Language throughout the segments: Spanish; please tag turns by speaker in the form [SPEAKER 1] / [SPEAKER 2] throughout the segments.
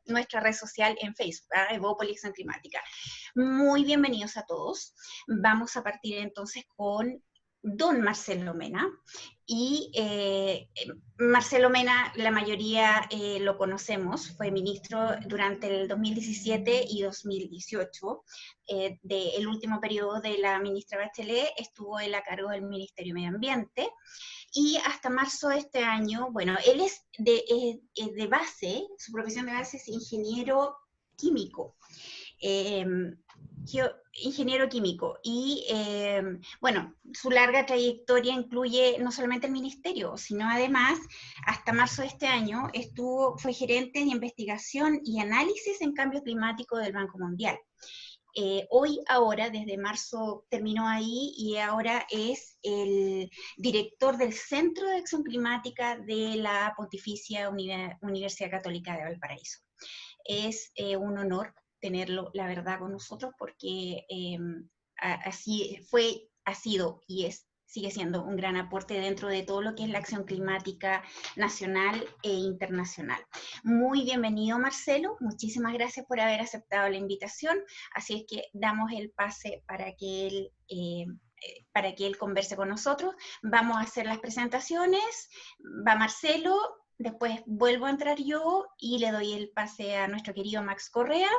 [SPEAKER 1] nuestra red social en Facebook, Evópolis Acción Climática. Muy bienvenidos a todos. Vamos a partir entonces con don Marcelo Mena. Y Marcelo Mena, la mayoría lo conocemos, fue ministro durante el 2017 y 2018. Del último periodo de la ministra Bachelet estuvo él a cargo del Ministerio de Medio Ambiente. Y hasta marzo de este año, bueno, él es de base, su profesión de base es ingeniero químico. Ingeniero químico y bueno, su larga trayectoria incluye no solamente el ministerio, sino además hasta marzo de este año fue gerente de investigación y análisis en cambio climático del Banco Mundial. Ahora, desde marzo terminó ahí y ahora es el director del Centro de Acción Climática de la Pontificia Universidad Católica de Valparaíso. Es un honor tenerlo, la verdad, con nosotros, porque ha sido y sigue siendo un gran aporte dentro de todo lo que es la acción climática nacional e internacional. Muy bienvenido, Marcelo. Muchísimas gracias por haber aceptado la invitación. Así es que damos el pase para que él converse con nosotros. Vamos a hacer las presentaciones. Va Marcelo. Después vuelvo a entrar yo y le doy el pase a nuestro querido Max Correa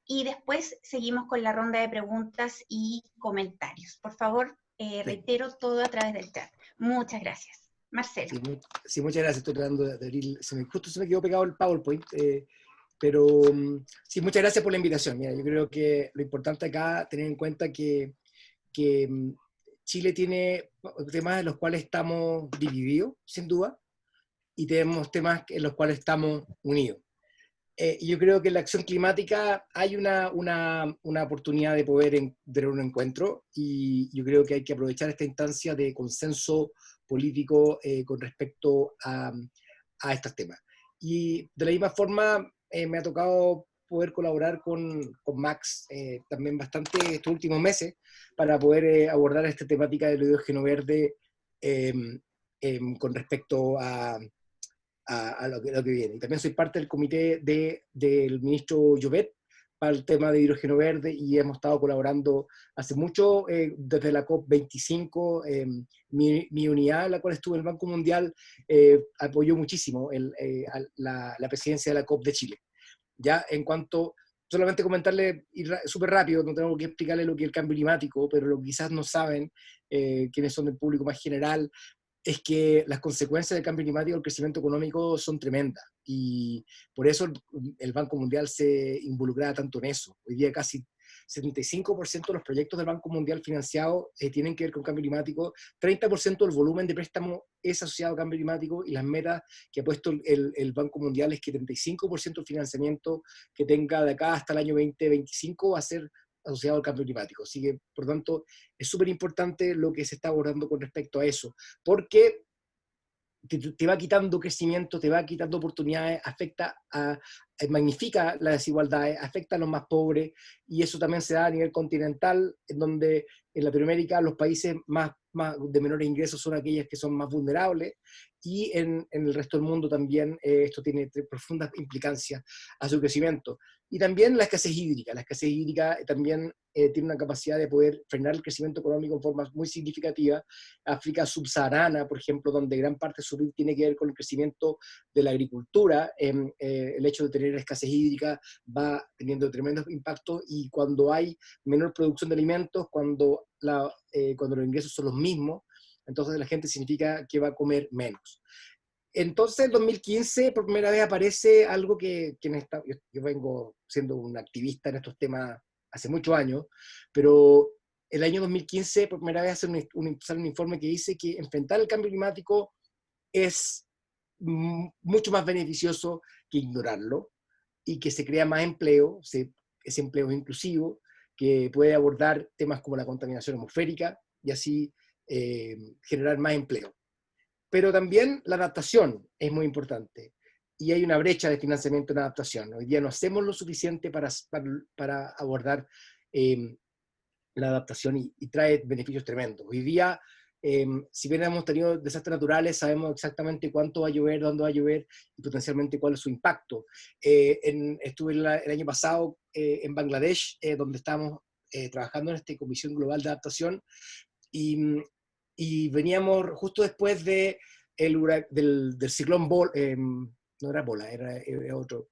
[SPEAKER 1] y después seguimos con la ronda de preguntas y comentarios. Por favor, reitero todo a través del chat. Muchas gracias. Marcelo.
[SPEAKER 2] Sí, muchas gracias. Estoy tratando de abrir, justo se me quedó pegado el PowerPoint, pero sí, muchas gracias por la invitación. Mira, yo creo que lo importante acá, tener en cuenta que Chile tiene temas en los cuales estamos divididos, sin duda, y tenemos temas en los cuales estamos unidos. Yo creo que en la acción climática hay una oportunidad de poder tener un encuentro, y yo creo que hay que aprovechar esta instancia de consenso político con respecto a estos temas. Y de la misma forma me ha tocado poder colaborar con Max también bastante estos últimos meses para poder abordar esta temática del hidrógeno verde con respecto a lo que viene. Y también soy parte del comité del ministro Llobet para el tema de hidrógeno verde, y hemos estado colaborando hace mucho, desde la COP25, mi unidad, en la cual estuve en el Banco Mundial, apoyó muchísimo la presidencia de la COP de Chile. Ya, en cuanto, solamente comentarle súper rápido, no tengo que explicarle lo que es el cambio climático, pero lo que quizás no saben quienes son del público más general, es que las consecuencias del cambio climático y el crecimiento económico son tremendas, y por eso el Banco Mundial se involucraba tanto en eso. Hoy día casi 75% de los proyectos del Banco Mundial financiados tienen que ver con cambio climático, 30% del volumen de préstamo es asociado a cambio climático, y las metas que ha puesto el Banco Mundial es que 35% del financiamiento que tenga de acá hasta el año 2025 va a ser asociado al cambio climático. Así que, por tanto, es súper importante lo que se está abordando con respecto a eso, porque te va quitando crecimiento, te va quitando oportunidades, magnifica las desigualdades, afecta a los más pobres, y eso también se da a nivel continental, en donde en Latinoamérica los países más de menores ingresos son aquellos que son más vulnerables, y en el resto del mundo también esto tiene profundas implicancias a su crecimiento. Y también la escasez hídrica. La escasez hídrica también tiene una capacidad de poder frenar el crecimiento económico en forma muy significativa. África subsahariana, por ejemplo, donde gran parte de su PIB tiene que ver con el crecimiento de la agricultura, el hecho de tener escasez hídrica va teniendo tremendos impactos, y cuando hay menor producción de alimentos, cuando los ingresos son los mismos, entonces la gente significa que va a comer menos. Entonces, en 2015, por primera vez aparece algo que yo vengo siendo un activista en estos temas hace muchos años, pero el año 2015, por primera vez, sale un informe que dice que enfrentar el cambio climático es mucho más beneficioso que ignorarlo, y que se crea más empleo, ese empleo es inclusivo, que puede abordar temas como la contaminación atmosférica, y así generar más empleo. Pero también la adaptación es muy importante, y hay una brecha de financiamiento en adaptación. Hoy día no hacemos lo suficiente para abordar la adaptación, y trae beneficios tremendos. Hoy día Si bien hemos tenido desastres naturales, sabemos exactamente cuánto va a llover, dónde va a llover y potencialmente cuál es su impacto. Estuve el año pasado en Bangladesh, donde estábamos trabajando en esta Comisión Global de Adaptación, y, y veníamos justo después del ciclón Bol, no era Bola, era otro,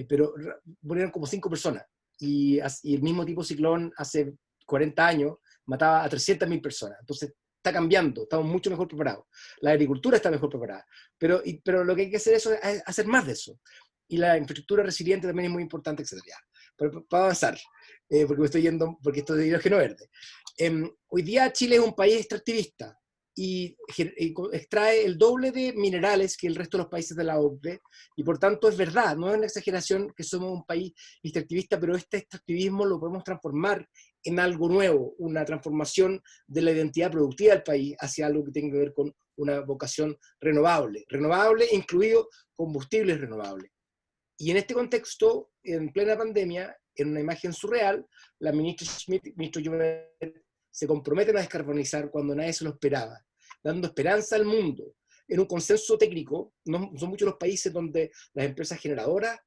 [SPEAKER 2] pero murieron como 5 personas, y el mismo tipo de ciclón hace 40 años mataba a 300.000 personas. Entonces está cambiando, estamos mucho mejor preparados. La agricultura está mejor preparada, pero lo que hay que hacer es hacer más de eso. Y la infraestructura resiliente también es muy importante, etc. Para avanzar, porque me estoy yendo, porque esto es de hidrógeno verde. Hoy día Chile es un país extractivista y extrae el doble de minerales que el resto de los países de la OCDE, y por tanto es verdad, no es una exageración que somos un país extractivista, pero este extractivismo lo podemos transformar en algo nuevo, una transformación de la identidad productiva del país hacia algo que tenga que ver con una vocación renovable, incluido combustibles renovables. Y en este contexto, en plena pandemia, en una imagen surreal, la ministra Schmidt, ministro Llobet, se comprometen a descarbonizar cuando nadie se lo esperaba, dando esperanza al mundo. En un consenso técnico, no son muchos los países donde las empresas generadoras,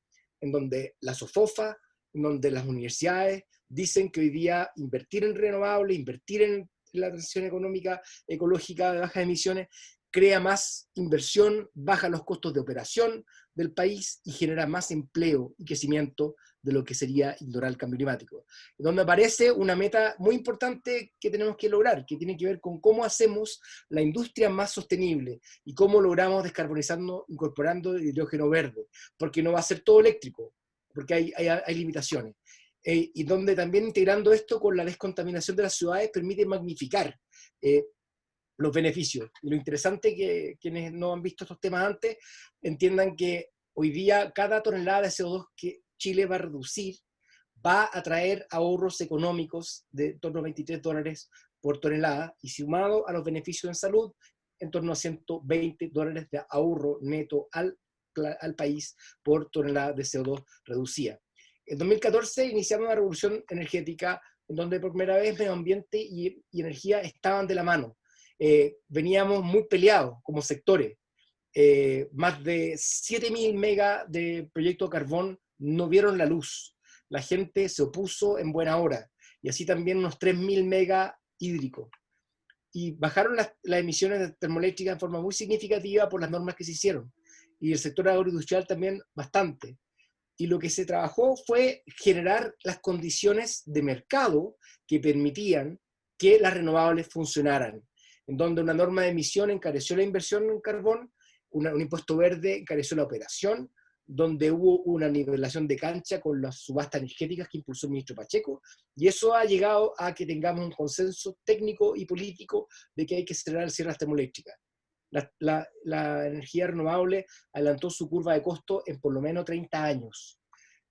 [SPEAKER 2] en donde la SOFOFA, en donde las universidades dicen que hoy día invertir en renovables, invertir en la transición económica, ecológica de bajas emisiones, crea más inversión, baja los costos de operación del país y genera más empleo y crecimiento de lo que sería ignorar el cambio climático. Donde aparece una meta muy importante que tenemos que lograr, que tiene que ver con cómo hacemos la industria más sostenible y cómo logramos descarbonizarnos incorporando el hidrógeno verde, porque no va a ser todo eléctrico, porque hay limitaciones. Y donde también integrando esto con la descontaminación de las ciudades permite magnificar los beneficios. Y lo interesante que quienes no han visto estos temas antes entiendan que hoy día cada tonelada de CO2 que Chile va a reducir va a traer ahorros económicos de en torno a $23 por tonelada, y sumado a los beneficios en salud, en torno a $120 de ahorro neto al país por tonelada de CO2 reducida. En 2014 iniciamos una revolución energética en donde por primera vez medio ambiente y energía estaban de la mano. Veníamos muy peleados como sectores. Más de 7.000 megas de proyecto de carbón no vieron la luz. La gente se opuso en buena hora. Y así también unos 3.000 megas hídricos. Y bajaron las emisiones termoeléctricas en forma muy significativa por las normas que se hicieron. Y el sector agroindustrial también bastante. Y lo que se trabajó fue generar las condiciones de mercado que permitían que las renovables funcionaran, en donde una norma de emisión encareció la inversión en carbón, un impuesto verde encareció la operación, donde hubo una nivelación de cancha con las subastas energéticas que impulsó el ministro Pacheco, y eso ha llegado a que tengamos un consenso técnico y político de que hay que cerrar el cierre de las termoeléctricas. La energía renovable adelantó su curva de costo en por lo menos 30 años.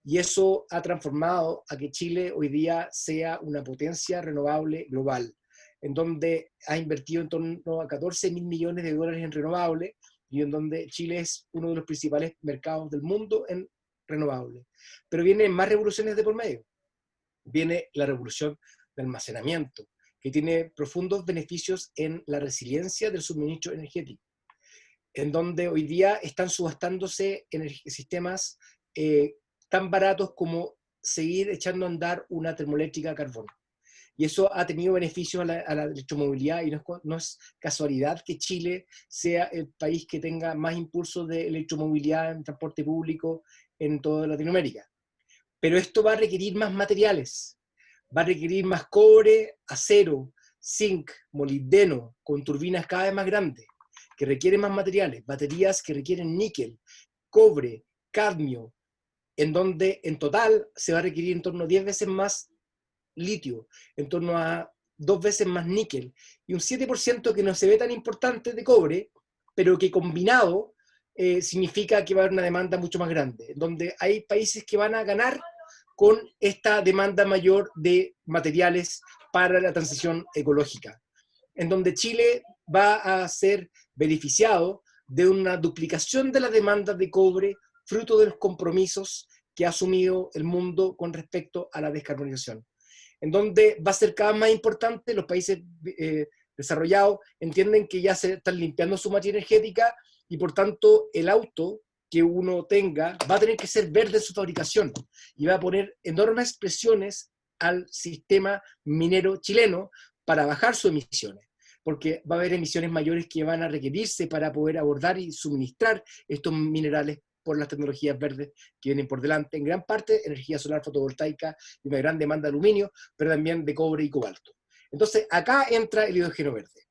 [SPEAKER 2] Y eso ha transformado a que Chile hoy día sea una potencia renovable global, en donde ha invertido en torno a 14.000 millones de dólares en renovables, y en donde Chile es uno de los principales mercados del mundo en renovables. Pero vienen más revoluciones de por medio. Viene la revolución de almacenamiento, que tiene profundos beneficios en la resiliencia del suministro energético, en donde hoy día están subastándose sistemas tan baratos como seguir echando a andar una termoeléctrica a carbón. Y eso ha tenido beneficios a la electromovilidad, y no es casualidad que Chile sea el país que tenga más impulso de electromovilidad en transporte público en toda Latinoamérica. Pero esto va a requerir más materiales, va a requerir más cobre, acero, zinc, molibdeno, con turbinas cada vez más grandes, que requieren más materiales, baterías que requieren níquel, cobre, cadmio, en donde en total se va a requerir en torno a 10 veces más litio, en torno a 2 veces más níquel, y un 7% que no se ve tan importante de cobre, pero que combinado significa que va a haber una demanda mucho más grande, donde hay países que van a ganar con esta demanda mayor de materiales para la transición ecológica, en donde Chile va a ser beneficiado de una duplicación de la demanda de cobre, fruto de los compromisos que ha asumido el mundo con respecto a la descarbonización, en donde va a ser cada vez más importante los países desarrollados entienden que ya se están limpiando su materia energética y por tanto el auto que uno tenga va a tener que ser verde en su fabricación y va a poner enormes presiones al sistema minero chileno para bajar sus emisiones, porque va a haber emisiones mayores que van a requerirse para poder abordar y suministrar estos minerales por las tecnologías verdes que vienen por delante, en gran parte energía solar fotovoltaica y una gran demanda de aluminio, pero también de cobre y cobalto. Entonces, acá entra el hidrógeno verde.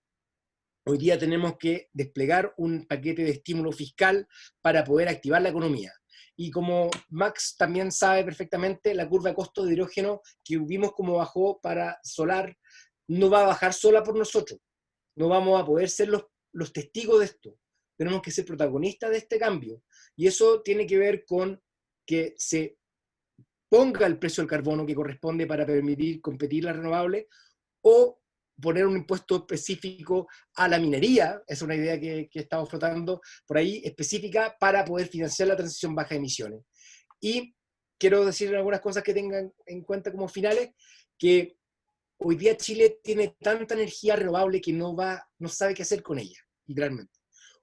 [SPEAKER 2] Hoy día tenemos que desplegar un paquete de estímulo fiscal para poder activar la economía. Y como Max también sabe perfectamente, la curva de costo de hidrógeno que vimos como bajó para solar no va a bajar sola por nosotros. No vamos a poder ser los testigos de esto. Tenemos que ser protagonistas de este cambio. Y eso tiene que ver con que se ponga el precio del carbono que corresponde para permitir competir las renovables, o poner un impuesto específico a la minería, es una idea que estamos flotando por ahí, específica para poder financiar la transición baja de emisiones. Y quiero decir algunas cosas que tengan en cuenta como finales, que hoy día Chile tiene tanta energía renovable que no sabe qué hacer con ella, literalmente.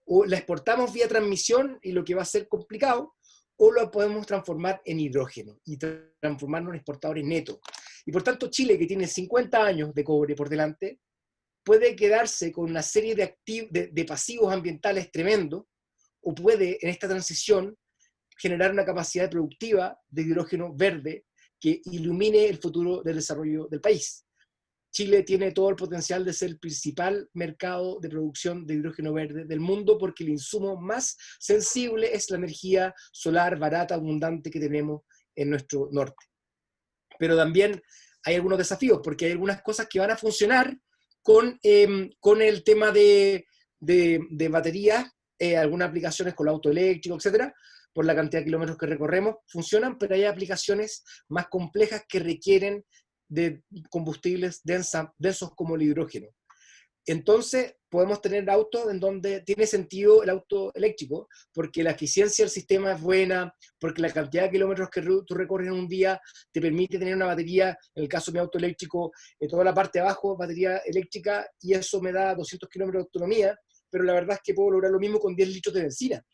[SPEAKER 2] O la exportamos vía transmisión y lo que va a ser complicado, o lo podemos transformar en hidrógeno y transformarnos en exportadores netos. Y por tanto Chile, que tiene 50 años de cobre por delante, puede quedarse con una serie de pasivos ambientales tremendos, o puede en esta transición generar una capacidad productiva de hidrógeno verde que ilumine el futuro del desarrollo del país. Chile tiene todo el potencial de ser el principal mercado de producción de hidrógeno verde del mundo, porque el insumo más sensible es la energía solar barata, abundante que tenemos en nuestro norte. Pero también hay algunos desafíos, porque hay algunas cosas que van a funcionar con el tema de baterías, algunas aplicaciones con el auto eléctrico, etcétera, por la cantidad de kilómetros que recorremos, funcionan, pero hay aplicaciones más complejas que requieren de combustibles densos como el hidrógeno. Entonces, podemos tener autos en donde tiene sentido el auto eléctrico, porque la eficiencia del sistema es buena, porque la cantidad de kilómetros que tú recorres en un día te permite tener una batería, en el caso de mi auto eléctrico, en toda la parte de abajo, batería eléctrica, y eso me da 200 kilómetros de autonomía, pero la verdad es que puedo lograr lo mismo con 10 litros de benzina.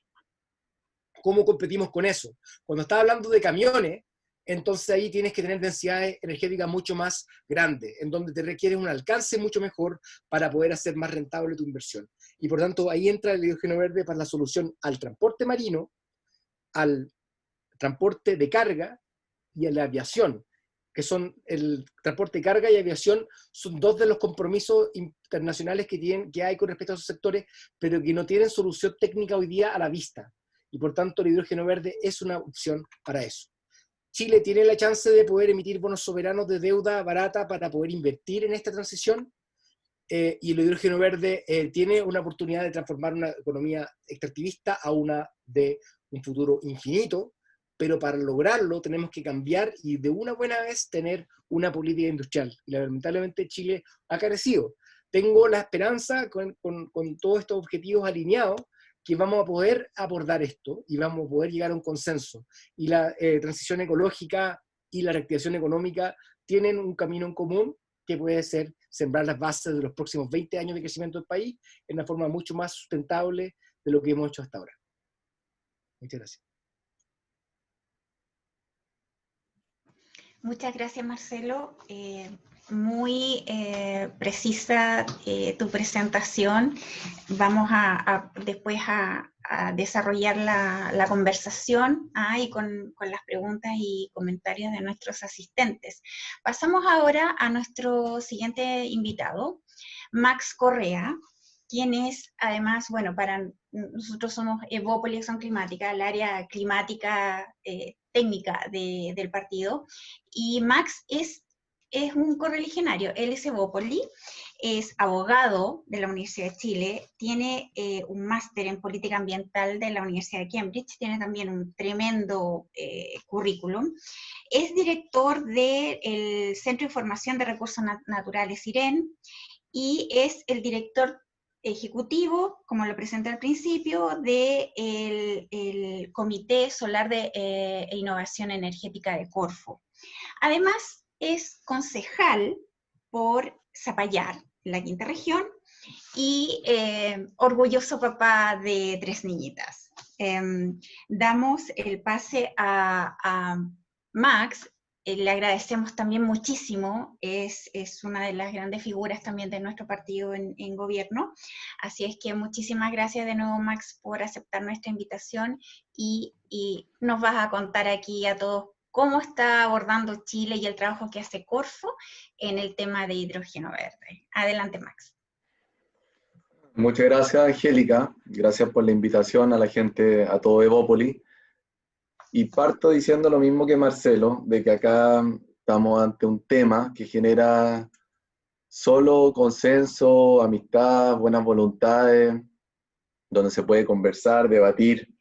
[SPEAKER 2] ¿Cómo competimos con eso? Cuando estás hablando de camiones, entonces ahí tienes que tener densidades energéticas mucho más grandes, en donde te requieres un alcance mucho mejor para poder hacer más rentable tu inversión. Y por tanto ahí entra el hidrógeno verde para la solución al transporte marino, al transporte de carga y a la aviación, que son el transporte de carga y aviación, son dos de los compromisos internacionales que hay con respecto a esos sectores, pero que no tienen solución técnica hoy día a la vista. Y por tanto el hidrógeno verde es una opción para eso. Chile tiene la chance de poder emitir bonos soberanos de deuda barata para poder invertir en esta transición, y el hidrógeno verde tiene una oportunidad de transformar una economía extractivista a una de un futuro infinito, pero para lograrlo tenemos que cambiar y de una buena vez tener una política industrial. Y lamentablemente Chile ha carecido. Tengo la esperanza con todos estos objetivos alineados que vamos a poder abordar esto y vamos a poder llegar a un consenso. Y la transición ecológica y la reactivación económica tienen un camino en común que puede ser sembrar las bases de los próximos 20 años de crecimiento del país en una forma mucho más sustentable de lo que hemos hecho hasta ahora. Muchas gracias.
[SPEAKER 1] Muchas gracias, Marcelo. Muy precisa tu presentación. Vamos después a desarrollar la conversación y con las preguntas y comentarios de nuestros asistentes. Pasamos ahora a nuestro siguiente invitado, Max Correa, quien es además, bueno, para nosotros somos Evópolis Acción Climática, el área climática técnica del partido, y Max es un correligionario, él es Evópolis, es abogado de la Universidad de Chile, tiene un máster en política ambiental de la Universidad de Cambridge, tiene también un tremendo currículum, es director del Centro de Información de Recursos Naturales, CIREN, y es el director ejecutivo, como lo presenté al principio, del el Comité Solar e Innovación Energética de Corfo. Además, es concejal por Zapallar, la quinta región, y orgulloso papá de 3 niñitas. Damos el pase a Max. Le agradecemos también muchísimo, es una de las grandes figuras también de nuestro partido en gobierno, así es que muchísimas gracias de nuevo, Max, por aceptar nuestra invitación y nos vas a contar aquí a todos cómo está abordando Chile y el trabajo que hace Corfo en el tema de hidrógeno verde. Adelante, Max.
[SPEAKER 3] Muchas gracias, Angélica. Gracias por la invitación a la gente, a todo Evópolis. Y parto diciendo lo mismo que Marcelo, de que acá estamos ante un tema que genera solo consenso, amistad, buenas voluntades, donde se puede conversar, debatir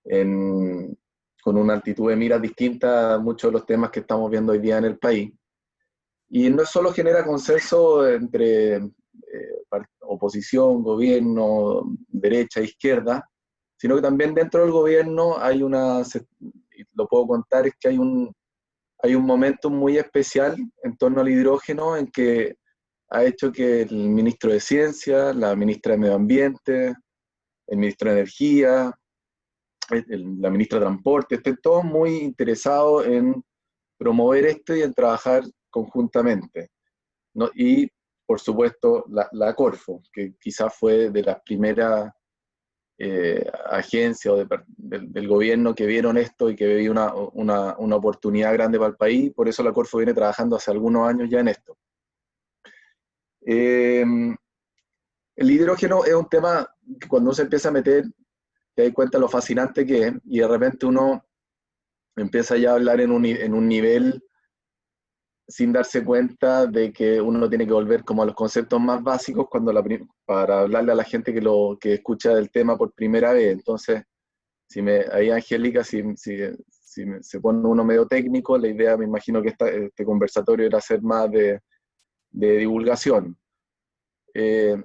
[SPEAKER 3] con una altitud de miras distinta a muchos de los temas que estamos viendo hoy día en el país. Y no solo genera consenso entre oposición, gobierno, derecha, izquierda, sino que también dentro del gobierno hay lo puedo contar, es que hay un momento muy especial en torno al hidrógeno en que ha hecho que el ministro de Ciencia, la ministra de Medio Ambiente, el ministro de Energía, la ministra de Transporte, estén todos muy interesados en promover esto y en trabajar conjuntamente, ¿no? Y, por supuesto, la Corfo, que quizás fue de las primeras agencias del gobierno que vieron esto y que veía una oportunidad grande para el país, por eso la Corfo viene trabajando hace algunos años ya en esto. El hidrógeno es un tema que cuando uno se empieza a meter, te das cuenta lo fascinante que es, y de repente uno empieza ya a hablar en un nivel sin darse cuenta de que uno tiene que volver como a los conceptos más básicos para hablarle a la gente que escucha el tema por primera vez. Entonces, ahí Angélica, se pone uno medio técnico, la idea me imagino que este conversatorio era hacer más de divulgación.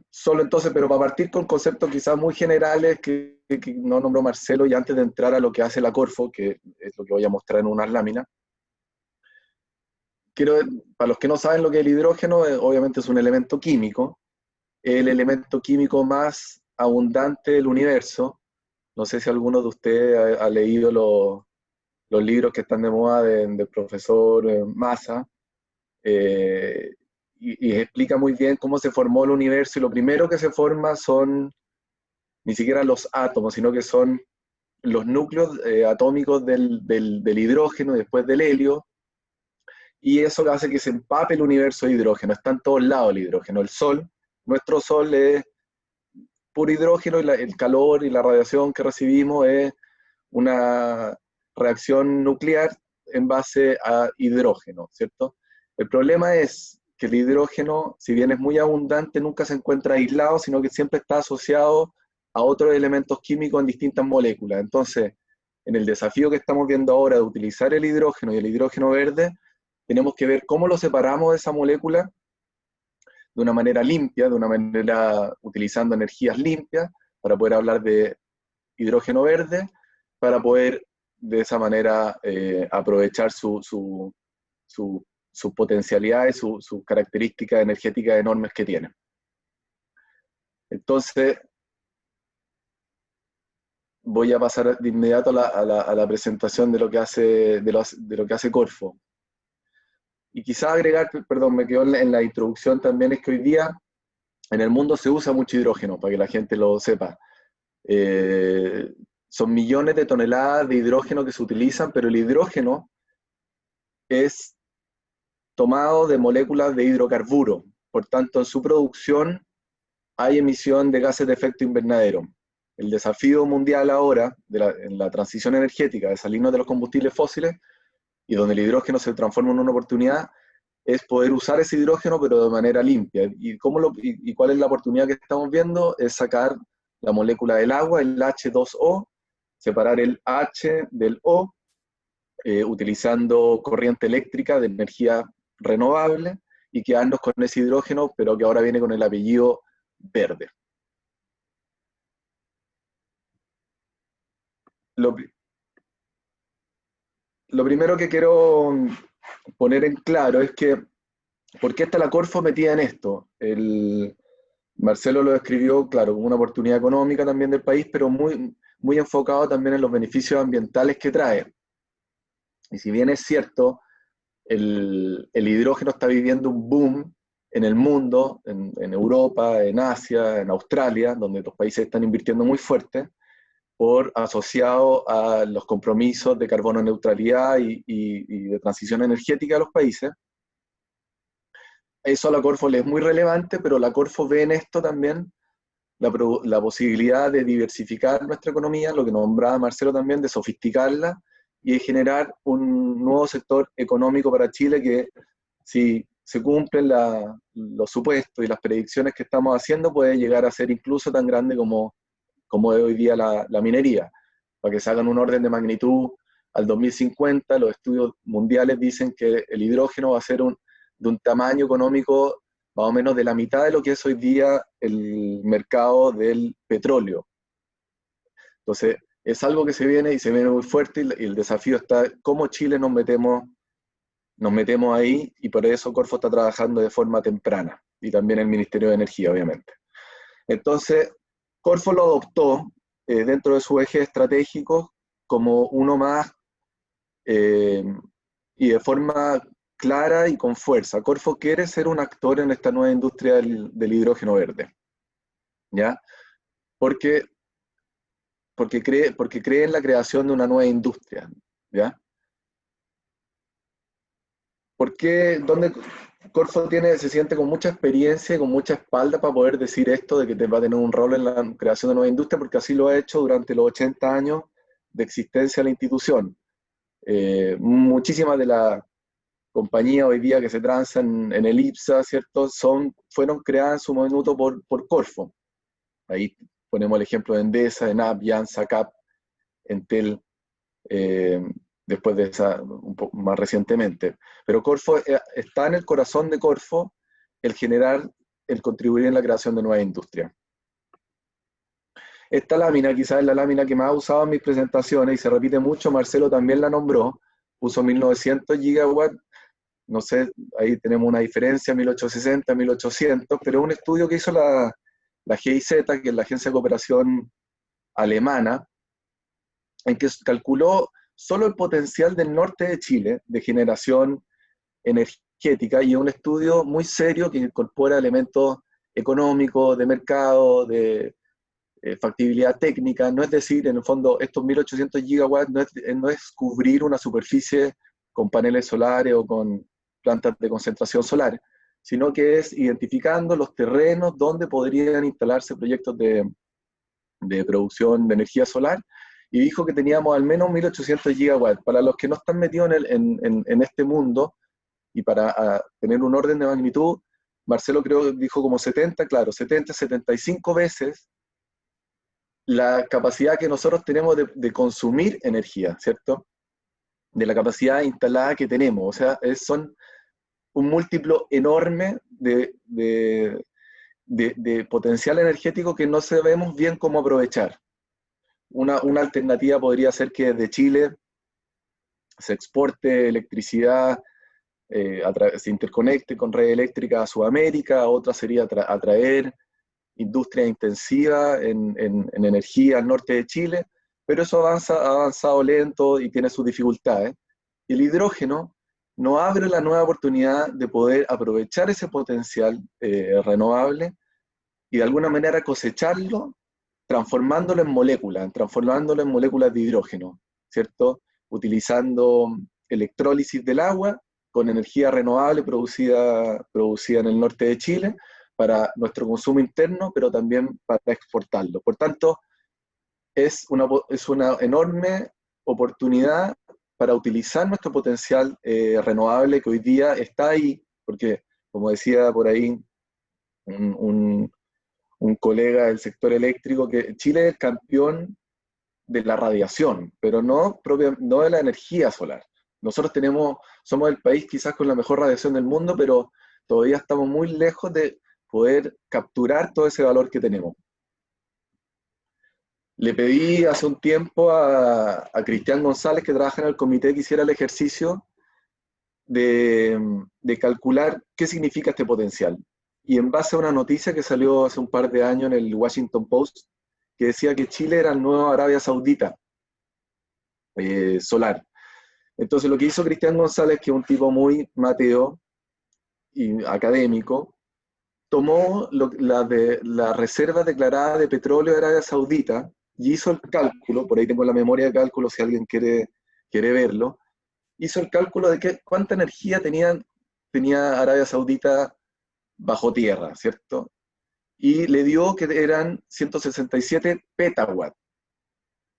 [SPEAKER 3] Solo entonces, pero para partir con conceptos quizás muy generales que no nombró Marcelo, y antes de entrar a lo que hace la Corfo, que es lo que voy a mostrar en unas láminas, para los que no saben lo que es el hidrógeno, obviamente es un elemento químico, el elemento químico más abundante del universo. No sé si alguno de ustedes ha leído los libros que están de moda del profesor Massa, y explica muy bien cómo se formó el universo, y lo primero que se forma son ni siquiera los átomos, sino que son los núcleos atómicos del hidrógeno, después del helio, y eso hace que se empape el universo de hidrógeno. Está en todos lados el hidrógeno. El Sol, nuestro Sol es puro hidrógeno, y el calor y la radiación que recibimos es una reacción nuclear en base a hidrógeno, ¿cierto? El problema es que el hidrógeno, si bien es muy abundante, nunca se encuentra aislado, sino que siempre está asociado a otros elementos químicos en distintas moléculas. Entonces, en el desafío que estamos viendo ahora de utilizar el hidrógeno y el hidrógeno verde, tenemos que ver cómo lo separamos de esa molécula de una manera limpia, de una manera utilizando energías limpias, para poder hablar de hidrógeno verde, para poder de esa manera aprovechar sus potencialidades, sus características energéticas enormes que tiene. Entonces, voy a pasar de inmediato a la presentación de lo que hace Corfo. Y quizás agregar, perdón, me quedó en la introducción también, es que hoy día en el mundo se usa mucho hidrógeno, para que la gente lo sepa. Son millones de toneladas de hidrógeno que se utilizan, pero el hidrógeno es tomado de moléculas de hidrocarburo. Por tanto, en su producción hay emisión de gases de efecto invernadero. El desafío mundial ahora, en la transición energética, de salirnos de los combustibles fósiles, y donde el hidrógeno se transforma en una oportunidad, es poder usar ese hidrógeno pero de manera limpia. ¿Y cuál es la oportunidad que estamos viendo? Es sacar la molécula del agua, el H2O, separar el H del O, utilizando corriente eléctrica de energía renovable, y quedarnos con ese hidrógeno, pero que ahora viene con el apellido verde. Lo primero que quiero poner en claro es que, ¿por qué está la Corfo metida en esto? Marcelo lo describió, claro, como una oportunidad económica también del país, pero muy, muy enfocado también en los beneficios ambientales que trae. Y si bien es cierto, el hidrógeno está viviendo un boom en el mundo, en Europa, en Asia, en Australia, donde los países están invirtiendo muy fuerte, asociado a los compromisos de carbono neutralidad y de transición energética de los países. Eso a la Corfo le es muy relevante, pero la Corfo ve en esto también la posibilidad de diversificar nuestra economía, lo que nombraba Marcelo también, de sofisticarla y de generar un nuevo sector económico para Chile que, si se cumplen los supuestos y las predicciones que estamos haciendo, puede llegar a ser incluso tan grande como es hoy día la minería. Para que se hagan un orden de magnitud, al 2050 los estudios mundiales dicen que el hidrógeno va a ser de un tamaño económico más o menos de la mitad de lo que es hoy día el mercado del petróleo. Entonces, es algo que se viene y se viene muy fuerte, y el desafío está cómo Chile nos metemos ahí, y por eso Corfo está trabajando de forma temprana, y también el Ministerio de Energía, obviamente. Entonces, Corfo lo adoptó dentro de su eje estratégico como uno más, y de forma clara y con fuerza. Corfo quiere ser un actor en esta nueva industria del hidrógeno verde, ¿ya? Porque cree en la creación de una nueva industria, ¿ya? ¿Dónde Corfo se siente con mucha experiencia y con mucha espalda para poder decir esto de que va a tener un rol en la creación de nueva industria? Porque así lo ha hecho durante los 80 años de existencia de la institución. Muchísimas de las compañías hoy día que se transan en el IPSA, ¿cierto? Fueron creadas en su minuto por Corfo. Ahí ponemos el ejemplo de Endesa, ENAP, Jansa, CAP, Entel, después de esa, un poco más recientemente. Pero Corfo está en el corazón de Corfo el contribuir en la creación de nuevas industrias. Esta lámina quizás es la lámina que más he usado en mis presentaciones y se repite mucho. Marcelo también la nombró, puso 1900 gigawatts, no sé, ahí tenemos una diferencia, 1860, 1800, pero un estudio que hizo la GIZ, que es la Agencia de Cooperación Alemana, en que calculó solo el potencial del norte de Chile de generación energética, y un estudio muy serio que incorpora elementos económicos, de mercado, de factibilidad técnica. No es decir, en el fondo, estos 1800 gigawatts no es cubrir una superficie con paneles solares o con plantas de concentración solar, sino que es identificando los terrenos donde podrían instalarse proyectos de producción de energía solar, y dijo que teníamos al menos 1800 gigawatts. Para los que no están metidos en este mundo, y para tener un orden de magnitud, Marcelo creo que dijo como 70, claro, 70, 75 veces la capacidad que nosotros tenemos de consumir energía, ¿cierto? De la capacidad instalada que tenemos. O sea, son un múltiplo enorme de potencial energético que no sabemos bien cómo aprovechar. Una alternativa podría ser que desde Chile se exporte electricidad, se interconecte con red eléctrica a Sudamérica. Otra sería atraer industria intensiva en energía al norte de Chile, pero eso ha avanzado lento y tiene sus dificultades. Y el hidrógeno nos abre la nueva oportunidad de poder aprovechar ese potencial renovable y de alguna manera cosecharlo, transformándolo en moléculas de hidrógeno, ¿cierto? Utilizando electrólisis del agua con energía renovable producida en el norte de Chile para nuestro consumo interno, pero también para exportarlo. Por tanto, es una enorme oportunidad para utilizar nuestro potencial renovable que hoy día está ahí, porque, como decía por ahí un colega del sector eléctrico, que Chile es el campeón de la radiación, pero no de la energía solar. Nosotros somos el país quizás con la mejor radiación del mundo, pero todavía estamos muy lejos de poder capturar todo ese valor que tenemos. Le pedí hace un tiempo a Cristian González, que trabaja en el comité, que hiciera el ejercicio de calcular qué significa este potencial. y en base a una noticia que salió hace un par de años en el Washington Post, que decía que Chile era el nuevo Arabia Saudita solar. Entonces lo que hizo Cristian González, que es un tipo muy mateo y académico, tomó las reservas declaradas de petróleo de Arabia Saudita y hizo el cálculo, por ahí tengo la memoria de cálculo si alguien quiere verlo, hizo el cálculo de cuánta energía tenía Arabia Saudita bajo tierra, ¿cierto? Y le dio que eran 167 petawatts.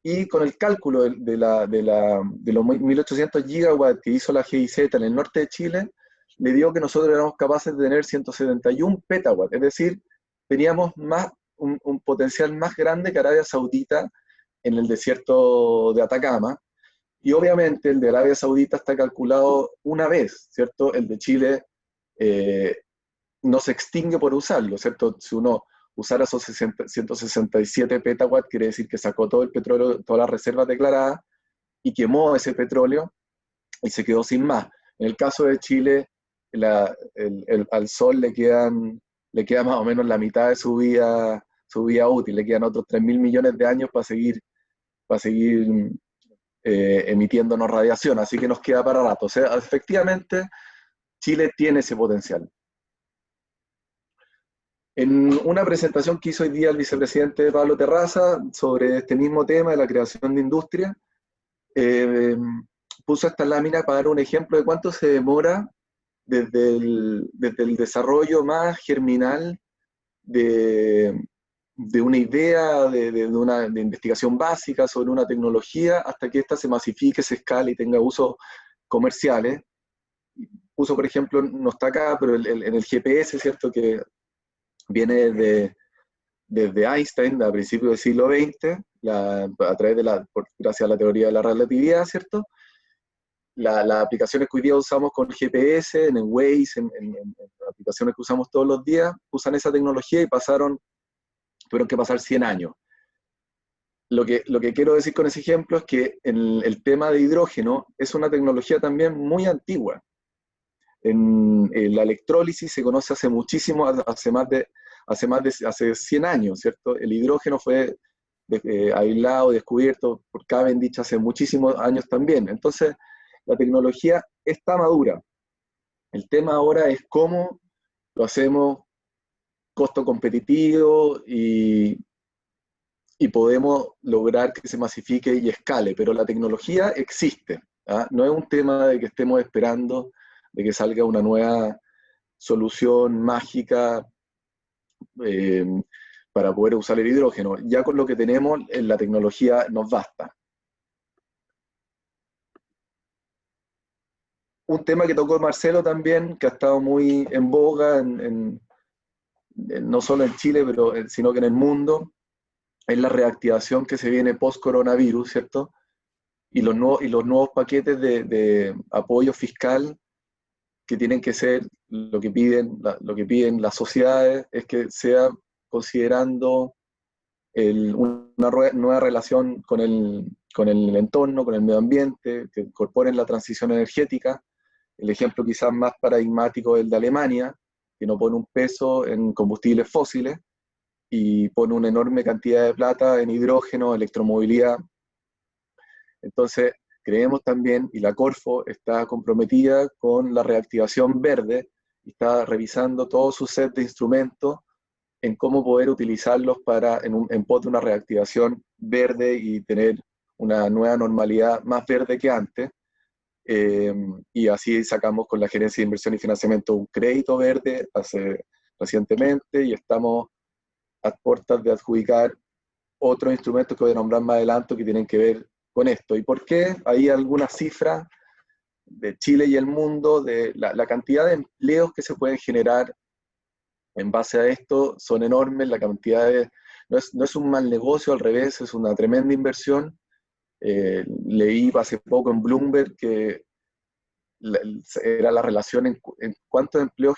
[SPEAKER 3] Y con el cálculo de los 1800 gigawatts que hizo la GIZ en el norte de Chile, le dio que nosotros éramos capaces de tener 171 petawatts, es decir, teníamos un potencial más grande que Arabia Saudita en el desierto de Atacama, y obviamente el de Arabia Saudita está calculado una vez, ¿cierto? El de Chile no se extingue por usarlo, ¿cierto? Si uno usara esos 167 petawatts, quiere decir que sacó todo el petróleo, todas las reservas declaradas, y quemó ese petróleo, y se quedó sin más. En el caso de Chile, al sol le queda más o menos la mitad de su vida útil, le quedan otros 3.000 millones de años para seguir emitiéndonos radiación, así que nos queda para rato. O sea, efectivamente, Chile tiene ese potencial. En una presentación que hizo hoy día el vicepresidente Pablo Terraza sobre este mismo tema de la creación de industria, puso esta lámina para dar un ejemplo de cuánto se demora desde el desarrollo más germinal de una idea, de investigación básica sobre una tecnología, hasta que ésta se masifique, se escale y tenga usos comerciales. Puso, por ejemplo, no está acá, pero en el GPS, ¿cierto?, que viene desde Einstein a principios del siglo XX, a través gracias a la teoría de la relatividad, ¿cierto? Las aplicaciones que hoy día usamos con GPS, en el Waze, en aplicaciones que usamos todos los días, usan esa tecnología y tuvieron que pasar 100 años. Lo que quiero decir con ese ejemplo es que el tema de hidrógeno es una tecnología también muy antigua. En la electrólisis se conoce hace muchísimo, hace 100 años, ¿cierto? El hidrógeno fue aislado, descubierto por Cavendish hace muchísimos años también. Entonces, la tecnología está madura. El tema ahora es cómo lo hacemos costo competitivo y podemos lograr que se masifique y escale, pero la tecnología existe, ¿ah? No es un tema de que estemos esperando de que salga una nueva solución mágica para poder usar el hidrógeno. Ya con lo que tenemos, la tecnología nos basta. Un tema que tocó Marcelo también, que ha estado muy en boga, no solo en Chile, sino que en el mundo, es la reactivación que se viene post-coronavirus, ¿cierto? Y los nuevos paquetes de apoyo fiscal que tienen que ser lo que piden las sociedades, es que sea considerando una nueva relación con el entorno, con el medio ambiente, que incorporen la transición energética. El ejemplo quizás más paradigmático es el de Alemania, que no pone un peso en combustibles fósiles y pone una enorme cantidad de plata en hidrógeno, electromovilidad. Entonces, creemos también, y la Corfo está comprometida con la reactivación verde, y está revisando todo su set de instrumentos en cómo poder utilizarlos en pos de una reactivación verde y tener una nueva normalidad más verde que antes. Y así sacamos con la Gerencia de Inversión y Financiamiento un crédito verde recientemente, y estamos a puertas de adjudicar otros instrumentos que voy a nombrar más adelante que tienen que ver con esto. ¿Y por qué? Hay algunas cifras de Chile y el mundo, de la cantidad de empleos que se pueden generar en base a esto son enormes, la cantidad no es un mal negocio, al revés, es una tremenda inversión. Leí hace poco en Bloomberg que era la relación en cuántos empleos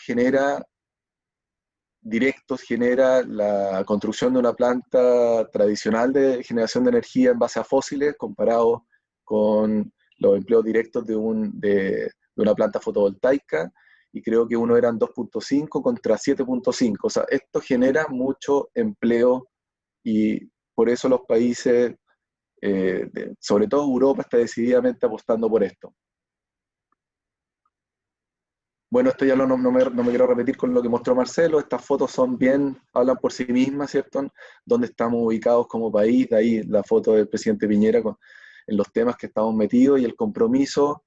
[SPEAKER 3] directos genera la construcción de una planta tradicional de generación de energía en base a fósiles comparado con los empleos directos de una planta fotovoltaica, y creo que uno eran 2.5 contra 7.5. O sea, esto genera mucho empleo y por eso los países, sobre todo Europa, está decididamente apostando por esto. Bueno, esto ya no me quiero repetir con lo que mostró Marcelo. Estas fotos son bien, hablan por sí mismas, ¿cierto? Dónde estamos ubicados como país, de ahí la foto del presidente Piñera en los temas que estamos metidos y el compromiso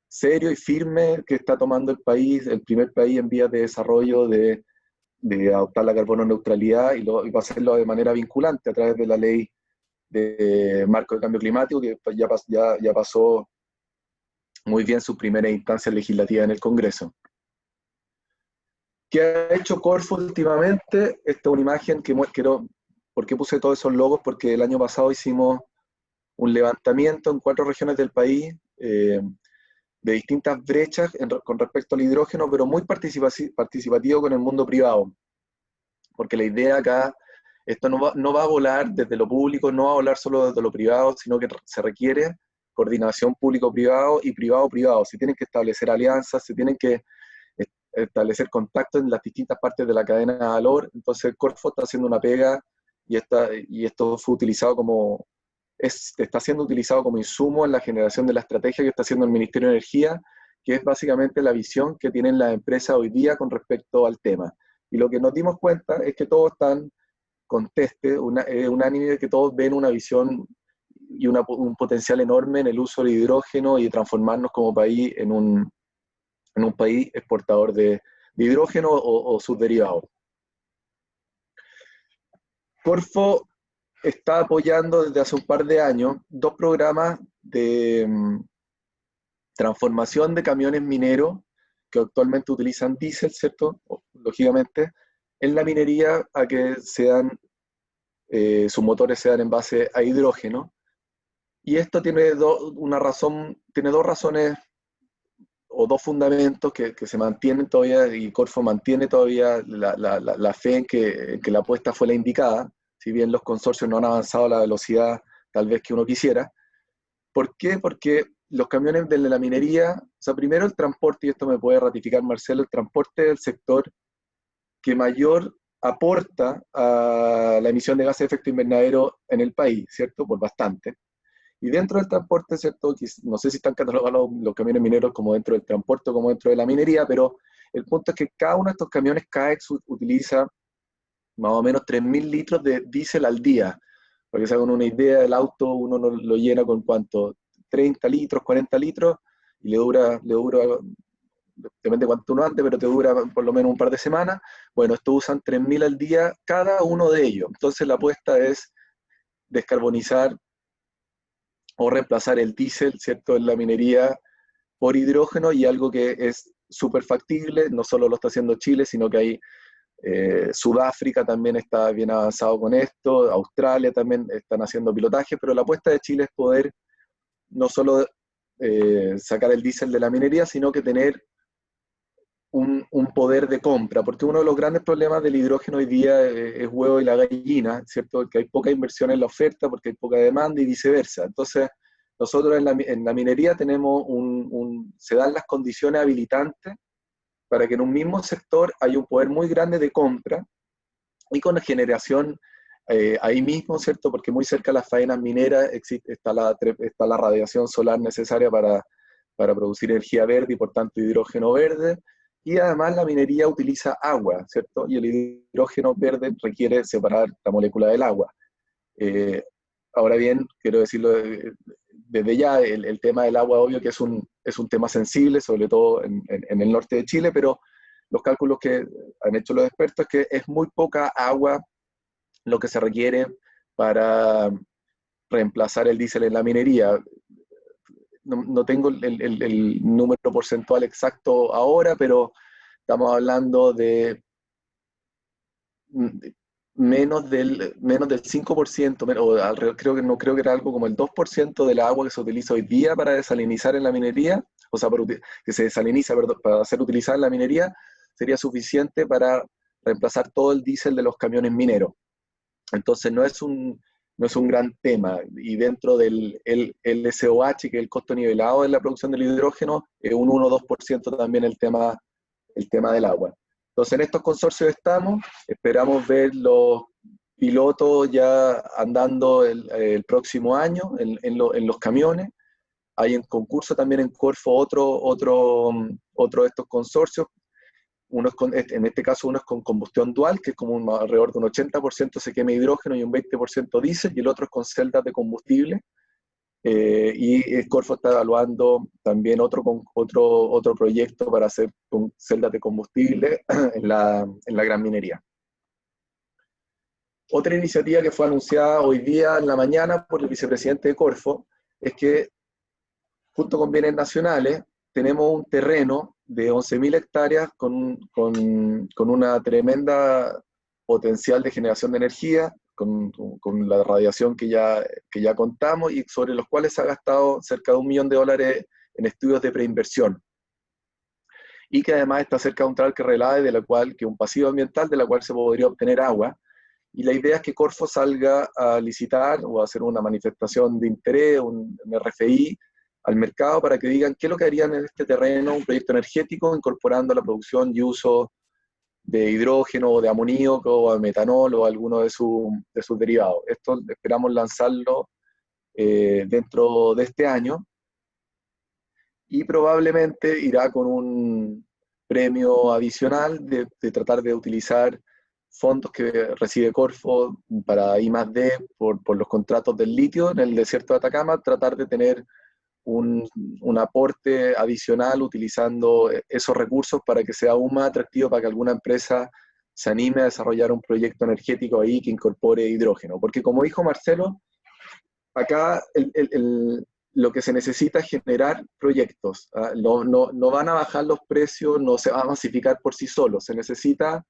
[SPEAKER 3] serio y firme que está tomando el país, el primer país en vías de desarrollo de adoptar la carbono neutralidad y va a hacerlo de manera vinculante a través de la ley de marco de cambio climático, que ya pasó muy bien sus primeras instancias legislativas en el Congreso. ¿Qué ha hecho Corfo últimamente? Esta es una imagen que quiero. ¿Por qué puse todos esos logos? Porque el año pasado hicimos un levantamiento en 4 regiones del país de distintas brechas con respecto al hidrógeno, pero muy participativo con el mundo privado. Porque la idea acá, esto no va a volar desde lo público, no va a volar solo desde lo privado, sino que se requiere coordinación público-privado y privado-privado. Se tienen que establecer alianzas, se tienen que establecer contactos en las distintas partes de la cadena de valor. Entonces Corfo está haciendo una pega y esto fue utilizado está siendo utilizado como insumo en la generación de la estrategia que está haciendo el Ministerio de Energía, que es básicamente la visión que tienen las empresas hoy día con respecto al tema. Y lo que nos dimos cuenta es que todos están unánime de que todos ven una visión y un potencial enorme en el uso del hidrógeno y de transformarnos como país en un país exportador de hidrógeno o sus derivados. Corfo está apoyando desde hace un par de años 2 programas de transformación de camiones mineros que actualmente utilizan diésel, ¿cierto? Lógicamente, en la minería a que sus motores sean en base a hidrógeno. Y esto tiene dos razones o 2 fundamentos que se mantienen todavía, y Corfo mantiene todavía la fe en que la apuesta fue la indicada, si bien los consorcios no han avanzado a la velocidad tal vez que uno quisiera. ¿Por qué? Porque los camiones de la minería, o sea, primero el transporte, y esto me puede ratificar Marcelo, el transporte del sector que mayor aporta a la emisión de gases de efecto invernadero en el país, ¿cierto? Por bastante. Y dentro del transporte, ¿cierto? No sé si están catalogados los camiones mineros como dentro del transporte o como dentro de la minería, pero el punto es que cada uno de estos camiones CAEX utiliza más o menos 3.000 litros de diésel al día. Para que se hagan una idea, el auto uno lo llena con ¿cuánto? 30 litros, 40 litros, y le dura, depende de cuánto uno ande, pero te dura por lo menos un par de semanas. Bueno, estos usan 3.000 al día cada uno de ellos. Entonces la apuesta es descarbonizar o reemplazar el diésel, ¿cierto?, en la minería por hidrógeno, y algo que es súper factible. No solo lo está haciendo Chile, sino que hay Sudáfrica también está bien avanzado con esto, Australia también están haciendo pilotaje, pero la apuesta de Chile es poder no solo sacar el diésel de la minería, sino que tener un poder de compra, porque uno de los grandes problemas del hidrógeno hoy día es huevo y la gallina, ¿cierto? Que hay poca inversión en la oferta porque hay poca demanda y viceversa. Entonces, nosotros en la minería tenemos se dan las condiciones habilitantes para que en un mismo sector haya un poder muy grande de compra y con la generación ahí mismo, ¿cierto? Porque muy cerca de las faenas mineras está la radiación solar necesaria para producir energía verde y por tanto hidrógeno verde. Y además la minería utiliza agua, ¿cierto? Y el hidrógeno verde requiere separar la molécula del agua. Ahora bien, quiero decirlo desde ya, el tema del agua, obvio que es un tema sensible, sobre todo en el norte de Chile, pero los cálculos que han hecho los expertos es que es muy poca agua lo que se requiere para reemplazar el diésel en la minería. No tengo el número porcentual exacto ahora, pero estamos hablando de menos del 5%, no creo que era algo como el 2% de la agua que se utiliza hoy día para desalinizar en la minería, o sea, que se desaliniza, perdón, para ser utilizada en la minería, sería suficiente para reemplazar todo el diésel de los camiones mineros. Entonces no es un gran tema, y dentro del LCOH, que es el costo nivelado de la producción del hidrógeno, un 1 o 2% también el tema el tema del agua. Entonces en estos consorcios estamos, esperamos ver los pilotos ya andando el próximo año en los camiones. Hay en concurso también en Corfo otro de estos consorcios, en este caso uno es con combustión dual, que es como alrededor de un 80% se quema hidrógeno y un 20% diésel, y el otro es con celdas de combustible. Y Corfo está evaluando también otro proyecto para hacer con celdas de combustible en la gran minería. Otra iniciativa que fue anunciada hoy día en la mañana por el vicepresidente de Corfo es que, junto con bienes nacionales, tenemos un terreno de 11.000 hectáreas con una tremenda potencial de generación de energía, con la radiación que ya contamos, y sobre los cuales se ha gastado cerca de $1 millón en estudios de preinversión. Y que además está cerca de un tral que relave, que es un pasivo ambiental, de la cual se podría obtener agua. Y la idea es que Corfo salga a licitar o a hacer una manifestación de interés, un RFI, al mercado para que digan qué es lo que harían en este terreno, un proyecto energético incorporando la producción y uso de hidrógeno, o de amoníaco, o de metanol, o alguno de sus derivados. Esto esperamos lanzarlo dentro de este año, y probablemente irá con un premio adicional de tratar de utilizar fondos que recibe Corfo para I+D por los contratos del litio en el desierto de Atacama, tratar de tener un aporte adicional utilizando esos recursos para que sea aún más atractivo para que alguna empresa se anime a desarrollar un proyecto energético ahí que incorpore hidrógeno. Porque como dijo Marcelo, acá lo que se necesita es generar proyectos. No van a bajar los precios, no se va a masificar por sí solo. Se necesita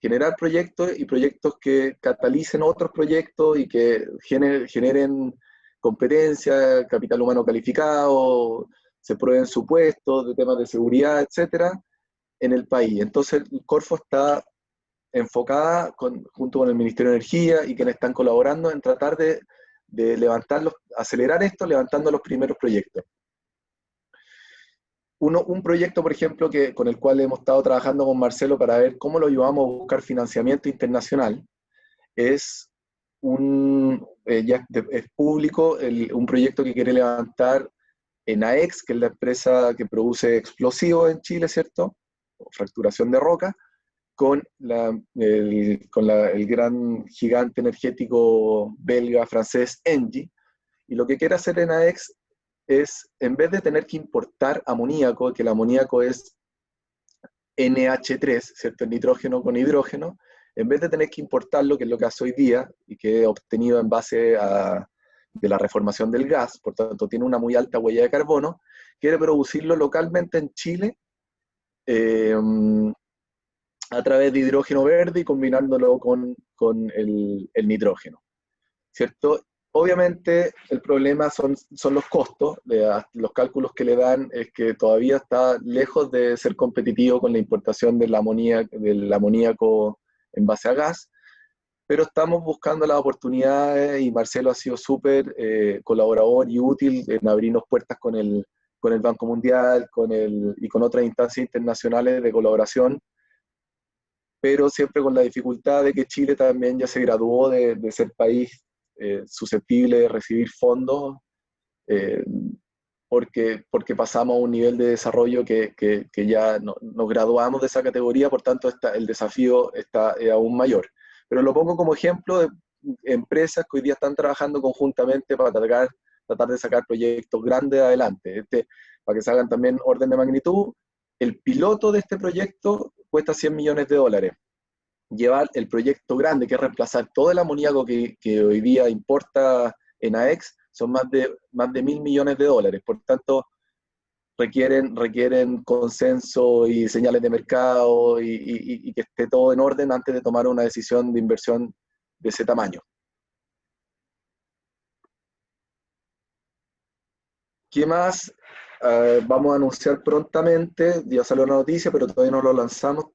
[SPEAKER 3] generar proyectos, y proyectos que catalicen otros proyectos y que generen competencia, capital humano calificado, se prueben supuestos de temas de seguridad, etcétera, en el país. Entonces, Corfo está enfocada junto con el Ministerio de Energía y quienes están colaborando en tratar de acelerar esto, levantando los primeros proyectos. Un proyecto, por ejemplo, con el cual hemos estado trabajando con Marcelo para ver cómo lo ayudamos a buscar financiamiento internacional, es es público, un proyecto que quiere levantar ENAEX, que es la empresa que produce explosivos en Chile, ¿cierto? Fracturación de roca, con el gran gigante energético belga francés Engie. Y lo que quiere hacer ENAEX es, en vez de tener que importar amoníaco, que el amoníaco es NH3, ¿cierto? El nitrógeno con hidrógeno, en vez de tener que importarlo, que es lo que hace hoy día, y que es obtenido en base de la reformación del gas, por tanto tiene una muy alta huella de carbono, quiere producirlo localmente en Chile a través de hidrógeno verde y combinándolo con el nitrógeno, ¿cierto? Obviamente el problema son los costos, los cálculos que le dan es que todavía está lejos de ser competitivo con la importación del amoníaco en base a gas, pero estamos buscando las oportunidades, y Marcelo ha sido súper colaborador y útil en abrirnos puertas con el Banco Mundial y con otras instancias internacionales de colaboración, pero siempre con la dificultad de que Chile también ya se graduó de ser país susceptible de recibir fondos, porque pasamos a un nivel de desarrollo que ya nos graduamos de esa categoría, por tanto el desafío está aún mayor. Pero lo pongo como ejemplo de empresas que hoy día están trabajando conjuntamente para tratar de sacar proyectos grandes adelante. Para que se hagan también orden de magnitud, el piloto de este proyecto cuesta $100 millones. Llevar el proyecto grande, que es reemplazar todo el amoníaco que hoy día importa ENAEX, son más de $1.000 millones. Por tanto, requieren consenso y señales de mercado y que esté todo en orden antes de tomar una decisión de inversión de ese tamaño. ¿Qué más? Vamos a anunciar prontamente, ya salió la noticia, pero todavía no lo lanzamos.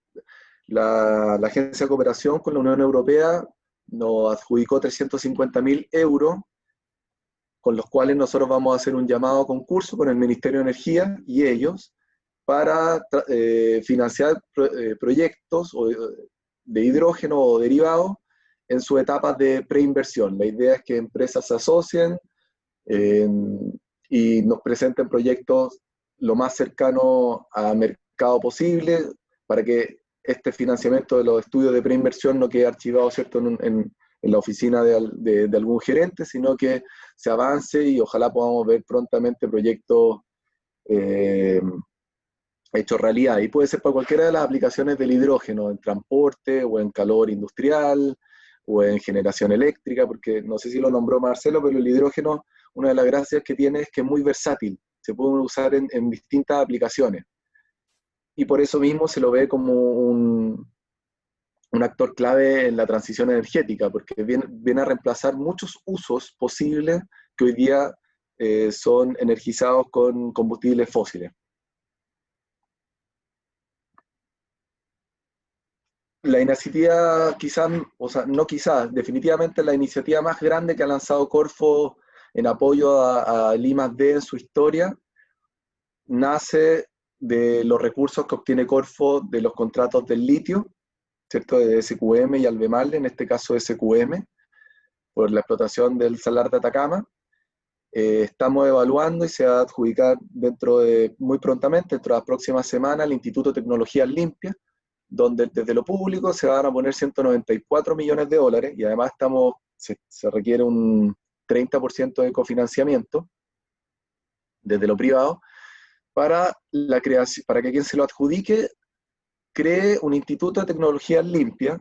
[SPEAKER 3] La Agencia de Cooperación con la Unión Europea nos adjudicó 350.000 euros, con los cuales nosotros vamos a hacer un llamado a concurso con el Ministerio de Energía y ellos, para financiar proyectos de hidrógeno o derivados en sus etapas de preinversión. La idea es que empresas se asocien y nos presenten proyectos lo más cercano a mercado posible para que este financiamiento de los estudios de preinversión no quede archivado, ¿cierto?, en la oficina de algún gerente, sino que se avance y ojalá podamos ver prontamente proyectos hechos realidad. Y puede ser para cualquiera de las aplicaciones del hidrógeno, en transporte o en calor industrial o en generación eléctrica, porque no sé si lo nombró Marcelo, pero el hidrógeno, una de las gracias que tiene es que es muy versátil, se puede usar en distintas aplicaciones. Y por eso mismo se lo ve como un actor clave en la transición energética, porque viene a reemplazar muchos usos posibles que hoy día son energizados con combustibles fósiles. La iniciativa, quizás, o sea, no quizás, definitivamente la iniciativa más grande que ha lanzado Corfo en apoyo a I+D en su historia, nace de los recursos que obtiene Corfo de los contratos del litio, ¿cierto?, de SQM y Albemarle, en este caso SQM, por la explotación del salar de Atacama. Estamos evaluando y se va a adjudicar muy prontamente, dentro de las próximas semanas, el Instituto de Tecnologías Limpias, donde desde lo público se van a poner 194 millones de dólares y además se requiere un 30% de cofinanciamiento desde lo privado para que quien se lo adjudique cree un instituto de tecnologías limpias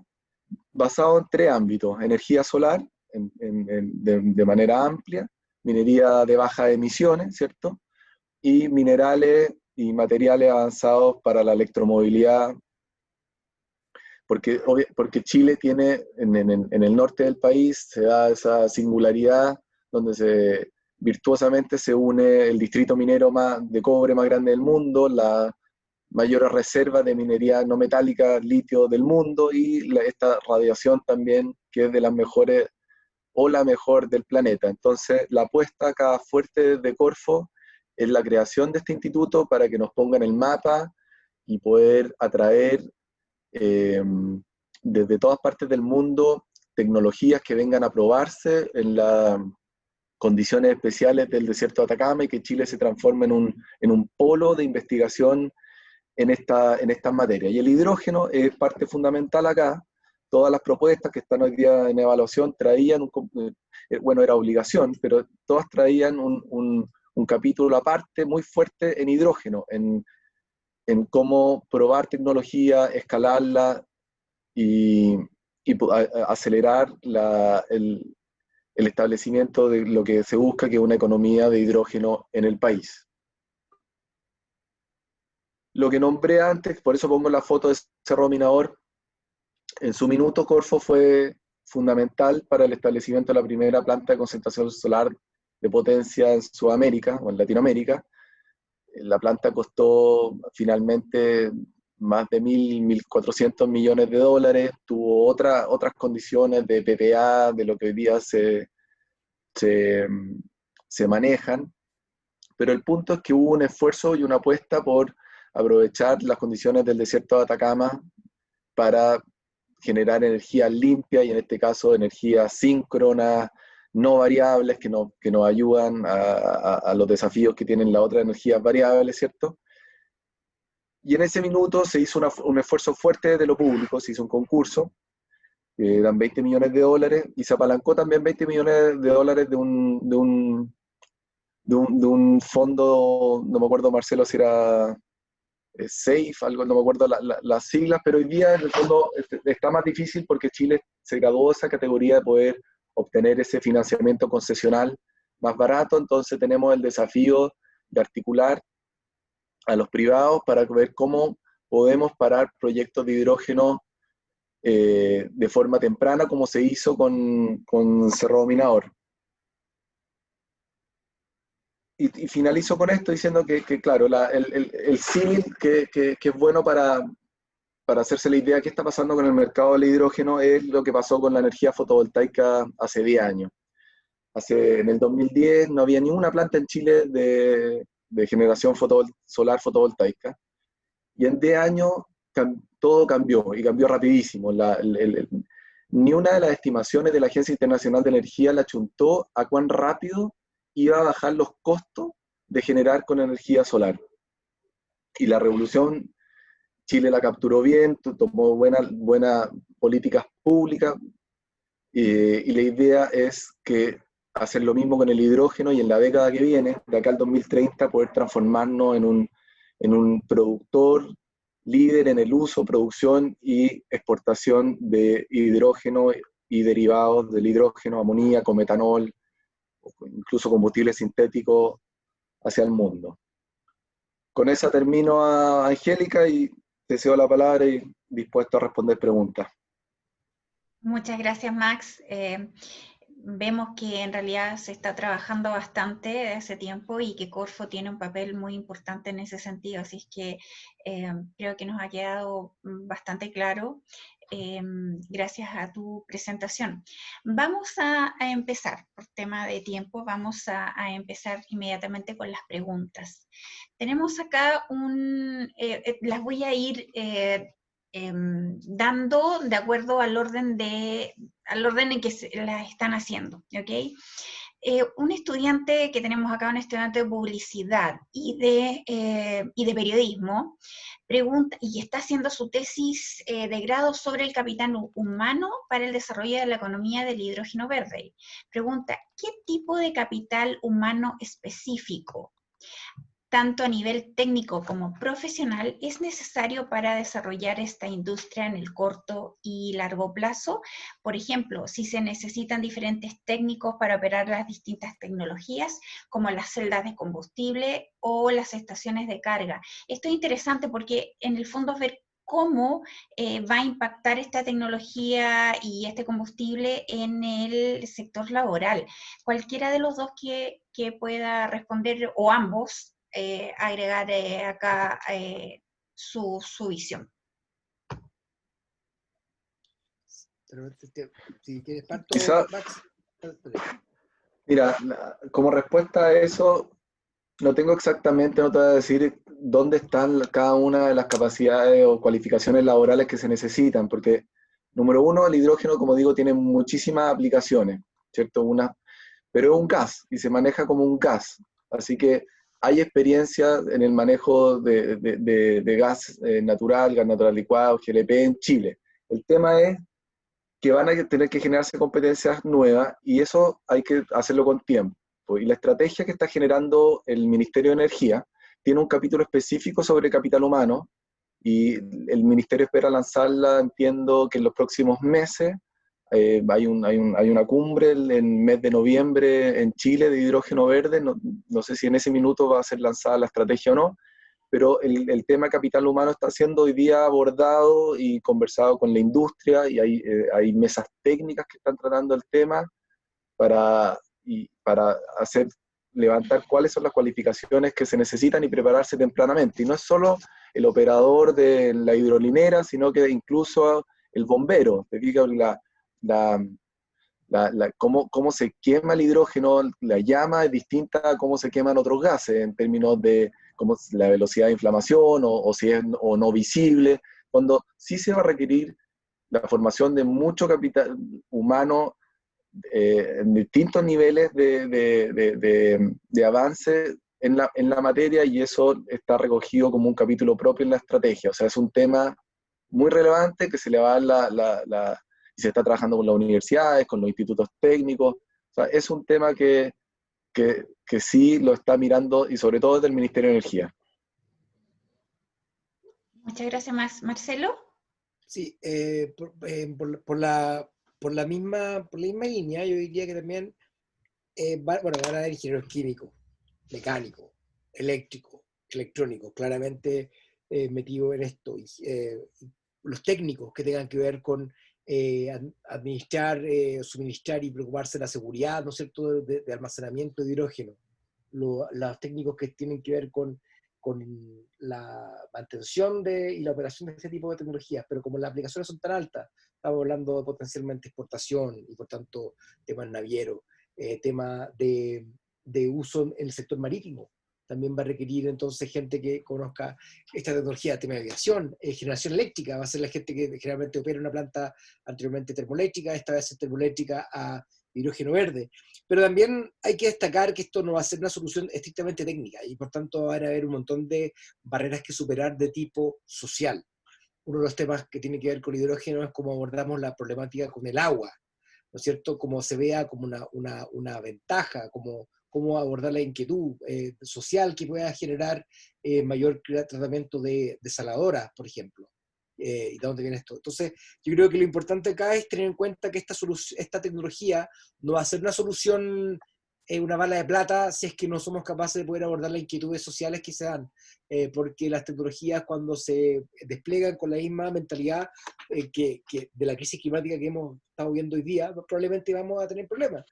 [SPEAKER 3] basado en 3 ámbitos: energía solar de manera amplia, minería de bajas emisiones, ¿cierto?, y minerales y materiales avanzados para la electromovilidad, porque Chile tiene, en el norte del país, se da esa singularidad donde virtuosamente se une el distrito minero de cobre más grande del mundo, la mayores reservas de minería no metálica, litio del mundo, y esta radiación también, que es de las mejores, o la mejor del planeta. Entonces, la apuesta acá fuerte de Corfo es la creación de este instituto para que nos pongan el mapa y poder atraer desde todas partes del mundo tecnologías que vengan a probarse en las condiciones especiales del desierto de Atacama y que Chile se transforme en un polo de investigación en estas materias. Y el hidrógeno es parte fundamental acá. Todas las propuestas que están hoy día en evaluación traían, bueno, era obligación, pero todas traían un capítulo aparte muy fuerte en hidrógeno, en cómo probar tecnología, escalarla y acelerar el establecimiento de lo que se busca, que es una economía de hidrógeno en el país. Lo que nombré antes, por eso pongo la foto de Cerro Minador, en su minuto Corfo fue fundamental para el establecimiento de la primera planta de concentración solar de potencia en Sudamérica o en Latinoamérica. La planta costó finalmente más de 1.400 millones de dólares, tuvo otras condiciones de PPA, de lo que hoy día se manejan, pero el punto es que hubo un esfuerzo y una apuesta por aprovechar las condiciones del desierto de Atacama para generar energía limpia y en este caso energía síncrona, no variables, que nos ayudan a los desafíos que tienen las otras energías variables, ¿cierto? Y en ese minuto se hizo un esfuerzo fuerte de lo público, se hizo un concurso, eran 20 millones de dólares, y se apalancó también 20 millones de dólares de un fondo, no me acuerdo, Marcelo, si era SAFE, algo, no me acuerdo las siglas, pero hoy día en el fondo está más difícil porque Chile se graduó de esa categoría de poder obtener ese financiamiento concesional más barato. Entonces tenemos el desafío de articular a los privados para ver cómo podemos parar proyectos de hidrógeno de forma temprana, como se hizo con Cerro Minador. Y finalizo con esto diciendo que claro, el símil que es bueno para hacerse la idea de qué está pasando con el mercado del hidrógeno es lo que pasó con la energía fotovoltaica hace 10 años. En el 2010 no había ni una planta en Chile de generación solar fotovoltaica. y en 10 años todo cambió, y cambió rapidísimo. Ni una de las estimaciones de la Agencia Internacional de Energía la achuntó a cuán rápido iba a bajar los costos de generar con energía solar. Y la revolución, Chile la capturó bien, tomó buenas políticas públicas, y la idea es que hacer lo mismo con el hidrógeno, y en la década que viene, de acá al 2030, poder transformarnos en un productor líder en el uso, producción y exportación de hidrógeno y derivados del hidrógeno, amoníaco, metanol, incluso combustibles sintéticos hacia el mundo. Con esa termino, a Angélica, y te cedo la palabra y dispuesto a responder preguntas.
[SPEAKER 1] Muchas gracias, Max. Vemos que en realidad se está trabajando bastante de hace tiempo y que Corfo tiene un papel muy importante en ese sentido, así es que creo que nos ha quedado bastante claro gracias a tu presentación. Vamos a empezar, por tema de tiempo, vamos a empezar inmediatamente con las preguntas. Tenemos acá las voy a ir dando de acuerdo al orden en que las están haciendo, ¿ok? Un estudiante que tenemos acá, un estudiante de publicidad y de periodismo, pregunta, y está haciendo su tesis de grado sobre el capital humano para el desarrollo de la economía del hidrógeno verde. Pregunta, ¿qué tipo de capital humano específico, tanto a nivel técnico como profesional, es necesario para desarrollar esta industria en el corto y largo plazo? Por ejemplo, si se necesitan diferentes técnicos para operar las distintas tecnologías, como las celdas de combustible o las estaciones de carga. Esto es interesante porque en el fondo es ver cómo va a impactar esta tecnología y este combustible en el sector laboral. Cualquiera de los dos que pueda responder, o ambos, agregar acá su visión.
[SPEAKER 2] Si quieres parto,
[SPEAKER 3] Quizá,
[SPEAKER 2] Max.
[SPEAKER 3] mira, como respuesta a eso, no tengo exactamente, no te voy a decir dónde están cada una de las capacidades o cualificaciones laborales que se necesitan, porque, número uno, el hidrógeno, como digo, tiene muchísimas aplicaciones, ¿cierto? Pero es un gas y se maneja como un gas, así que hay experiencia en el manejo de gas natural, gas natural licuado, GLP en Chile. El tema es que van a tener que generarse competencias nuevas, y eso hay que hacerlo con tiempo. Y la estrategia que está generando el Ministerio de Energía tiene un capítulo específico sobre capital humano, y el Ministerio espera lanzarla, entiendo que en los próximos meses. Hay una cumbre en el mes de noviembre en Chile de hidrógeno verde. No sé si en ese minuto va a ser lanzada la estrategia o no, pero el tema capital humano está siendo hoy día abordado y conversado con la industria, y hay mesas técnicas que están tratando el tema para levantar cuáles son las cualificaciones que se necesitan y prepararse tempranamente. Y no es solo el operador de la hidrolinera, sino que incluso el bombero. Te fijas, cómo se quema el hidrógeno, la llama es distinta a cómo se queman otros gases en términos de como la velocidad de inflamación, o si es o no visible, cuando sí se va a requerir la formación de mucho capital humano en distintos niveles de avance en la materia, y eso está recogido como un capítulo propio en la estrategia. O sea, es un tema muy relevante que se le va a dar y se está trabajando con las universidades, con los institutos técnicos. O sea, es un tema que sí lo está mirando, y sobre todo desde el Ministerio de Energía.
[SPEAKER 1] Muchas gracias, Marcelo.
[SPEAKER 2] Sí, por la misma línea, yo diría que también van a haber ingenieros químicos, mecánicos, eléctricos, electrónicos, claramente metidos en esto. Los técnicos que tengan que ver con administrar, suministrar y preocuparse de la seguridad, ¿no es cierto?, de almacenamiento de hidrógeno. Los técnicos que tienen que ver con la mantención y la operación de este tipo de tecnologías, pero como las aplicaciones son tan altas, estamos hablando de potencialmente exportación y por tanto temas navieros, tema de uso en el sector marítimo. también va a requerir entonces gente que conozca esta tecnología, tema de aviación, generación eléctrica, va a ser la gente que generalmente opera una planta anteriormente termoeléctrica, esta va a ser termoeléctrica a hidrógeno verde. Pero también hay que destacar que esto no va a ser una solución estrictamente técnica y por tanto va a haber un montón de barreras que superar de tipo social. Uno de los temas que tiene que ver con el hidrógeno es cómo abordamos la problemática con el agua, ¿no es cierto? Cómo se vea como una ventaja, cómo abordar la inquietud social que pueda generar mayor tratamiento de desaladoras, por ejemplo. ¿Y de dónde viene esto? Entonces, yo creo que lo importante acá es tener en cuenta que esta tecnología no va a ser una solución, una bala de plata, si es que no somos capaces de poder abordar las inquietudes sociales que se dan, porque las tecnologías cuando se despliegan con la misma mentalidad de la crisis climática que hemos estado viendo hoy día, probablemente vamos a tener problemas.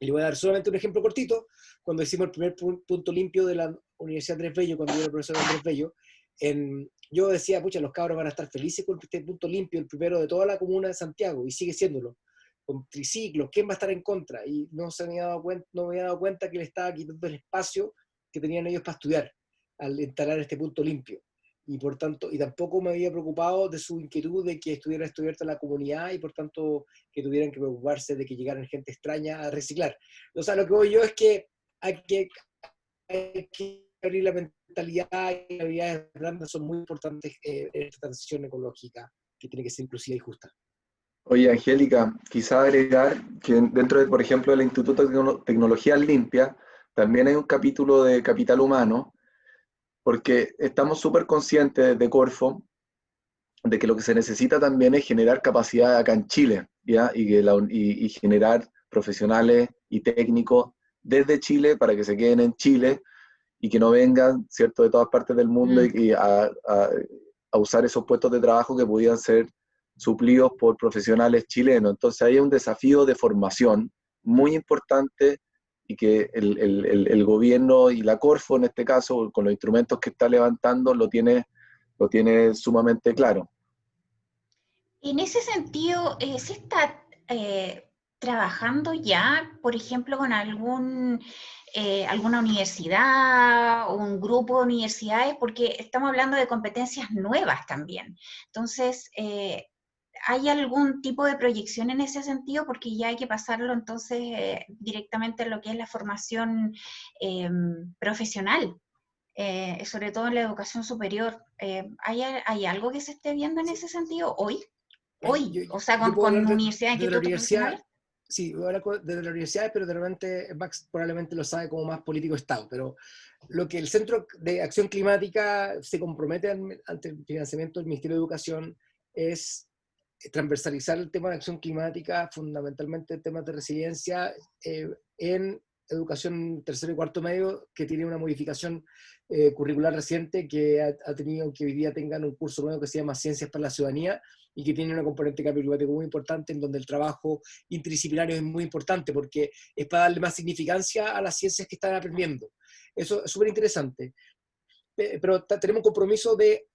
[SPEAKER 2] Y le voy a dar solamente un ejemplo cortito. Cuando hicimos el primer punto limpio de la Universidad Andrés Bello, cuando yo era profesor de Andrés Bello, yo decía, pucha, los cabros van a estar felices con este punto limpio, el primero de toda la comuna de Santiago, y sigue siéndolo. Con triciclos, ¿quién va a estar en contra? Y no me había dado cuenta que le estaba quitando el espacio que tenían ellos para estudiar al instalar este punto limpio. Y por tanto, y tampoco me había preocupado de su inquietud de que estuviera estudiando la comunidad y por tanto que tuvieran que preocuparse de que llegaran gente extraña a reciclar. O sea, lo que voy yo es que hay que abrir la mentalidad y las habilidades blandas son muy importantes en esta transición ecológica que tiene que ser inclusiva y justa.
[SPEAKER 3] Oye, Angélica, quizá agregar que dentro de, por ejemplo, del Instituto de Tecnología Limpia, también hay un capítulo de capital humano, porque estamos súper conscientes de Corfo de que lo que se necesita también es generar capacidad acá en Chile, ¿ya? Y generar profesionales y técnicos desde Chile para que se queden en Chile y que no vengan, ¿cierto?, de todas partes del mundo y a usar esos puestos de trabajo que pudieran ser suplidos por profesionales chilenos. Entonces hay un desafío de formación muy importante y que el gobierno y la Corfo, en este caso, con los instrumentos que está levantando, lo tiene sumamente claro.
[SPEAKER 1] En ese sentido, ¿se está trabajando ya, por ejemplo, con alguna universidad o un grupo de universidades? Porque estamos hablando de competencias nuevas también. Entonces, ¿hay algún tipo de proyección en ese sentido? Porque ya hay que pasarlo entonces directamente a lo que es la formación profesional. Sobre todo en la educación superior. ¿Hay algo que se esté viendo en ese sentido hoy? O sea,
[SPEAKER 2] Yo puedo
[SPEAKER 1] con
[SPEAKER 2] hablar
[SPEAKER 1] universidades,
[SPEAKER 2] de la
[SPEAKER 1] institutos
[SPEAKER 2] universidad,
[SPEAKER 1] profesionales.
[SPEAKER 2] sí, voy a hablar de la universidad, pero de repente Max probablemente lo sabe como más político-Estado, pero lo que el Centro de Acción Climática se compromete ante el financiamiento del Ministerio de Educación es transversalizar el tema de acción climática, fundamentalmente temas de resiliencia, en educación tercero y cuarto medio, que tiene una modificación curricular reciente que ha tenido que hoy día tengan un curso nuevo que se llama Ciencias para la Ciudadanía y que tiene una componente de cambio climático muy importante, en donde el trabajo interdisciplinario es muy importante porque es para darle más significancia a las ciencias que están aprendiendo. Eso es súper interesante. Pero tenemos un compromiso de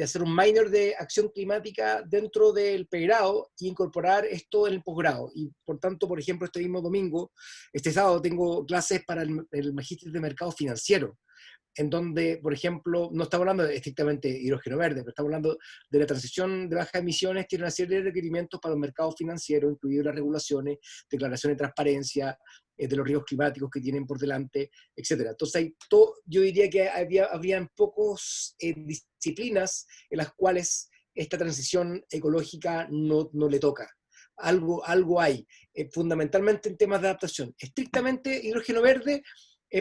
[SPEAKER 2] hacer un minor de acción climática dentro del pregrado y incorporar esto en el posgrado. Y por tanto, por ejemplo, este mismo domingo, este sábado, tengo clases para el magíster de mercado financiero, en donde, por ejemplo, no estamos hablando estrictamente de hidrógeno verde, pero estamos hablando de la transición de bajas emisiones, tiene una serie de requerimientos para los mercados financieros, incluidas las regulaciones, declaración de transparencia, de los riesgos climáticos que tienen por delante, etc. Entonces, yo diría que habrían pocas disciplinas en las cuales esta transición ecológica no le toca. Algo hay, fundamentalmente en temas de adaptación. Estrictamente hidrógeno verde,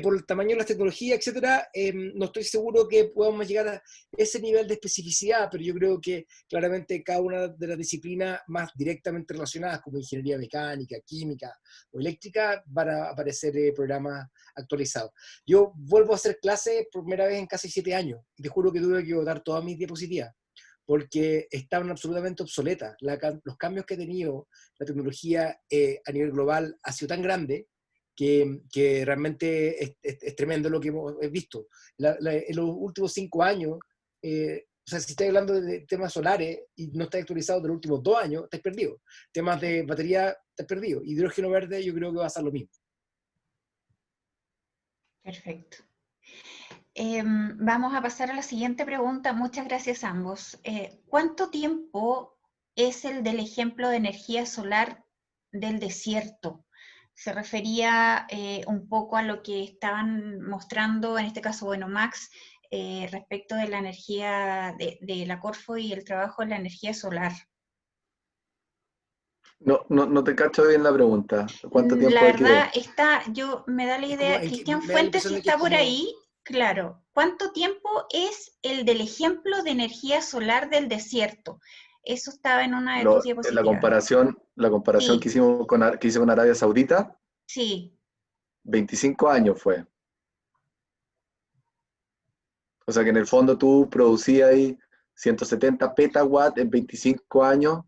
[SPEAKER 2] por el tamaño de las tecnologías, etcétera, no estoy seguro que podamos llegar a ese nivel de especificidad, pero yo creo que claramente cada una de las disciplinas más directamente relacionadas, como ingeniería mecánica, química o eléctrica, van a aparecer programas actualizados. Yo vuelvo a hacer clases por primera vez en casi 7 años, y te juro que tuve que botar todas mis diapositivas, porque estaban absolutamente obsoletas. Los cambios que ha tenido la tecnología a nivel global ha sido tan grande que realmente es tremendo lo que hemos visto. En los últimos 5 años, o sea, si estás hablando de temas solares y no estás actualizado de los últimos 2 años, estás perdido. Temas de batería, estás perdido. Hidrógeno verde, yo creo que va a ser lo mismo.
[SPEAKER 1] Perfecto. Vamos a pasar a la siguiente pregunta. Muchas gracias a ambos. ¿Cuánto tiempo es el del ejemplo de energía solar del desierto? Se refería un poco a lo que estaban mostrando, en este caso, bueno, Max, respecto de la energía de la Corfo y el trabajo en la energía solar.
[SPEAKER 3] No te cacho bien la pregunta. ¿Cuánto
[SPEAKER 1] La
[SPEAKER 3] tiempo hay
[SPEAKER 1] verdad,
[SPEAKER 3] que...?
[SPEAKER 1] me da la
[SPEAKER 2] Es como,
[SPEAKER 1] idea, Cristian
[SPEAKER 2] me da la
[SPEAKER 1] Fuentes, si
[SPEAKER 2] impresión de que es
[SPEAKER 1] está por
[SPEAKER 2] como,
[SPEAKER 1] ahí, claro. ¿Cuánto tiempo es el del ejemplo de energía solar del desierto? Eso estaba en una de tus
[SPEAKER 3] La
[SPEAKER 1] diapositivas.
[SPEAKER 3] comparación, la comparación
[SPEAKER 1] Sí,
[SPEAKER 3] que hice con Arabia Saudita,
[SPEAKER 1] sí,
[SPEAKER 3] 25 años fue. O sea que en el fondo tú producías ahí 170 petawatts en 25 años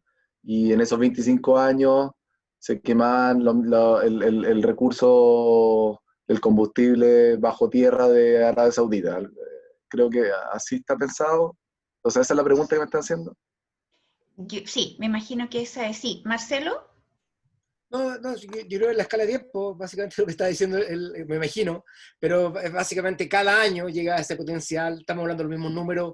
[SPEAKER 3] y en esos 25 años se quemaban el recurso del combustible bajo tierra de Arabia Saudita. Creo que así está pensado. O sea, esa es la pregunta que me están haciendo.
[SPEAKER 1] sí, me imagino que esa es sí. Marcelo,
[SPEAKER 2] no, yo creo que en la escala de tiempo, básicamente lo que está diciendo, me imagino, pero básicamente cada año llega a ese potencial, estamos hablando de los mismos números,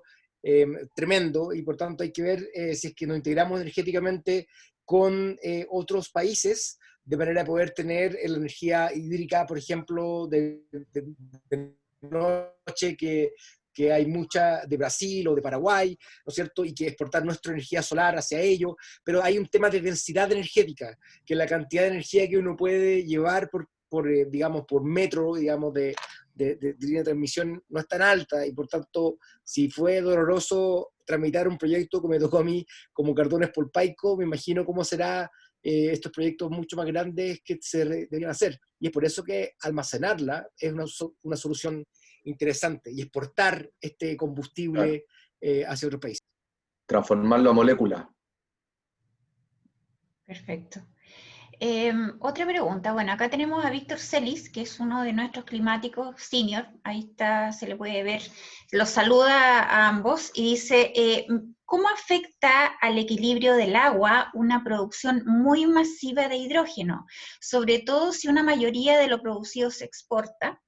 [SPEAKER 2] tremendo, y por tanto hay que ver si es que nos integramos energéticamente con otros países, de manera a poder tener la energía hídrica, por ejemplo, de noche, que hay mucha de Brasil o de Paraguay, ¿no es cierto? Y que exportar nuestra energía solar hacia ello, pero hay un tema de densidad energética, que la cantidad de energía que uno puede llevar digamos, por metro, digamos, de línea de transmisión no es tan alta, y por tanto, si fue doloroso tramitar un proyecto que me tocó a mí como Cardones por Paico, me imagino cómo será estos proyectos mucho más grandes que se deberían hacer. Y es por eso que almacenarla es una solución interesante, y exportar este
[SPEAKER 3] Claro.
[SPEAKER 2] combustible hacia otros países.
[SPEAKER 3] Transformarlo a moléculas.
[SPEAKER 1] perfecto. Otra pregunta, bueno, acá tenemos a Víctor Celis, que es uno de nuestros climáticos senior, ahí está, se le puede ver, los saluda a ambos y dice, ¿cómo afecta al equilibrio del agua una producción muy masiva de hidrógeno? Sobre todo si una mayoría de lo producido se exporta,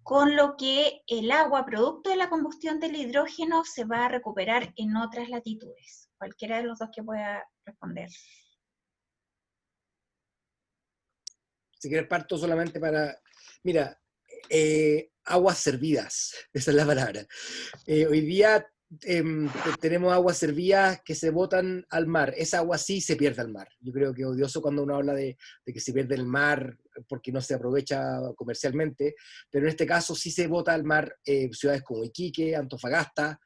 [SPEAKER 1] con lo que el agua, producto de la combustión del hidrógeno, se va a recuperar en otras latitudes. Cualquiera de los dos que pueda responder.
[SPEAKER 2] Si quieres parto solamente para... Mira, aguas servidas, esa es la palabra. Hoy día tenemos aguas servidas que se botan al mar. Esa agua sí se pierde al mar. Yo creo que es odioso cuando uno habla de que se pierde el mar porque no se aprovecha comercialmente, pero en este caso sí se bota al mar. Ciudades como Iquique, Antofagasta,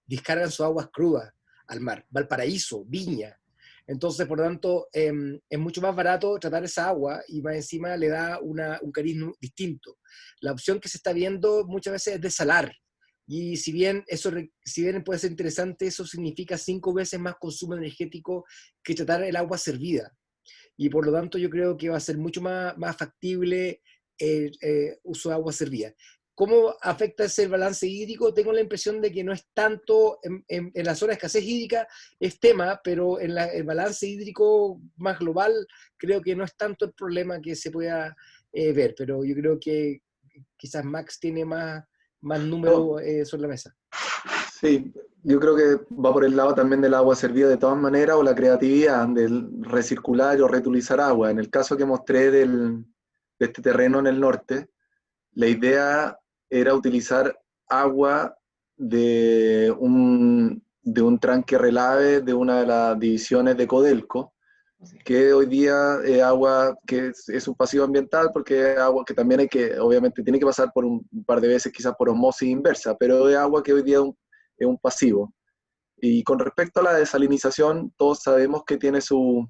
[SPEAKER 2] descargan sus aguas crudas al mar. Valparaíso, Viña. Entonces, por lo tanto, es mucho más barato tratar esa agua y más encima le da un cariz distinto. La opción que se está viendo muchas veces es desalar. Y si bien puede ser interesante, eso significa 5 veces más consumo energético que tratar el agua servida. Y por lo tanto yo creo que va a ser mucho más factible el uso de agua servida. ¿Cómo afecta ese balance hídrico? Tengo la impresión de que no es tanto en la zona de escasez hídrica, es tema, pero en el balance hídrico más global creo que no es tanto el problema que se pueda ver, pero yo creo que quizás Max tiene más
[SPEAKER 3] No,
[SPEAKER 2] números sobre la mesa.
[SPEAKER 3] sí, yo creo que va por el lado también del agua servida de todas maneras o la creatividad del recircular o reutilizar agua. En el caso que mostré de este terreno en el norte, la idea era utilizar agua de un tranque relave de una de las divisiones de Codelco, que hoy día es agua que es un pasivo ambiental porque es agua que también obviamente tiene que pasar por un par de veces quizás por osmosis inversa, pero es agua que hoy día es un pasivo. Y con respecto a la desalinización, todos sabemos que tiene sus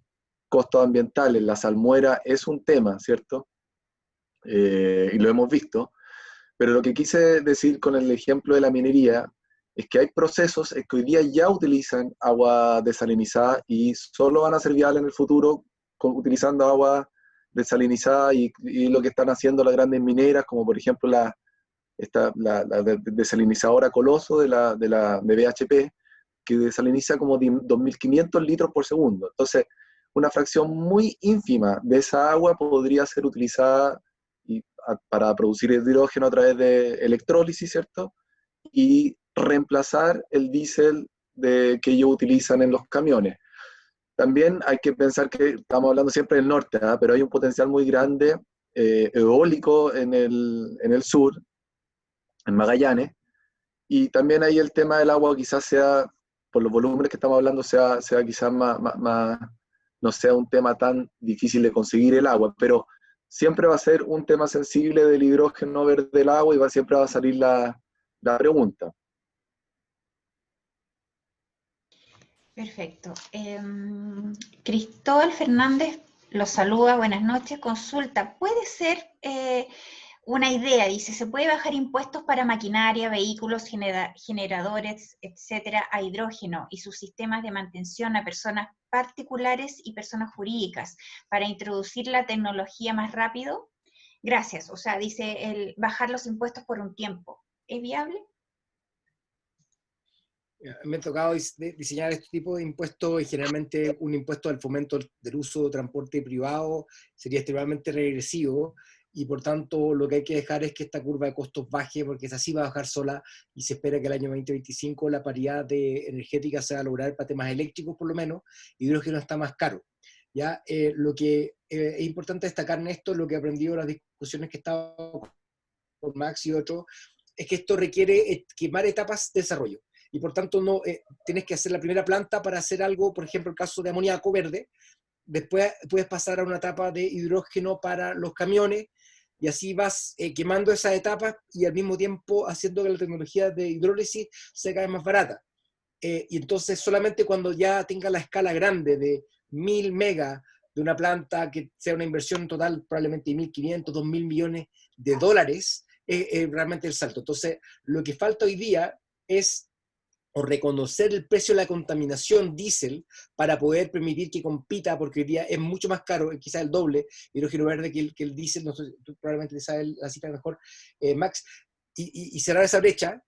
[SPEAKER 3] costos ambientales. La salmuera es un tema, ¿cierto? Y lo hemos visto. Pero lo que quise decir con el ejemplo de la minería es que hay procesos que hoy día ya utilizan agua desalinizada y solo van a ser viables en el futuro utilizando agua desalinizada y lo que están haciendo las grandes mineras, como por ejemplo la desalinizadora Coloso de BHP, que desaliniza como 2.500 litros por segundo. Entonces, una fracción muy ínfima de esa agua podría ser utilizada para producir hidrógeno a través de electrólisis, ¿cierto? Y reemplazar el diésel que ellos utilizan en los camiones. También hay que pensar que estamos hablando siempre del norte, ¿eh? Pero hay un potencial muy grande eólico en el sur, en Magallanes, y también ahí el tema del agua quizás sea, por los volúmenes que estamos hablando, sea quizás no sea un tema tan difícil de conseguir el agua, pero siempre va a ser un tema sensible del hidrógeno verde del agua y siempre va a salir la pregunta.
[SPEAKER 1] Perfecto. Cristóbal Fernández los saluda, buenas noches. Consulta, ¿puede ser una idea? Dice, ¿se puede bajar impuestos para maquinaria, vehículos, generadores, etcétera, a hidrógeno y sus sistemas de mantención a personas particulares y personas jurídicas para introducir la tecnología más rápido? Gracias. O sea, dice, bajar los impuestos por un tiempo. ¿Es viable?
[SPEAKER 2] Me ha tocado diseñar este tipo de impuestos y generalmente un impuesto al fomento del uso de transporte privado sería extremadamente regresivo y por tanto lo que hay que dejar es que esta curva de costos baje porque esa sí va a bajar sola y se espera que el año 2025 la paridad energética se va a lograr para temas eléctricos por lo menos, hidrógeno está más caro. ¿Ya? Lo que es importante destacar en esto, lo que he aprendido en las discusiones que he estado con Max y otros, es que esto requiere quemar etapas de desarrollo. Y por tanto no tienes que hacer la primera planta para hacer algo, por ejemplo, el caso de amoníaco verde, después puedes pasar a una etapa de hidrógeno para los camiones, y así vas quemando esas etapas y al mismo tiempo haciendo que la tecnología de hidrólisis sea cada vez más barata. Y entonces solamente cuando ya tenga la escala grande de 1000 megas de una planta que sea una inversión total probablemente de 1.500, 2.000 millones de dólares, realmente el salto. Entonces, lo que falta hoy día es o reconocer el precio de la contaminación diésel para poder permitir que compita, porque hoy día es mucho más caro, quizás el doble, hidrógeno verde que el diésel, no sé, tú probablemente sabes la cifra mejor, Max, y cerrar esa brecha,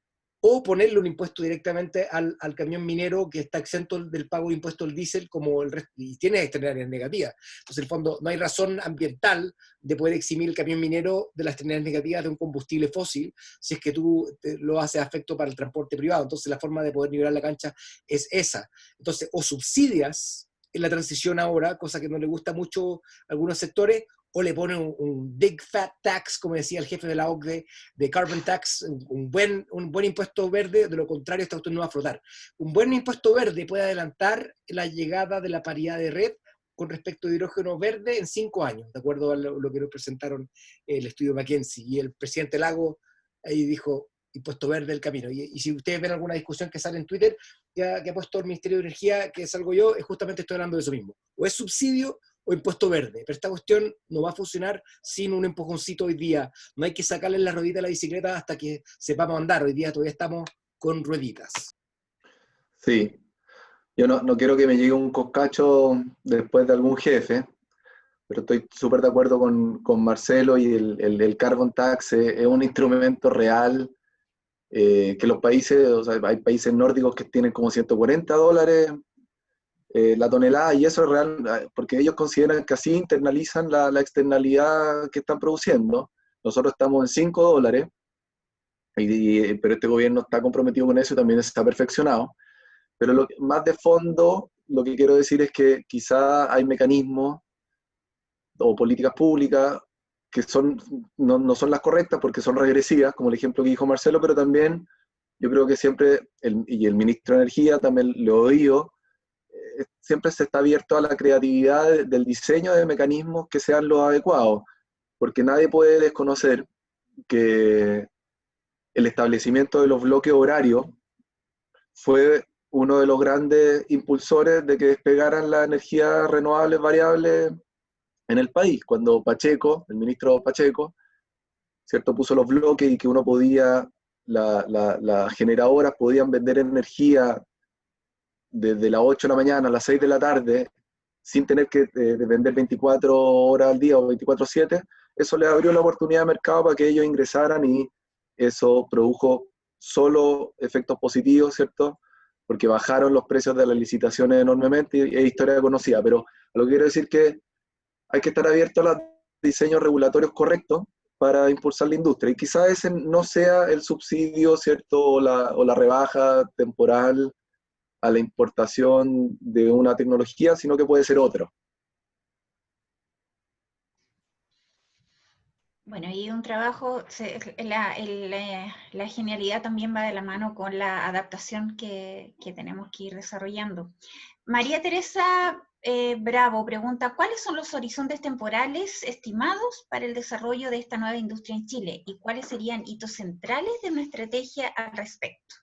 [SPEAKER 2] o ponerle un impuesto directamente al camión minero que está exento del pago de impuesto al diésel como el resto, y tiene externalidades negativas. Entonces, en el fondo, no hay razón ambiental de poder eximir el camión minero de las externalidades negativas de un combustible fósil si es que tú lo haces a efecto para el transporte privado. Entonces, la forma de poder nivelar la cancha es esa. Entonces, o subsidias en la transición ahora, cosa que no le gusta mucho a algunos sectores, o le ponen un big fat tax, como decía el jefe de la OCDE, de carbon tax, un buen impuesto verde, de lo contrario esta cuestión no va a flotar. Un buen impuesto verde puede adelantar la llegada de la paridad de red con respecto a hidrógeno verde en 5 años, de acuerdo a lo que nos presentaron el estudio McKinsey. Y el presidente Lago ahí dijo, impuesto verde el camino. Y si ustedes ven alguna discusión que sale en Twitter, que ha puesto el Ministerio de Energía, que salgo yo, justamente estoy hablando de eso mismo. O es subsidio o impuesto verde, pero esta cuestión no va a funcionar sin un empujoncito hoy día. No hay que sacarle la ruedita a la bicicleta hasta que sepamos andar. Hoy día todavía estamos con rueditas.
[SPEAKER 3] Sí, yo no quiero que me llegue un coscacho después de algún jefe, pero estoy súper de acuerdo con Marcelo y el carbon tax es un instrumento real que los países, o sea, hay países nórdicos que tienen como $140 la tonelada, y eso es real, porque ellos consideran que así internalizan la externalidad que están produciendo. Nosotros estamos en $5, pero este gobierno está comprometido con eso y también está perfeccionado. Pero más de fondo, lo que quiero decir es que quizá hay mecanismos o políticas públicas que no son las correctas porque son regresivas, como el ejemplo que dijo Marcelo, pero también yo creo que siempre, y el ministro de Energía también lo he oído, siempre se está abierto a la creatividad del diseño de mecanismos que sean los adecuados, porque nadie puede desconocer que el establecimiento de los bloques horarios fue uno de los grandes impulsores de que despegaran las energías renovables variables en el país, cuando Pacheco, el ministro Pacheco, ¿cierto?, puso los bloques y que uno podía, las generadoras podían vender energía desde las 8 de la mañana a las 6 de la tarde, sin tener que vender 24 horas al día o 24/7, eso les abrió la oportunidad de mercado para que ellos ingresaran y eso produjo solo efectos positivos, ¿cierto? Porque bajaron los precios de las licitaciones enormemente y es historia conocida, pero lo que quiero decir es que hay que estar abierto a los diseños regulatorios correctos para impulsar la industria. Y quizá ese no sea el subsidio, ¿cierto? O la rebaja temporal a la importación de una tecnología, sino que puede ser otro.
[SPEAKER 1] Bueno, y un trabajo, la genialidad también va de la mano con la adaptación que tenemos que ir desarrollando. María Teresa Bravo pregunta, ¿cuáles son los horizontes temporales estimados para el desarrollo de esta nueva industria en Chile? ¿Y cuáles serían hitos centrales de nuestra estrategia al respecto?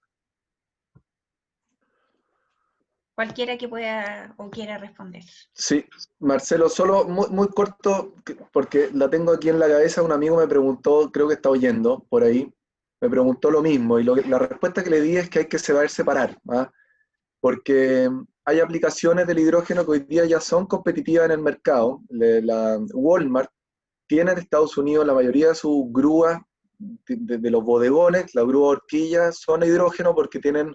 [SPEAKER 1] Cualquiera que pueda o quiera responder.
[SPEAKER 3] Sí, Marcelo, solo muy, muy corto, porque la tengo aquí en la cabeza. Un amigo me preguntó, creo que está oyendo por ahí, me preguntó lo mismo, y la respuesta que le di es que hay que saber separar, ¿ah? Porque hay aplicaciones del hidrógeno que hoy día ya son competitivas en el mercado. La Walmart tiene en Estados Unidos la mayoría de sus grúas de los bodegones, la grúa horquilla, son hidrógeno porque tienen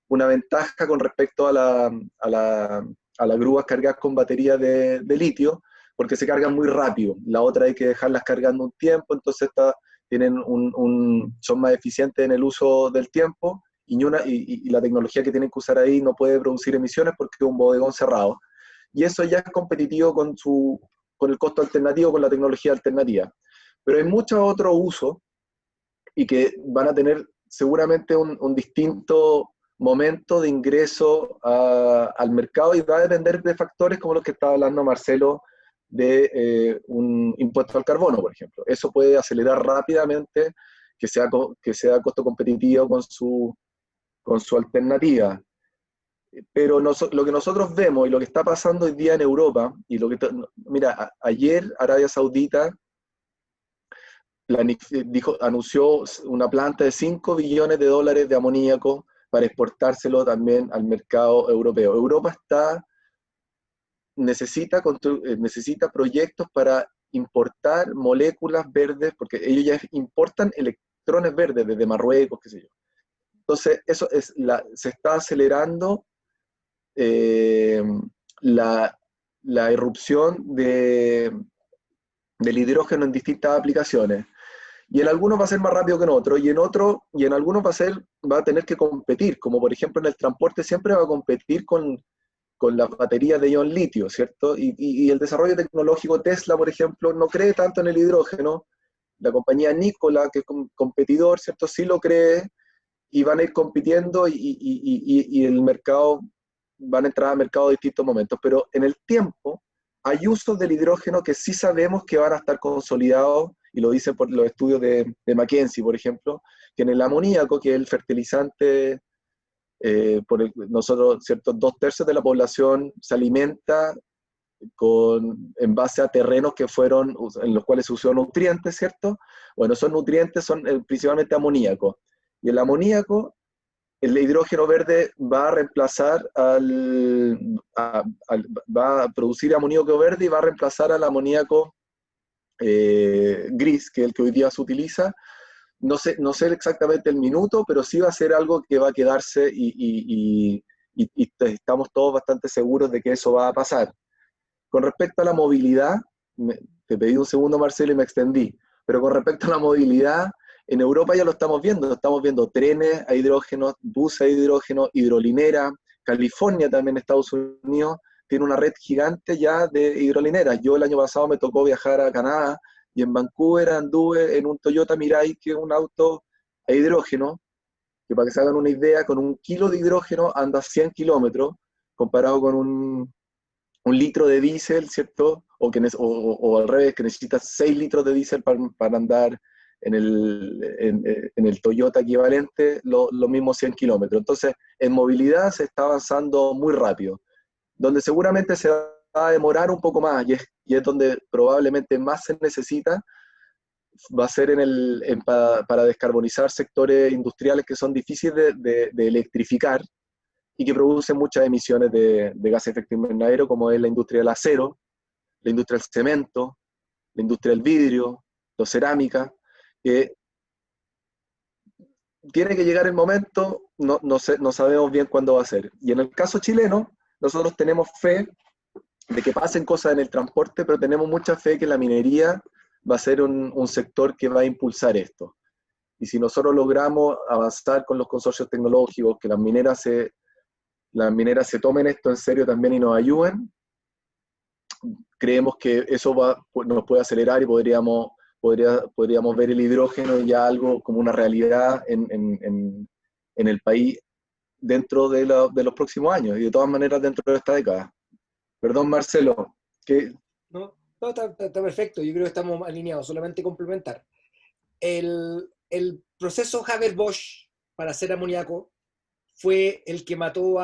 [SPEAKER 3] una ventaja con respecto a las grúas cargadas con baterías de litio, porque se cargan muy rápido. La otra hay que dejarlas cargando un tiempo, entonces son más eficientes en el uso del tiempo, y la tecnología que tienen que usar ahí no puede producir emisiones porque es un bodegón cerrado. Y eso ya es competitivo con el costo alternativo, con la tecnología alternativa. Pero hay muchos otros usos y que van a tener seguramente un distinto momento de ingreso al mercado, y va a depender de factores como los que estaba hablando Marcelo, de un impuesto al carbono, por ejemplo. Eso puede acelerar rápidamente que sea costo competitivo con su alternativa. Pero lo que nosotros vemos y lo que está pasando hoy día en Europa, y mira, ayer Arabia Saudita anunció una planta de 5 billones de dólares de amoníaco para exportárselo también al mercado europeo. Europa necesita proyectos para importar moléculas verdes, porque ellos ya importan electrones verdes desde Marruecos, qué sé yo. Entonces, se está acelerando la irrupción del hidrógeno en distintas aplicaciones. Y en algunos va a ser más rápido que en otros, y en algunos va a tener que competir, como por ejemplo en el transporte siempre va a competir con las baterías de ion litio, ¿cierto? Y el desarrollo tecnológico, Tesla, por ejemplo, no cree tanto en el hidrógeno. La compañía Nikola, que es competidor, ¿cierto? Sí lo cree, y van a ir compitiendo, y el mercado, van a entrar al mercado a distintos momentos. Pero en el tiempo hay usos del hidrógeno que sí sabemos que van a estar consolidados, y lo dicen por los estudios de McKinsey, por ejemplo, que en el amoníaco, que es el fertilizante, nosotros, ¿cierto? 2/3 de la población se alimenta en base a terrenos en los cuales se usó nutrientes, ¿cierto? Bueno, esos nutrientes son principalmente amoníaco. Y el amoníaco, el hidrógeno verde va a reemplazar va a producir amoníaco verde y va a reemplazar al amoníaco gris, que es el que hoy día se utiliza. No sé exactamente el minuto, pero sí va a ser algo que va a quedarse, y estamos todos bastante seguros de que eso va a pasar. Con respecto a la movilidad, te pedí un segundo, Marcelo, y me extendí, pero con respecto a la movilidad, en Europa ya lo estamos viendo trenes a hidrógeno, buses a hidrógeno, hidrolinera. California también, Estados Unidos, tiene una red gigante ya de hidrolineras. Yo el año pasado me tocó viajar a Canadá, y en Vancouver anduve en un Toyota Mirai, que es un auto a hidrógeno, que para que se hagan una idea, con 1 kilo de hidrógeno anda 100 kilómetros, comparado con un litro de diésel, ¿cierto? O al revés, que necesitas 6 litros de diésel para andar en el Toyota equivalente, los mismos 100 kilómetros. Entonces, en movilidad se está avanzando muy rápido. Donde seguramente se va a demorar un poco más, y es donde probablemente más se necesita, va a ser para descarbonizar sectores industriales que son difíciles de electrificar, y que producen muchas emisiones de gases de efecto invernadero, como es la industria del acero, la industria del cemento, la industria del vidrio, la cerámica, que tiene que llegar el momento, no sabemos bien cuándo va a ser. Y en el caso chileno, nosotros tenemos fe de que pasen cosas en el transporte, pero tenemos mucha fe que la minería va a ser un sector que va a impulsar esto. Y si nosotros logramos avanzar con los consorcios tecnológicos, que las mineras se tomen esto en serio también y nos ayuden, creemos que eso nos puede acelerar y podríamos ver el hidrógeno ya algo como una realidad en el país dentro de los próximos años y de todas maneras dentro de esta década. Perdón, Marcelo, que...
[SPEAKER 2] No, está perfecto, yo creo que estamos alineados, solamente complementar. El proceso Haber-Bosch para hacer amoníaco fue el que mató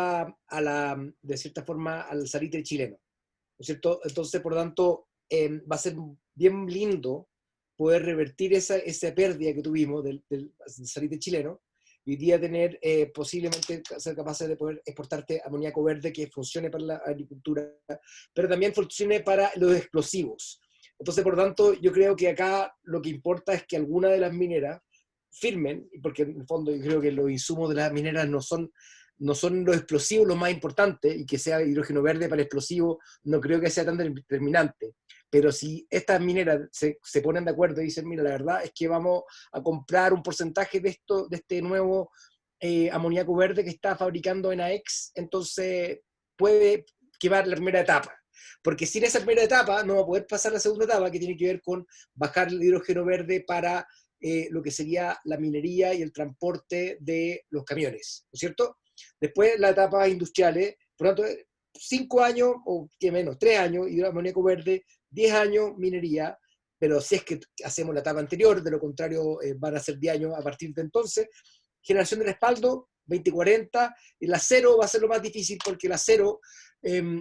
[SPEAKER 2] de cierta forma, al salitre chileno, ¿no es cierto? Entonces, por lo tanto, va a ser bien lindo poder revertir esa pérdida que tuvimos del salitre chileno y hoy día tener, posiblemente ser capaces de poder exportarte amoníaco verde que funcione para la agricultura, pero también funcione para los explosivos. Entonces, por lo tanto, yo creo que acá lo que importa es que alguna de las mineras firmen, porque en el fondo yo creo que los insumos de las mineras no son los explosivos los más importantes, y que sea hidrógeno verde para el explosivo no creo que sea tan determinante. Pero si estas mineras se ponen de acuerdo y dicen, mira, la verdad es que vamos a comprar un porcentaje de este nuevo amoníaco verde que está fabricando ENAEX, entonces puede quemar la primera etapa. Porque sin esa primera etapa no va a poder pasar la segunda etapa, que tiene que ver con bajar el hidrógeno verde para lo que sería la minería y el transporte de los camiones, ¿no es cierto? Después las etapas industriales, por lo tanto, 5 años, o que menos, 3 años, amoníaco verde, 10 años minería, pero si es que hacemos la etapa anterior, de lo contrario van a ser 10 años a partir de entonces. Generación de respaldo, 2040, el acero va a ser lo más difícil porque el acero,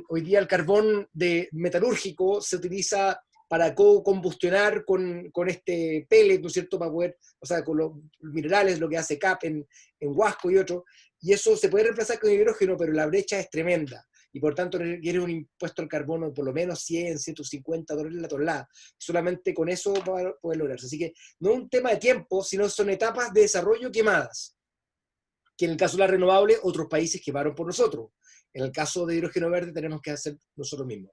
[SPEAKER 2] hoy día el carbón metalúrgico se utiliza para co-combustionar con este pellet, ¿no es cierto?, para poder, o sea, con los minerales, lo que hace CAP en Huasco y otros, y eso se puede reemplazar con hidrógeno, pero la brecha es tremenda, y por tanto requiere un impuesto al carbono de por lo menos $100, $150 la tonelada. Solamente con eso va a poder lograrse. Así que no es un tema de tiempo, sino son etapas de desarrollo quemadas, que en el caso de la renovable, otros países quemaron por nosotros. En el caso de hidrógeno verde tenemos que hacer nosotros mismos.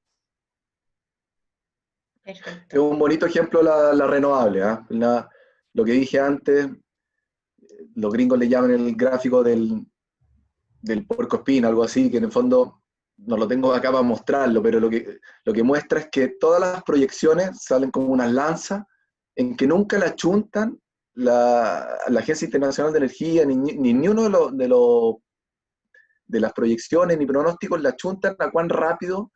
[SPEAKER 1] Perfecto.
[SPEAKER 3] Es un bonito ejemplo la renovable, ¿eh? Lo que dije antes, los gringos le llaman el gráfico del puerco espín, algo así, que en el fondo no lo tengo acá para mostrarlo, pero lo que muestra es que todas las proyecciones salen como unas lanzas en que nunca la chuntan la Agencia Internacional de Energía, ni uno de las proyecciones ni pronósticos la chuntan a cuán rápido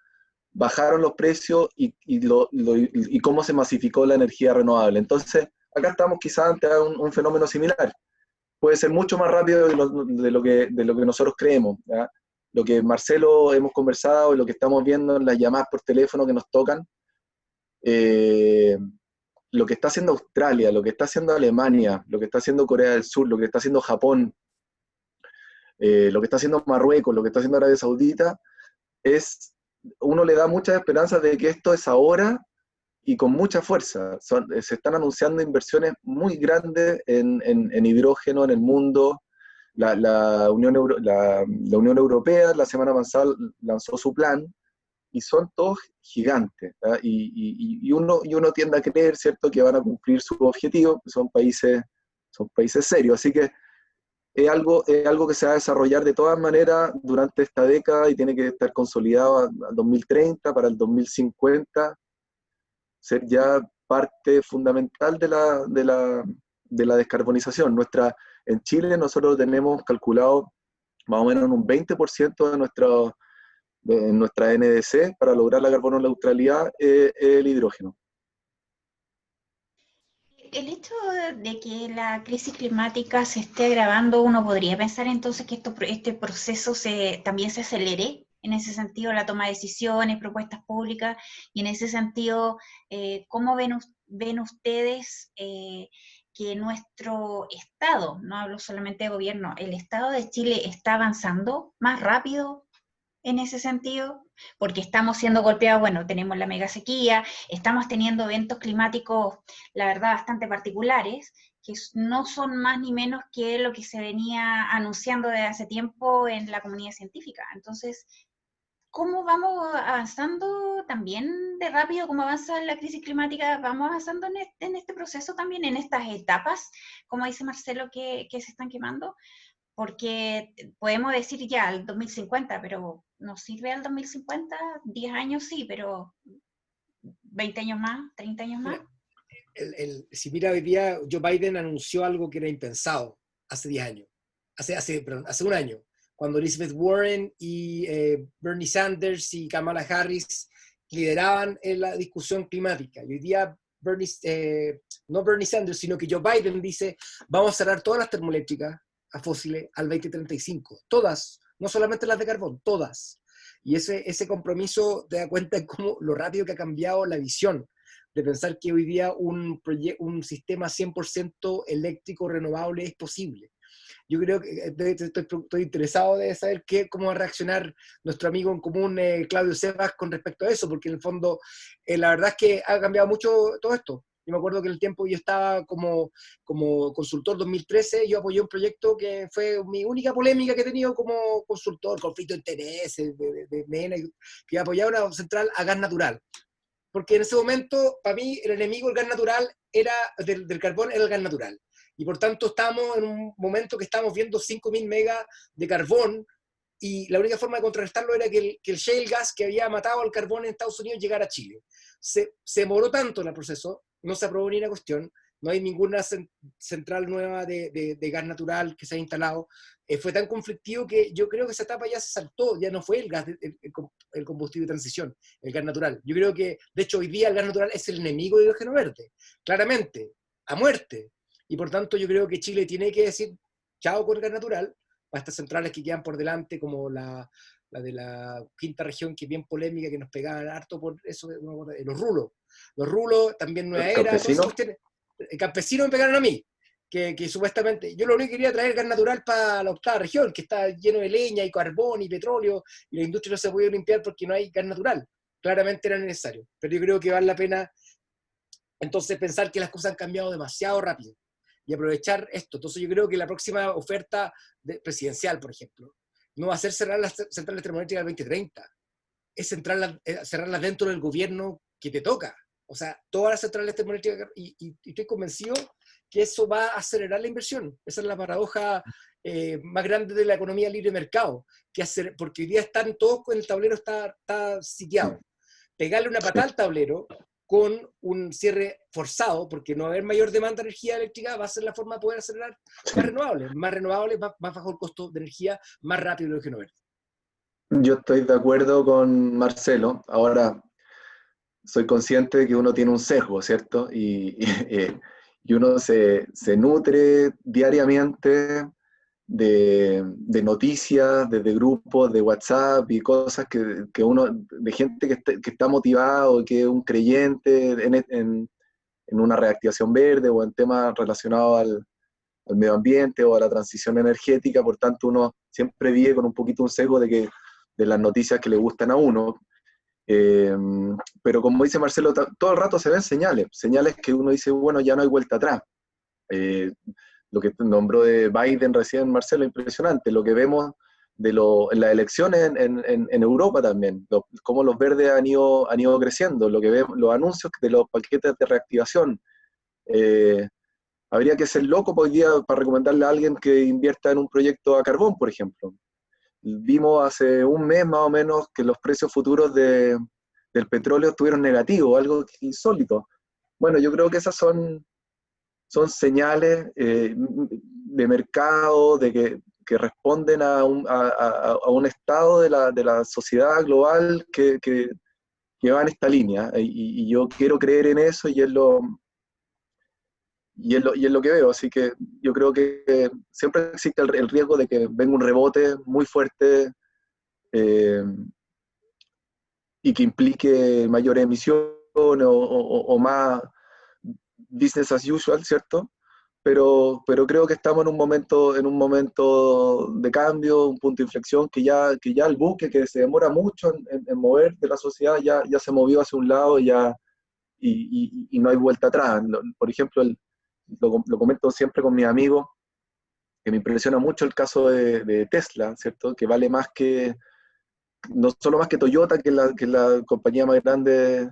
[SPEAKER 3] bajaron los precios y cómo se masificó la energía renovable. Entonces, acá estamos quizás ante un fenómeno similar. Puede ser mucho más rápido de lo que nosotros creemos, ¿ya? Lo que Marcelo hemos conversado y lo que estamos viendo en las llamadas por teléfono que nos tocan, lo que está haciendo Australia, lo que está haciendo Alemania, lo que está haciendo Corea del Sur, lo que está haciendo Japón, lo que está haciendo Marruecos, lo que está haciendo Arabia Saudita, uno le da muchas esperanzas de que esto es ahora y con mucha fuerza. Se están anunciando inversiones muy grandes en hidrógeno en el mundo. La Unión Europea la semana pasada lanzó su plan y son todos gigantes, ¿verdad? Y uno tiende a creer, ¿cierto?, que van a cumplir sus objetivos, son países serios. Así que es algo que se va a desarrollar de todas maneras durante esta década y tiene que estar consolidado al 2030, para el 2050 ser ya parte fundamental de la descarbonización. En Chile nosotros tenemos calculado más o menos un 20% de nuestra NDC para lograr la carbono neutralidad, el hidrógeno.
[SPEAKER 1] El hecho de que la crisis climática se esté agravando, uno podría pensar entonces que este proceso también se acelere, en ese sentido, la toma de decisiones, propuestas públicas, y en ese sentido, ¿cómo ven ustedes que nuestro Estado, no hablo solamente de gobierno, el Estado de Chile está avanzando más rápido en ese sentido? Porque estamos siendo golpeados, bueno, tenemos la mega sequía, estamos teniendo eventos climáticos, la verdad, bastante particulares, que no son más ni menos que lo que se venía anunciando desde hace tiempo en la comunidad científica. Entonces, cómo vamos avanzando también de rápido, cómo avanza la crisis climática, vamos avanzando en este proceso también, en estas etapas, como dice Marcelo, que se están quemando, porque podemos decir ya el 2050, pero ¿nos sirve al 2050? 10 años sí, pero 20 años más, 30 años más.
[SPEAKER 2] Mira, si mira hoy día, Joe Biden anunció algo que era impensado hace 10 años, perdón, hace un año, cuando Elizabeth Warren y Bernie Sanders y Kamala Harris lideraban en la discusión climática. Y hoy día no Bernie Sanders, sino que Joe Biden dice, vamos a cerrar todas las termoeléctricas a fósiles al 2035, todas, no solamente las de carbón, todas. Y ese compromiso te da cuenta de cómo lo rápido que ha cambiado la visión de pensar que hoy día un sistema 100% eléctrico renovable es posible. Yo creo que estoy interesado de saber cómo va a reaccionar nuestro amigo en común, Claudio Sebas, con respecto a eso, porque en el fondo, la verdad es que ha cambiado mucho todo esto. Yo me acuerdo que en el tiempo yo estaba como consultor 2013, yo apoyé un proyecto que fue mi única polémica que he tenido como consultor, conflicto de intereses, de MENA, que apoyaba una central a gas natural. Porque en ese momento, para mí, el enemigo del gas natural del carbón era el gas natural. Y por tanto, estamos en un momento que estamos viendo 5.000 megas de carbón, y la única forma de contrarrestarlo era que el shale gas que había matado al carbón en Estados Unidos llegara a Chile. Se demoró tanto en el proceso, no se aprobó ni una cuestión, no hay ninguna central nueva de gas natural que se haya instalado. Fue tan conflictivo que yo creo que esa etapa ya se saltó, ya no fue el combustible de transición, el gas natural. Yo creo que, de hecho, hoy día el gas natural es el enemigo del hidrógeno verde, claramente, a muerte. Y por tanto yo creo que Chile tiene que decir chao con el gas natural, a estas centrales que quedan por delante, como la de la quinta región, que es bien polémica, que nos pegaban harto por eso, los rulos. Los rulos, también Nueva Era, todas esas cuestiones. Campesinos me pegaron a mí, que supuestamente, yo lo único que quería traer gas natural para la octava región, que está lleno de leña y carbón y petróleo, y la industria no se puede limpiar porque no hay gas natural. Claramente era necesario, pero yo creo que vale la pena entonces pensar que las cosas han cambiado demasiado rápido y aprovechar esto. Entonces yo creo que la próxima oferta presidencial, por ejemplo, no va a ser cerrar las centrales termoeléctricas al 2030, es cerrarlas dentro del gobierno que te toca. O sea, todas las centrales termoeléctricas, y estoy convencido que eso va a acelerar la inversión. Esa es la paradoja más grande de la economía libre de mercado, porque hoy día están todos, el tablero está sitiado. Pegarle una patada al tablero con un cierre forzado, porque no va a haber mayor demanda de energía eléctrica, va a ser la forma de poder acelerar más renovables, más bajo el costo de energía, más rápido el hidrógeno verde.
[SPEAKER 3] Yo estoy de acuerdo con Marcelo. Ahora, soy consciente de que uno tiene un sesgo, ¿cierto? Y uno se nutre diariamente de noticias, de grupos de WhatsApp y cosas que uno, de gente que está motivado, que es un creyente en una reactivación verde o en temas relacionados al medio ambiente o a la transición energética. Por tanto, uno siempre vive con un poquito un sesgo de las noticias que le gustan a uno. Pero como dice Marcelo, todo el rato se ven señales que uno dice, bueno, ya no hay vuelta atrás. Lo que nombró de Biden recién, Marcelo, impresionante. Lo que vemos en las elecciones en Europa también, cómo los verdes han ido creciendo, lo que vemos, los anuncios de los paquetes de reactivación. Habría que ser loco hoy día para recomendarle a alguien que invierta en un proyecto a carbón, por ejemplo. Vimos hace un mes más o menos que los precios futuros del petróleo estuvieron negativos, algo insólito. Bueno, yo creo que esas son señales de mercado, que responden a un estado de la sociedad global que va en esta línea. Y yo quiero creer en eso y es lo que veo. Así que yo creo que siempre existe el riesgo de que venga un rebote muy fuerte y que implique mayores emisiones o más business as usual, ¿cierto? Pero creo que estamos en un momento de cambio, un punto de inflexión, que ya el buque, que se demora mucho en mover de la sociedad, ya se movió hacia un lado y no hay vuelta atrás. Por ejemplo, lo comento siempre con mis amigos, que me impresiona mucho el caso de Tesla, ¿cierto? Que vale más que no solo más que Toyota, que es la compañía más grande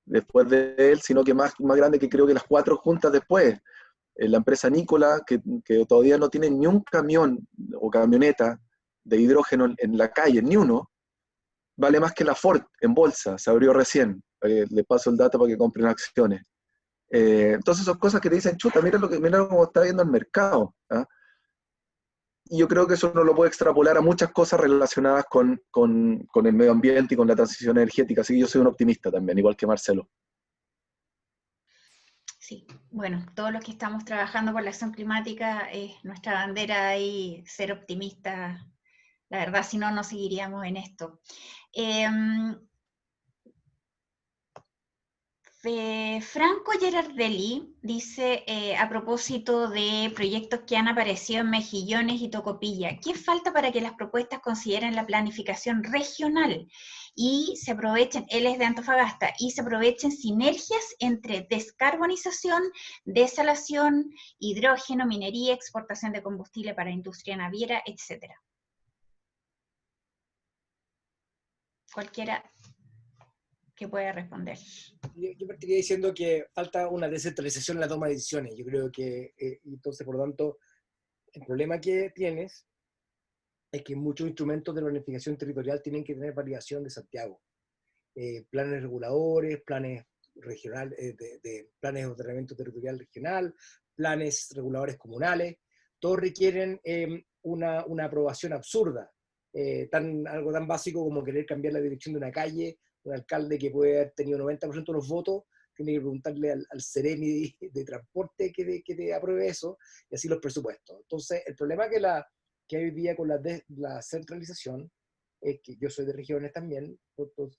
[SPEAKER 3] después de él, sino que más grande que creo que las 4 juntas después. La empresa Nikola, que todavía no tiene ni un camión o camioneta de hidrógeno en la calle, ni uno, vale más que la Ford en bolsa, se abrió recién. Les paso el dato para que compren acciones. Entonces son cosas que te dicen, chuta, mira cómo está viendo el mercado. ¿Ah? Y yo creo que eso uno lo puede extrapolar a muchas cosas relacionadas con el medio ambiente y con la transición energética. Así que yo soy un optimista también, igual que Marcelo.
[SPEAKER 1] Sí, bueno, todos los que estamos trabajando por la acción climática, nuestra bandera ahí, ser optimistas. La verdad, si no, no seguiríamos en esto. Franco Gerardelli dice, a propósito de proyectos que han aparecido en Mejillones y Tocopilla, ¿qué falta para que las propuestas consideren la planificación regional y se aprovechen, él es de Antofagasta, y se aprovechen sinergias entre descarbonización, desalación, hidrógeno, minería, exportación de combustible para industria naviera, etcétera? Cualquiera que pueda responder.
[SPEAKER 2] Yo partiría diciendo que falta una descentralización en la toma de decisiones. Yo creo que, entonces, por lo tanto, el problema que tienes es que muchos instrumentos de planificación territorial tienen que tener validación de Santiago. Planes reguladores, planes regionales, planes de ordenamiento territorial regional, planes reguladores comunales, todos requieren una aprobación absurda. Algo tan básico como querer cambiar la dirección de una calle, un alcalde que puede haber tenido 90% de los votos, tiene que preguntarle al Ceremi de transporte que te apruebe eso, y así los presupuestos. Entonces, el problema que hay hoy día con la centralización es que yo soy de regiones también,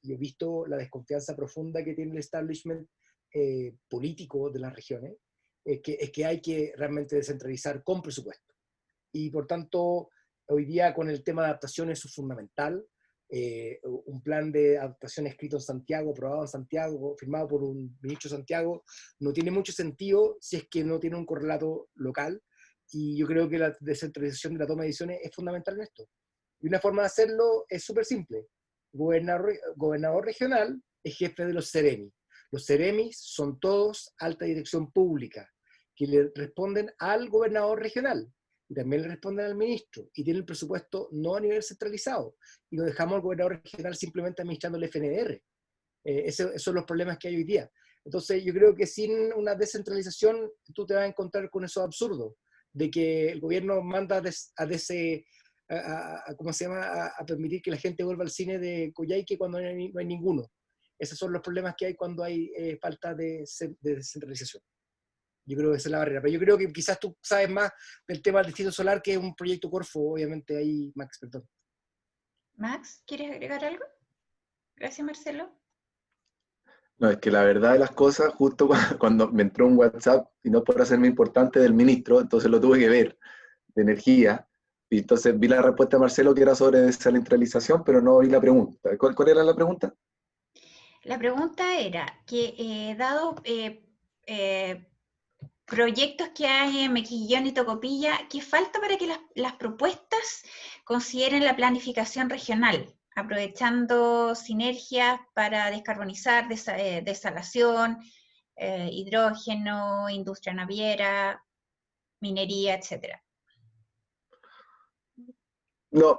[SPEAKER 2] y he visto la desconfianza profunda que tiene el establishment político de las regiones, es que hay que realmente descentralizar con presupuesto. Y por tanto, hoy día con el tema de adaptación eso es fundamental. Un plan de adaptación escrito en Santiago, aprobado en Santiago, firmado por un ministro de Santiago, no tiene mucho sentido si es que no tiene un correlato local, y yo creo que la descentralización de la toma de decisiones es fundamental en esto. Y una forma de hacerlo es súper simple. Gobernador regional es jefe de los Ceremi. Los Ceremis son todos alta dirección pública, que le responden al gobernador regional, y también le responden al ministro, y tienen el presupuesto no a nivel centralizado, y lo dejamos al gobernador regional simplemente administrando el FNR. Esos son los problemas que hay hoy día. Entonces yo creo que sin una descentralización tú te vas a encontrar con eso absurdo, de que el gobierno manda ¿cómo se llama? A permitir que la gente vuelva al cine de Coyhaique cuando no hay ninguno. Esos son los problemas que hay cuando hay falta de descentralización. Yo creo que esa es la barrera. Pero yo creo que quizás tú sabes más del tema del distrito solar, que es un proyecto Corfo, obviamente ahí, Max, perdón.
[SPEAKER 1] Max, ¿quieres agregar algo? Gracias, Marcelo.
[SPEAKER 3] No, es que la verdad de las cosas, justo cuando me entró un WhatsApp, y no por hacerme importante, del ministro, entonces lo tuve que ver, de energía, y entonces vi la respuesta de Marcelo que era sobre descentralización, pero no vi la pregunta. ¿Cuál era la pregunta?
[SPEAKER 1] La pregunta era que, dado proyectos que hay en Mejillón y Tocopilla, ¿qué falta para que las propuestas consideren la planificación regional, aprovechando sinergias para descarbonizar, desalación, hidrógeno, industria naviera, minería, etcétera?
[SPEAKER 3] No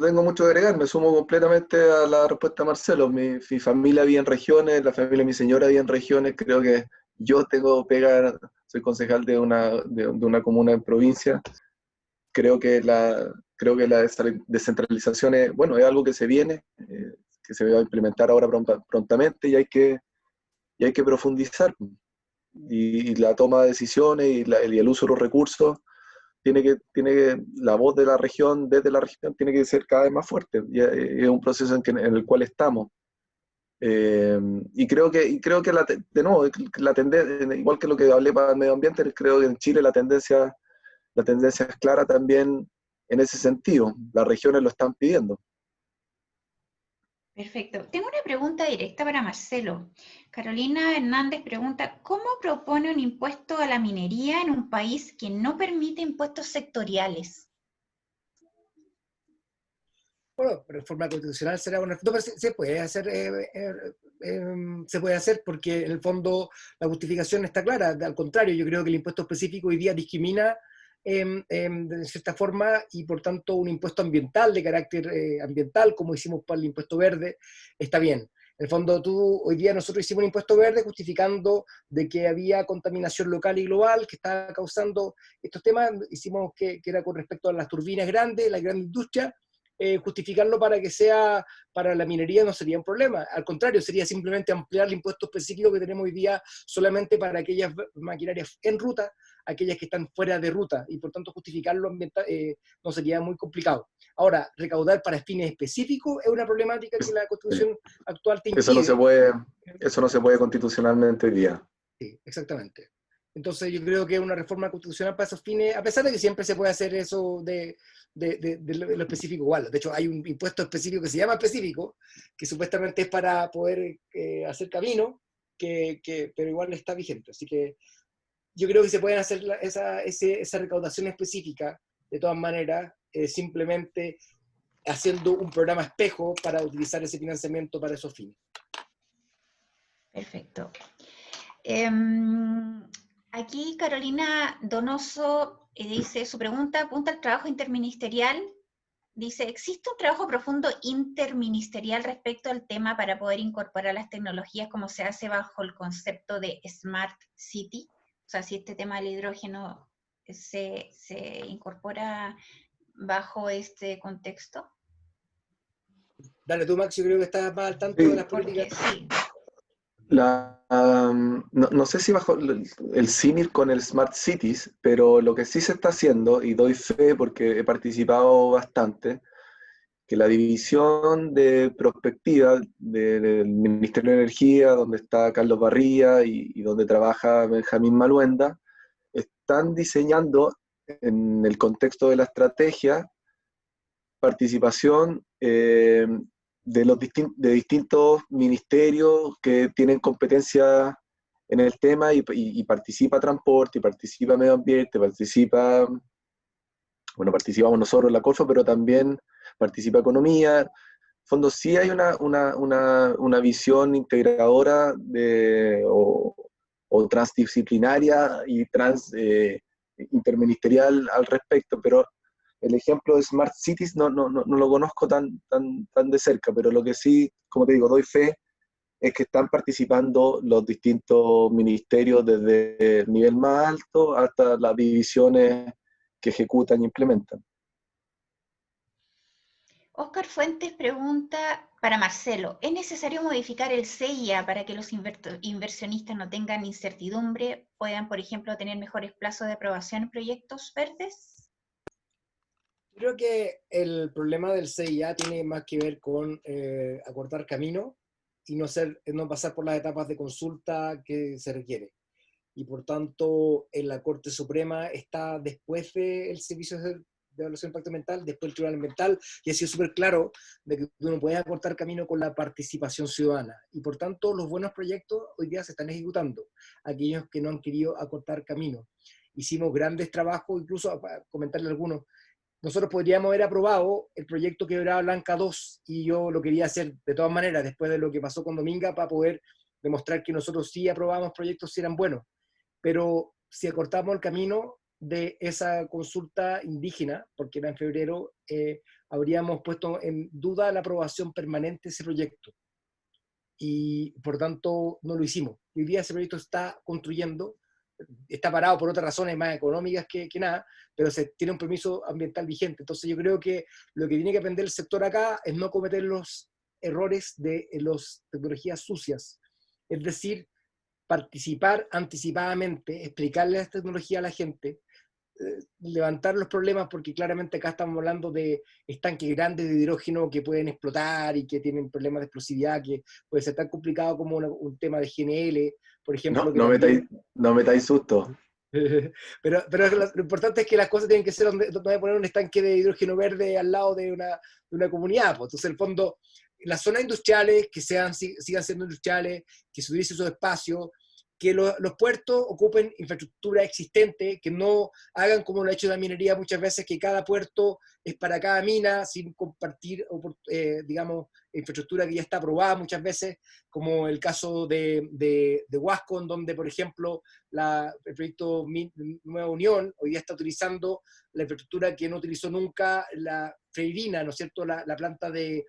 [SPEAKER 3] tengo mucho que agregar, me sumo completamente a la respuesta de Marcelo. Mi familia vive en regiones, la familia de mi señora vive en regiones, creo que yo tengo pega, soy concejal de una comuna en provincia. Creo que la descentralización es algo que se viene, que se va a implementar ahora prontamente, y hay que profundizar. Y la toma de decisiones y el uso de los recursos la voz de la región, desde la región, tiene que ser cada vez más fuerte. Y es un proceso en el cual estamos. Y creo que de nuevo, la tendencia, igual que lo que hablé para el medio ambiente, creo que en Chile la tendencia es clara también en ese sentido. Las regiones lo están pidiendo.
[SPEAKER 1] Perfecto. Tengo una pregunta directa para Marcelo. Carolina Hernández pregunta, ¿cómo propone un impuesto a la minería en un país que no permite impuestos sectoriales?
[SPEAKER 2] Bueno, reforma constitucional será una... No, pero se puede hacer, se puede hacer porque en el fondo la justificación está clara. Al contrario, yo creo que el impuesto específico hoy día discrimina de cierta forma, y por tanto un impuesto ambiental de carácter ambiental, como hicimos para el impuesto verde, está bien. En el fondo, hoy día nosotros hicimos un impuesto verde justificando de que había contaminación local y global que estaba causando estos temas. Hicimos que era con respecto a las turbinas grandes, la gran industria, justificarlo para que sea para la minería no sería un problema. Al contrario, sería simplemente ampliar el impuesto específico que tenemos hoy día solamente para aquellas maquinarias en ruta, aquellas que están fuera de ruta, y por tanto justificarlo no sería muy complicado. Ahora, recaudar para fines específicos es una problemática que la Constitución actual te impide.
[SPEAKER 3] Eso no se puede constitucionalmente hoy día.
[SPEAKER 2] Sí, exactamente. Entonces yo creo que una reforma constitucional para esos fines, a pesar de que siempre se puede hacer eso de lo específico igual. De hecho, hay un impuesto específico que se llama específico, que supuestamente es para poder hacer camino, pero igual está vigente. Así que yo creo que se pueden hacer esa recaudación específica, de todas maneras, simplemente haciendo un programa espejo para utilizar ese financiamiento para esos fines.
[SPEAKER 1] Perfecto. Aquí Carolina Donoso dice, su pregunta apunta al trabajo interministerial. Dice, ¿existe un trabajo profundo interministerial respecto al tema para poder incorporar las tecnologías como se hace bajo el concepto de Smart City? O sea, si este tema del hidrógeno se incorpora bajo este contexto.
[SPEAKER 2] Dale tú, Max, yo creo que estás más al tanto de las políticas.
[SPEAKER 1] Sí.
[SPEAKER 3] No sé si bajo el símil con el Smart Cities, pero lo que sí se está haciendo, y doy fe porque he participado bastante, que la división de prospectiva del Ministerio de Energía, donde está Carlos Barría y donde trabaja Benjamín Maluenda, están diseñando en el contexto de la estrategia participación de distintos ministerios que tienen competencia en el tema, y participa transporte, y participa medio ambiente, participamos nosotros en la COFO, pero también participa economía. En fondo sí hay una visión integradora o transdisciplinaria y interministerial al respecto, pero el ejemplo de Smart Cities no lo conozco tan de cerca, pero lo que sí, como te digo, doy fe, es que están participando los distintos ministerios desde el nivel más alto hasta las divisiones que ejecutan y implementan.
[SPEAKER 1] Oscar Fuentes pregunta para Marcelo, ¿es necesario modificar el CIA para que los inversionistas no tengan incertidumbre, puedan, por ejemplo, tener mejores plazos de aprobación en proyectos verdes?
[SPEAKER 2] Creo que el problema del CIA tiene más que ver con acortar camino y no pasar por las etapas de consulta que se requiere. Y por tanto, en la Corte Suprema está después del Servicio de Evaluación de Impacto Ambiental, después del Tribunal Ambiental, y ha sido súper claro de que tú no puedes acortar camino con la participación ciudadana. Y por tanto, los buenos proyectos hoy día se están ejecutando, aquellos que no han querido acortar camino. Hicimos grandes trabajos, incluso para comentarle algunos. Nosotros podríamos haber aprobado el proyecto Quebrada Blanca 2, y yo lo quería hacer de todas maneras, después de lo que pasó con Dominga, para poder demostrar que nosotros sí aprobábamos proyectos si eran buenos. Pero si acortamos el camino de esa consulta indígena, porque era en febrero, habríamos puesto en duda la aprobación permanente de ese proyecto. Y por tanto no lo hicimos. Hoy día ese proyecto está construyendo, está parado por otras razones más económicas que nada, pero se tiene un permiso ambiental vigente. Entonces yo creo que lo que tiene que aprender el sector acá es no cometer los errores de las tecnologías sucias. Es decir, participar anticipadamente, explicarle las tecnologías a la gente, levantar los problemas, porque claramente acá estamos hablando de estanques grandes de hidrógeno que pueden explotar y que tienen problemas de explosividad, que puede ser tan complicado como un tema de GNL, por ejemplo.
[SPEAKER 3] No metáis susto.
[SPEAKER 2] Pero lo importante es que las cosas tienen que ser donde poner un estanque de hidrógeno verde al lado de una comunidad. Pues. Entonces, en el fondo, las zonas industriales que sigan siendo industriales, que se utilicen esos espacios, que los puertos ocupen infraestructura existente, que no hagan como lo ha hecho la minería muchas veces, que cada puerto es para cada mina, sin compartir, digamos, infraestructura que ya está aprobada muchas veces, como el caso de Huasco, en donde, por ejemplo, el proyecto Nueva Unión hoy día está utilizando la infraestructura que no utilizó nunca la Freirina, ¿no es cierto?, la planta de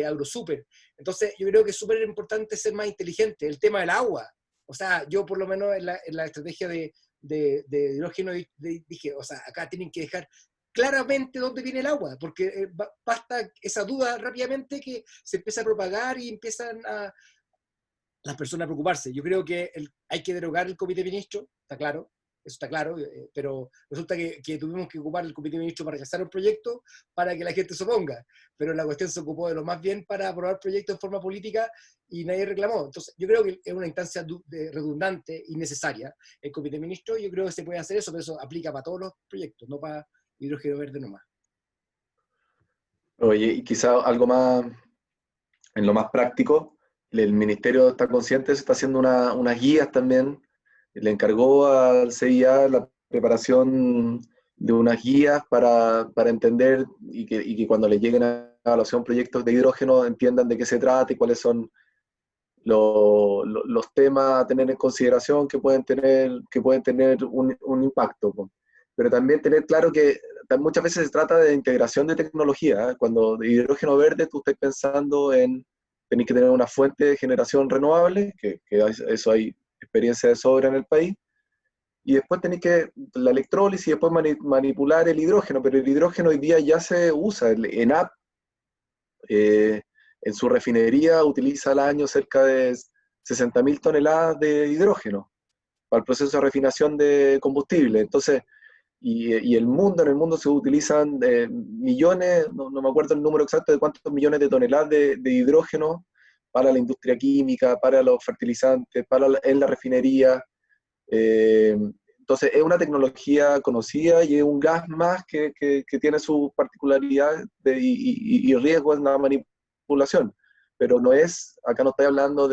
[SPEAKER 2] AgroSuper. Entonces, yo creo que es súper importante ser más inteligente. El tema del agua. O sea, yo por lo menos en la estrategia de hidrógeno dije, o sea, acá tienen que dejar claramente dónde viene el agua, porque basta esa duda rápidamente que se empieza a propagar y empiezan las personas a preocuparse. Yo creo que hay que derogar el comité de ministros, está claro, eso está claro, pero resulta que tuvimos que ocupar el comité de ministros para rechazar un proyecto para que la gente se oponga, pero la cuestión se ocupó de lo más bien para aprobar proyectos en forma política y nadie reclamó. Entonces, yo creo que es una instancia redundante y necesaria el comité de ministros. Yo creo que se puede hacer eso, pero eso aplica para todos los proyectos, no para hidrógeno verde nomás.
[SPEAKER 3] Oye, y quizá algo más, en lo más práctico, el ministerio está consciente, se está haciendo unas guías también, le encargó al CIA la preparación de unas guías para entender y que cuando les lleguen a evaluación proyectos de hidrógeno entiendan de qué se trata y cuáles son los temas a tener en consideración que pueden tener un impacto. Pero también tener claro que muchas veces se trata de integración de tecnología. ¿Eh? Cuando de hidrógeno verde tú estás pensando en tenéis que tener una fuente de generación renovable, que eso hay experiencia de sobra en el país, y después tenéis que la electrólisis y después manipular el hidrógeno, pero el hidrógeno hoy día ya se usa. El ENAP en su refinería utiliza al año cerca de 60.000 toneladas de hidrógeno para el proceso de refinación de combustible. Entonces, en el mundo se utilizan millones, no me acuerdo el número exacto de cuántos millones de toneladas de hidrógeno para la industria química, para los fertilizantes, en la refinería. Entonces es una tecnología conocida y es un gas más que tiene sus particularidades y riesgos en la manipulación. Pero no es, acá no estoy hablando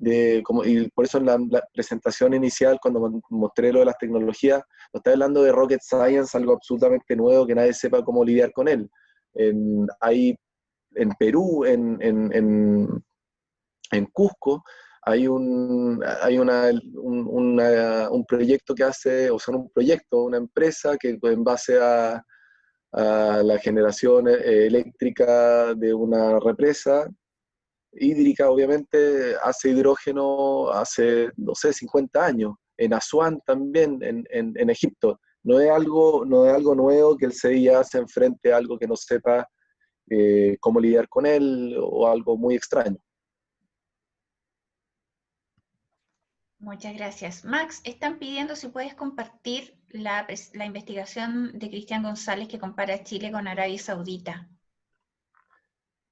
[SPEAKER 3] y por eso en la presentación inicial, cuando mostré lo de las tecnologías, no estoy hablando de rocket science, algo absolutamente nuevo que nadie sepa cómo lidiar con él. Hay en Perú, en Cusco, hay un proyecto que hace, o sea, una empresa que en base a la generación eléctrica de una represa hídrica, obviamente, hace hidrógeno hace, no sé, 50 años. En Asuán también, en Egipto. No es algo nuevo que el CIA se enfrente a algo que no sepa cómo lidiar con él o algo muy extraño.
[SPEAKER 1] Muchas gracias. Max, están pidiendo si puedes compartir la investigación de Cristian González que compara Chile con Arabia Saudita.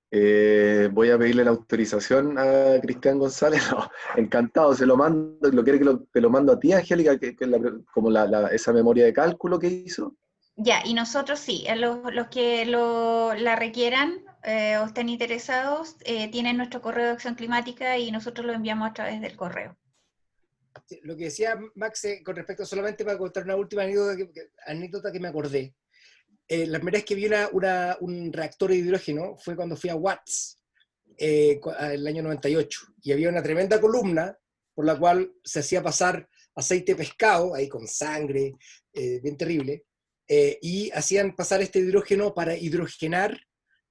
[SPEAKER 3] Voy a pedirle la autorización a Cristian González. No, encantado, se lo mando. ¿Lo quiere que te lo mando a ti, Angélica, como esa memoria de cálculo que hizo?
[SPEAKER 1] Ya, y nosotros sí, los que la requieran o estén interesados, tienen nuestro correo de acción climática y nosotros lo enviamos a través del correo.
[SPEAKER 2] Sí, lo que decía Max, con respecto solamente para contar una última anécdota que me acordé. La primera vez que vi un reactor de hidrógeno fue cuando fui a Watts, el año 98, y había una tremenda columna por la cual se hacía pasar aceite de pescado, ahí con sangre, bien terrible, y hacían pasar este hidrógeno para hidrogenar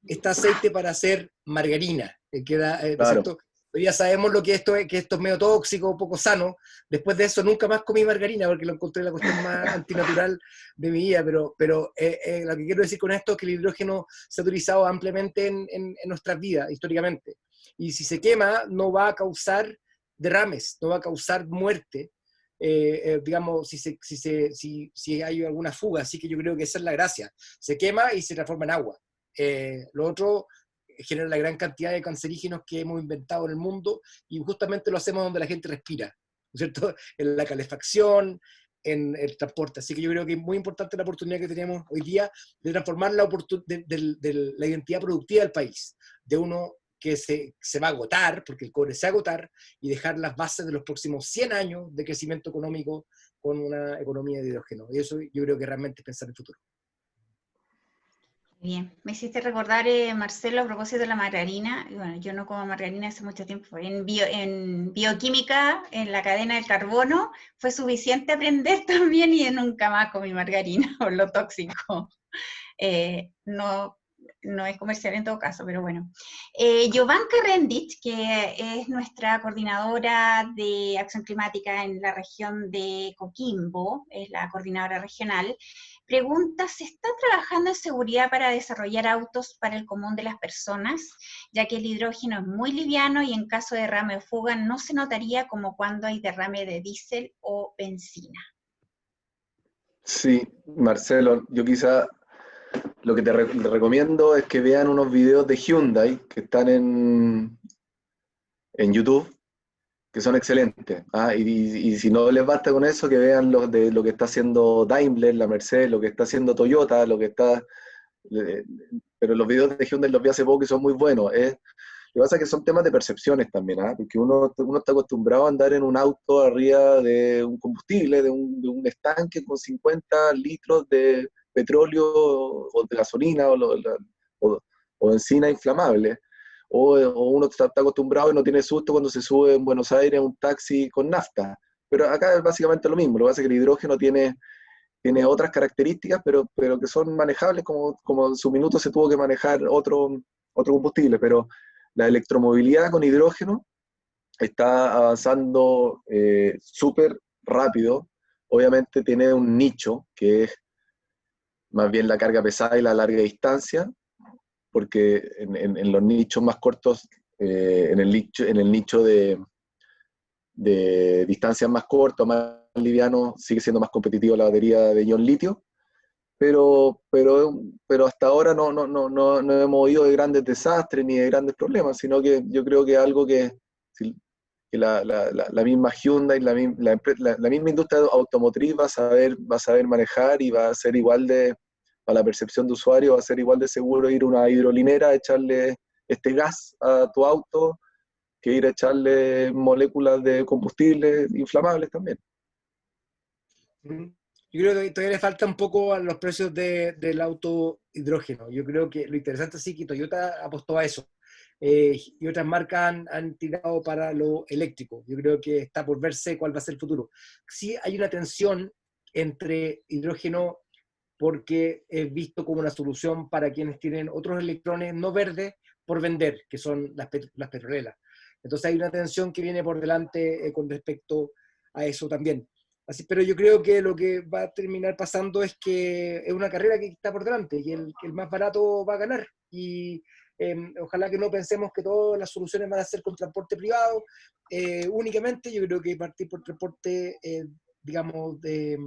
[SPEAKER 2] este aceite para hacer margarina, que era,
[SPEAKER 3] Claro.
[SPEAKER 2] ¿cierto? Hoy ya sabemos lo que esto es medio tóxico, poco sano. Después de eso nunca más comí margarina porque lo encontré la cuestión más antinatural de mi vida, pero lo que quiero decir con esto es que el hidrógeno se ha utilizado ampliamente en nuestras vidas, históricamente. Y si se quema, no va a causar derrames, no va a causar muerte, digamos, si hay alguna fuga. Así que yo creo que esa es la gracia. Se quema y se transforma en agua. Lo otro genera la gran cantidad de cancerígenos que hemos inventado en el mundo y justamente lo hacemos donde la gente respira, ¿no es cierto? En la calefacción, en el transporte. Así que yo creo que es muy importante la oportunidad que tenemos hoy día de transformar la identidad productiva del país, de uno que se va a agotar, porque el cobre se va a agotar, y dejar las bases de los próximos 100 años de crecimiento económico con una economía de hidrógeno. Y eso yo creo que realmente es pensar en el futuro.
[SPEAKER 1] Bien, me hiciste recordar, Marcelo, a propósito de la margarina. Bueno, yo no como margarina hace mucho tiempo. En bioquímica, en la cadena del carbono, fue suficiente aprender también y nunca más comí margarina por lo tóxico. No, no es comercial en todo caso, pero bueno. Jovanka Rendich, que es nuestra coordinadora de acción climática en la región de Coquimbo, es la coordinadora regional, pregunta, ¿se está trabajando en seguridad para desarrollar autos para el común de las personas, ya que el hidrógeno es muy liviano y en caso de derrame o fuga no se notaría como cuando hay derrame de diésel o benzina?
[SPEAKER 3] Sí, Marcelo, yo quizá lo que te recomiendo es que vean unos videos de Hyundai que están en YouTube, que son excelentes. Y si no les basta con eso, que vean lo que está haciendo Daimler, la Mercedes, lo que está haciendo Toyota, eh, pero los videos de Hyundai los vi hace poco y son muy buenos. Lo que pasa es que son temas de percepciones también, porque uno está acostumbrado a andar en un auto arriba de un combustible, de un estanque con 50 litros de petróleo o de gasolina o, o benzina inflamable. O uno está acostumbrado y no tiene susto cuando se sube en Buenos Aires a un taxi con nafta. Pero acá es básicamente lo mismo. Lo que pasa es que el hidrógeno tiene otras características, pero que son manejables como en su minuto se tuvo que manejar otro combustible. Pero la electromovilidad con hidrógeno está avanzando súper rápido. Obviamente tiene un nicho que es más bien la carga pesada y la larga distancia, porque en los nichos más cortos, en el nicho de distancias más cortas, más liviano, sigue siendo más competitivo la batería de ion litio, pero hasta ahora no hemos oído de grandes desastres ni de grandes problemas, sino que yo creo que algo que la misma Hyundai, la misma industria automotriz va a saber manejar y va a ser igual a la percepción de usuario, va a ser igual de seguro ir a una hidrolinera, echarle este gas a tu auto, que ir a echarle moléculas de combustible inflamables también.
[SPEAKER 2] Yo creo que todavía le falta un poco a los precios del auto hidrógeno. Yo creo que lo interesante sí que Toyota apostó a eso. Y otras marcas han tirado para lo eléctrico. Yo creo que está por verse cuál va a ser el futuro. Sí hay una tensión entre hidrógeno porque es visto como una solución para quienes tienen otros electrones no verdes por vender, que son las petroleras. Entonces hay una tensión que viene por delante con respecto a eso también. Así, pero yo creo que lo que va a terminar pasando es que es una carrera que está por delante y el más barato va a ganar. Y ojalá que no pensemos que todas las soluciones van a ser con transporte privado únicamente. Yo creo que partir por transporte, digamos, de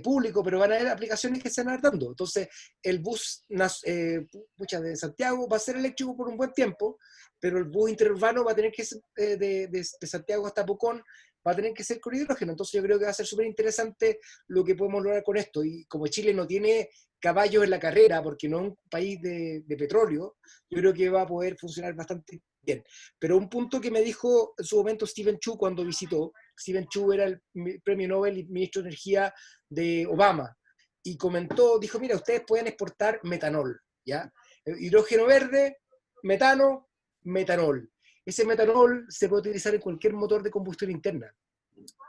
[SPEAKER 2] público, pero van a haber aplicaciones que se van a ir dando. Entonces, el bus de Santiago va a ser eléctrico por un buen tiempo, pero el bus interurbano va a tener que ser de Santiago hasta Pucón, va a tener que ser con hidrógeno. Entonces yo creo que va a ser súper interesante lo que podemos lograr con esto. Y como Chile no tiene caballos en la carrera, porque no es un país de petróleo, yo creo que va a poder funcionar bastante bien. Pero un punto que me dijo en su momento Steven Chu cuando visitó, Steven Chu era el premio Nobel y ministro de Energía de Obama, y comentó, dijo, mira, ustedes pueden exportar metanol, ¿ya? Hidrógeno verde, metano, metanol. Ese metanol se puede utilizar en cualquier motor de combustión interna.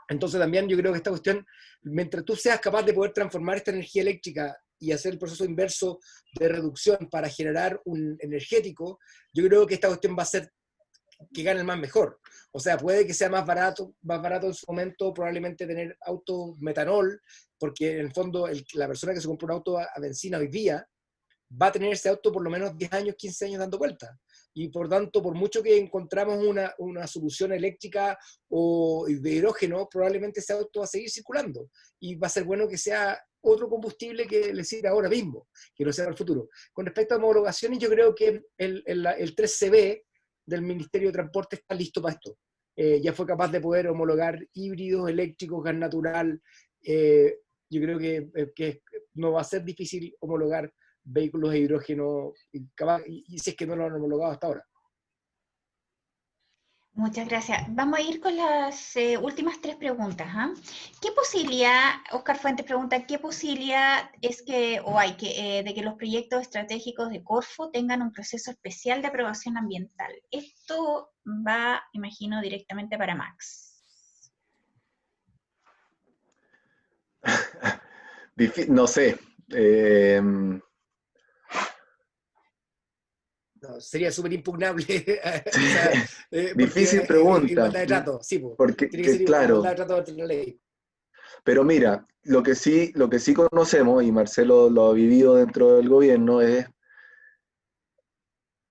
[SPEAKER 2] Entonces también yo creo que esta cuestión, mientras tú seas capaz de poder transformar esta energía eléctrica y hacer el proceso inverso de reducción para generar un energético, yo creo que esta cuestión va a ser que gane el más mejor. O sea, puede que sea más barato en su momento probablemente tener auto metanol, porque en el fondo la persona que se compra un auto a benzina hoy día va a tener ese auto por lo menos 10 años, 15 años dando vueltas. Y por tanto, por mucho que encontramos una solución eléctrica o de hidrógeno, probablemente ese auto va a seguir circulando. Y va a ser bueno que sea otro combustible que le sirva ahora mismo, que no sea para el futuro. Con respecto a homologaciones, yo creo que el 3CB del Ministerio de Transporte está listo para esto. Ya fue capaz de poder homologar híbridos, eléctricos, gas natural. Yo creo que no va a ser difícil homologar vehículos de hidrógeno, y si es que no lo han homologado hasta ahora.
[SPEAKER 1] Muchas gracias. Vamos a ir con las últimas 3 preguntas. ¿Ah? ¿Qué posibilidad, Oscar Fuentes pregunta, qué posibilidad es que, o hay que, de que los proyectos estratégicos de Corfo tengan un proceso especial de aprobación ambiental? Esto va, imagino, directamente para Max.
[SPEAKER 3] No sé.
[SPEAKER 2] No, sería súper impugnable, o sea,
[SPEAKER 3] Difícil
[SPEAKER 2] porque
[SPEAKER 3] pregunta,
[SPEAKER 2] igualdad de trato, sí, po.
[SPEAKER 3] porque
[SPEAKER 2] Tiene que ser igualdad
[SPEAKER 3] claro,
[SPEAKER 2] de trato ante la ley.
[SPEAKER 3] pero mira, lo que sí conocemos, y Marcelo lo ha vivido dentro del gobierno, es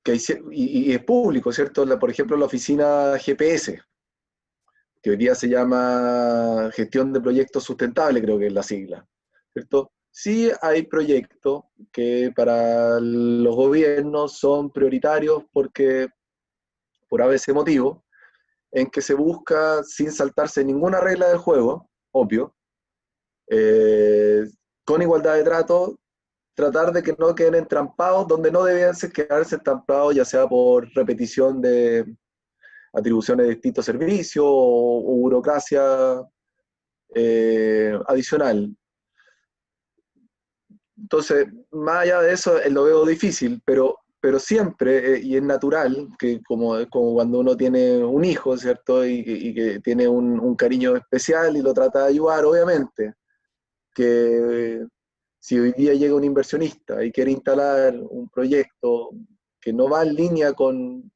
[SPEAKER 3] que y es público, ¿cierto? Por ejemplo, la oficina GPS, que hoy día se llama Gestión de Proyectos Sustentables, creo que es la sigla, ¿cierto? Sí hay proyectos que para los gobiernos son prioritarios porque, por a veces motivo, en que se busca, sin saltarse ninguna regla del juego, obvio, eh, con igualdad de trato, tratar de que no queden entrampados donde no debían quedarse entrampados, ya sea por repetición de atribuciones de distintos servicios o burocracia adicional. Entonces, más allá de eso, lo veo difícil, pero siempre, y es natural, que como cuando uno tiene un hijo, ¿cierto? Y que tiene un cariño especial y lo trata de ayudar, obviamente, que si hoy día llega un inversionista y quiere instalar un proyecto que no va en línea con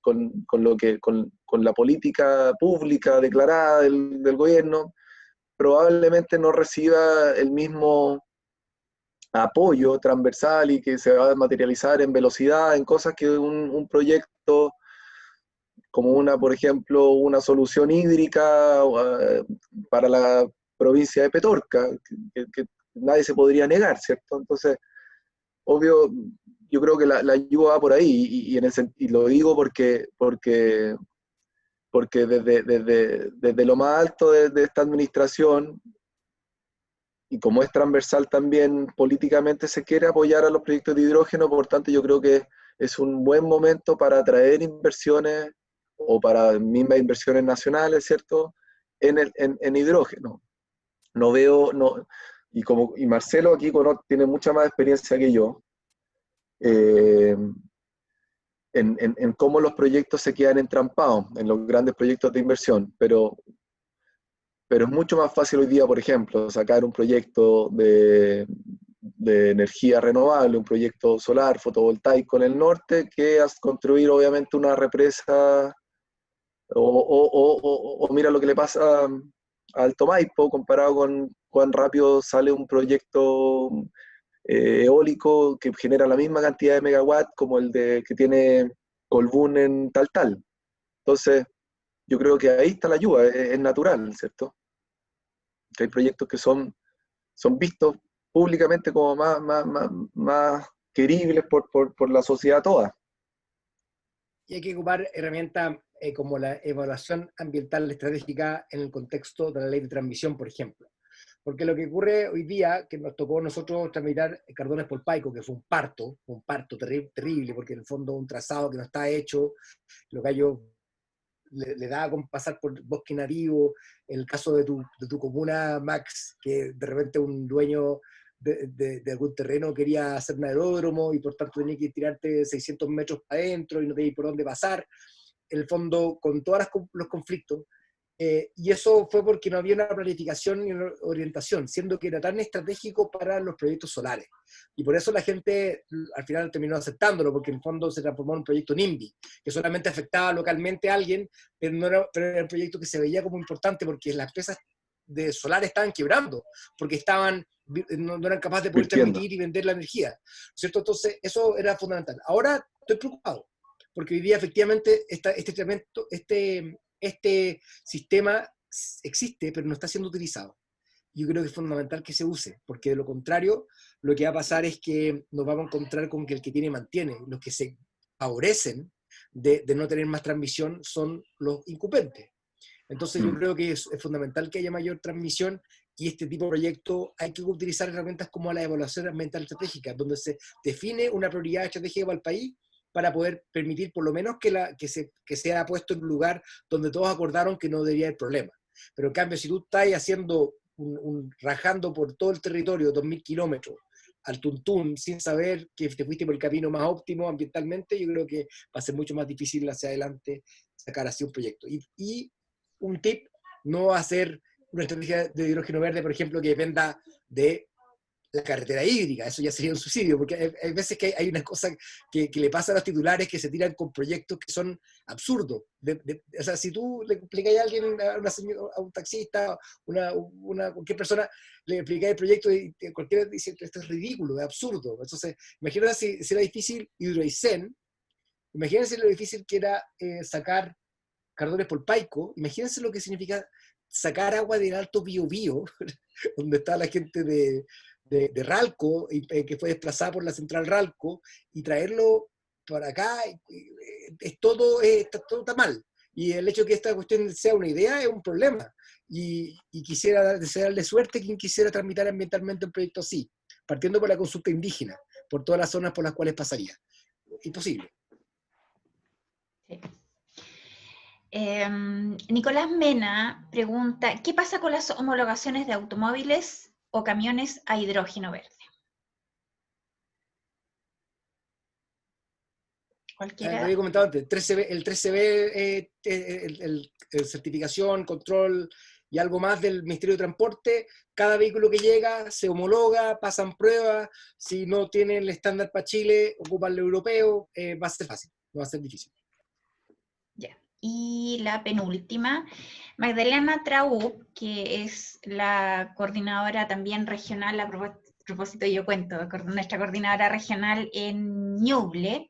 [SPEAKER 3] la política pública declarada del gobierno, probablemente no reciba el mismo apoyo transversal y que se va a materializar en velocidad, en cosas que un proyecto como por ejemplo, una solución hídrica para la provincia de Petorca, que nadie se podría negar, ¿cierto? Entonces, obvio, yo creo que la ayuda va por ahí, y lo digo porque desde lo más alto de esta administración, y como es transversal también políticamente, se quiere apoyar a los proyectos de hidrógeno. Por tanto, yo creo que es un buen momento para atraer inversiones o para mismas inversiones nacionales, ¿cierto?, en hidrógeno. No veo, no, y Marcelo aquí tiene mucha más experiencia que yo eh, en cómo los proyectos se quedan entrampados en los grandes proyectos de inversión, pero es mucho más fácil hoy día, por ejemplo, sacar un proyecto de energía renovable, un proyecto solar, fotovoltaico en el norte, que construir obviamente una represa, o mira lo que le pasa a Alto Maipo comparado con cuán rápido sale un proyecto eólico que genera la misma cantidad de megawatts como que tiene Colbún en Taltal. Entonces, yo creo que ahí está la ayuda, es natural, ¿cierto? Que hay proyectos que son vistos públicamente como más queribles por la sociedad toda.
[SPEAKER 2] Y hay que ocupar herramientas como la evaluación ambiental estratégica en el contexto de la ley de transmisión, por ejemplo. Porque lo que ocurre hoy día, que nos tocó a nosotros tramitar Cardones Polpaico, que fue un parto terrible, porque en el fondo un trazado que no está hecho, los gallos le da con pasar por bosque nativo, en el caso de tu comuna, Max, que de repente un dueño de algún terreno quería hacer un aeródromo y por tanto tenía que tirarte 600 metros para adentro y no tenías por dónde pasar, en el fondo con todos los conflictos. Y eso fue porque no había una planificación ni una orientación, siendo que era tan estratégico para los proyectos solares. Y por eso la gente al final terminó aceptándolo, porque en el fondo se transformó en un proyecto NIMBY, que solamente afectaba localmente a alguien, pero era un proyecto que se veía como importante porque las empresas de solares estaban quebrando, porque no eran capaces de poder transmitir y vender la energía, ¿cierto? Entonces eso era fundamental. Ahora estoy preocupado, porque hoy día efectivamente este sistema existe, pero no está siendo utilizado. Yo creo que es fundamental que se use, porque de lo contrario, lo que va a pasar es que nos vamos a encontrar con que el que tiene mantiene. Los que se favorecen de no tener más transmisión son los incumbentes. Entonces yo creo que es fundamental que haya mayor transmisión, y este tipo de proyectos hay que utilizar herramientas como la evaluación ambiental estratégica, donde se define una prioridad estratégica para el país para poder permitir por lo menos que sea puesto en un lugar donde todos acordaron que no debería haber problema. Pero en cambio, si tú estás haciendo rajando por todo el territorio 2.000 kilómetros al tuntún sin saber que te fuiste por el camino más óptimo ambientalmente, yo creo que va a ser mucho más difícil hacia adelante sacar así un proyecto. Y un tip, no hacer una estrategia de hidrógeno verde, por ejemplo, que dependa de la carretera hídrica. Eso ya sería un suicidio, porque hay veces que hay una cosa que le pasa a los titulares que se tiran con proyectos que son absurdos. O sea, si tú le explicas a alguien, a un taxista, cualquier persona, le explicas el proyecto y cualquiera dice, esto es ridículo, es absurdo. Entonces, imagínate si era difícil Hidroaicén, imagínense lo difícil que era sacar Cardones por Paico, imagínense lo que significa sacar agua del Alto Biobío, donde está la gente de Ralco, que fue desplazada por la central Ralco, y traerlo para acá, todo está mal. Y el hecho de que esta cuestión sea una idea es un problema. Y quisiera desearle suerte a quien quisiera tramitar ambientalmente un proyecto así, partiendo por la consulta indígena, por todas las zonas por las cuales pasaría. Imposible.
[SPEAKER 1] Sí. Nicolás Mena pregunta, ¿qué pasa con las homologaciones de automóviles o camiones a hidrógeno verde? ¿Cualquiera?
[SPEAKER 2] Lo había comentado antes, el 13B, el certificación, control y algo más del Ministerio de Transporte, cada vehículo que llega se homologa, pasan pruebas, si no tiene el estándar para Chile, ocupa el europeo, va a ser fácil, no va a ser difícil.
[SPEAKER 1] Ya. Y la penúltima, Magdalena Traub, que es la coordinadora también regional, a propósito yo cuento, nuestra coordinadora regional en Ñuble,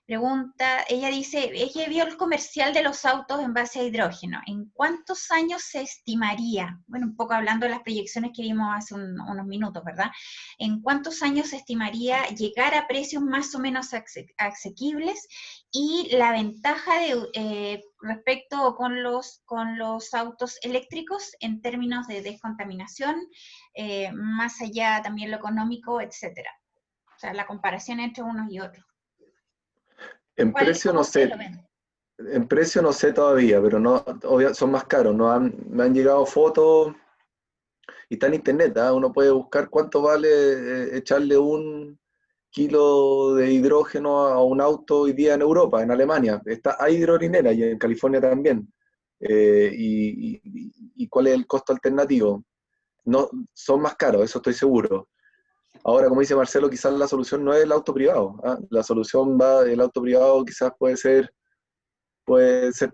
[SPEAKER 1] pregunta, ella dice, ella vio el comercial de los autos en base a hidrógeno. ¿En cuántos años se estimaría? Bueno, un poco hablando de las proyecciones que vimos hace unos minutos, ¿verdad? ¿En cuántos años se estimaría llegar a precios más o menos asequibles? Y la ventaja respecto con los autos eléctricos en términos de descontaminación, más allá también lo económico, etcétera. O sea, la comparación entre unos y otros.
[SPEAKER 3] En precio no sé, en precio no sé todavía, pero no, son más caros. Me han llegado fotos y está en internet, ¿eh? Uno puede buscar cuánto vale echarle 1 kilo de hidrógeno a un auto hoy día en Europa, en Alemania. Hay hidrolinera y en California también. Y cuál es el costo alternativo. No, son más caros, eso estoy seguro. Ahora, como dice Marcelo, quizás la solución no es el auto privado. La solución el auto privado quizás puede ser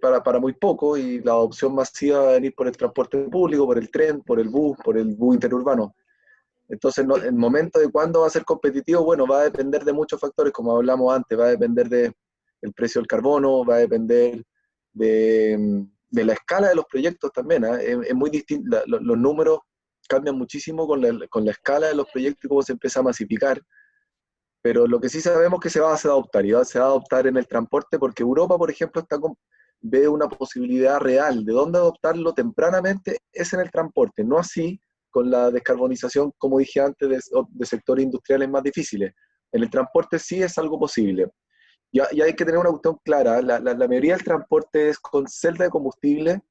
[SPEAKER 3] para muy poco, y la adopción masiva va a venir por el transporte público, por el tren, por el bus interurbano. Entonces, el momento de cuándo va a ser competitivo, bueno, va a depender de muchos factores, como hablamos antes, va a depender del precio del carbono, va a depender de la escala de los proyectos también. Es muy distinto, los números cambian muchísimo con la escala de los proyectos y cómo se empieza a masificar, pero lo que sí sabemos es que se va a adoptar, y se va a adoptar en el transporte, porque Europa, por ejemplo, ve una posibilidad real de dónde adoptarlo tempranamente, es en el transporte, no así con la descarbonización, como dije antes, de sectores industriales más difíciles. En el transporte sí es algo posible. Y hay que tener una cuestión clara, la mayoría del transporte es con celda de combustible,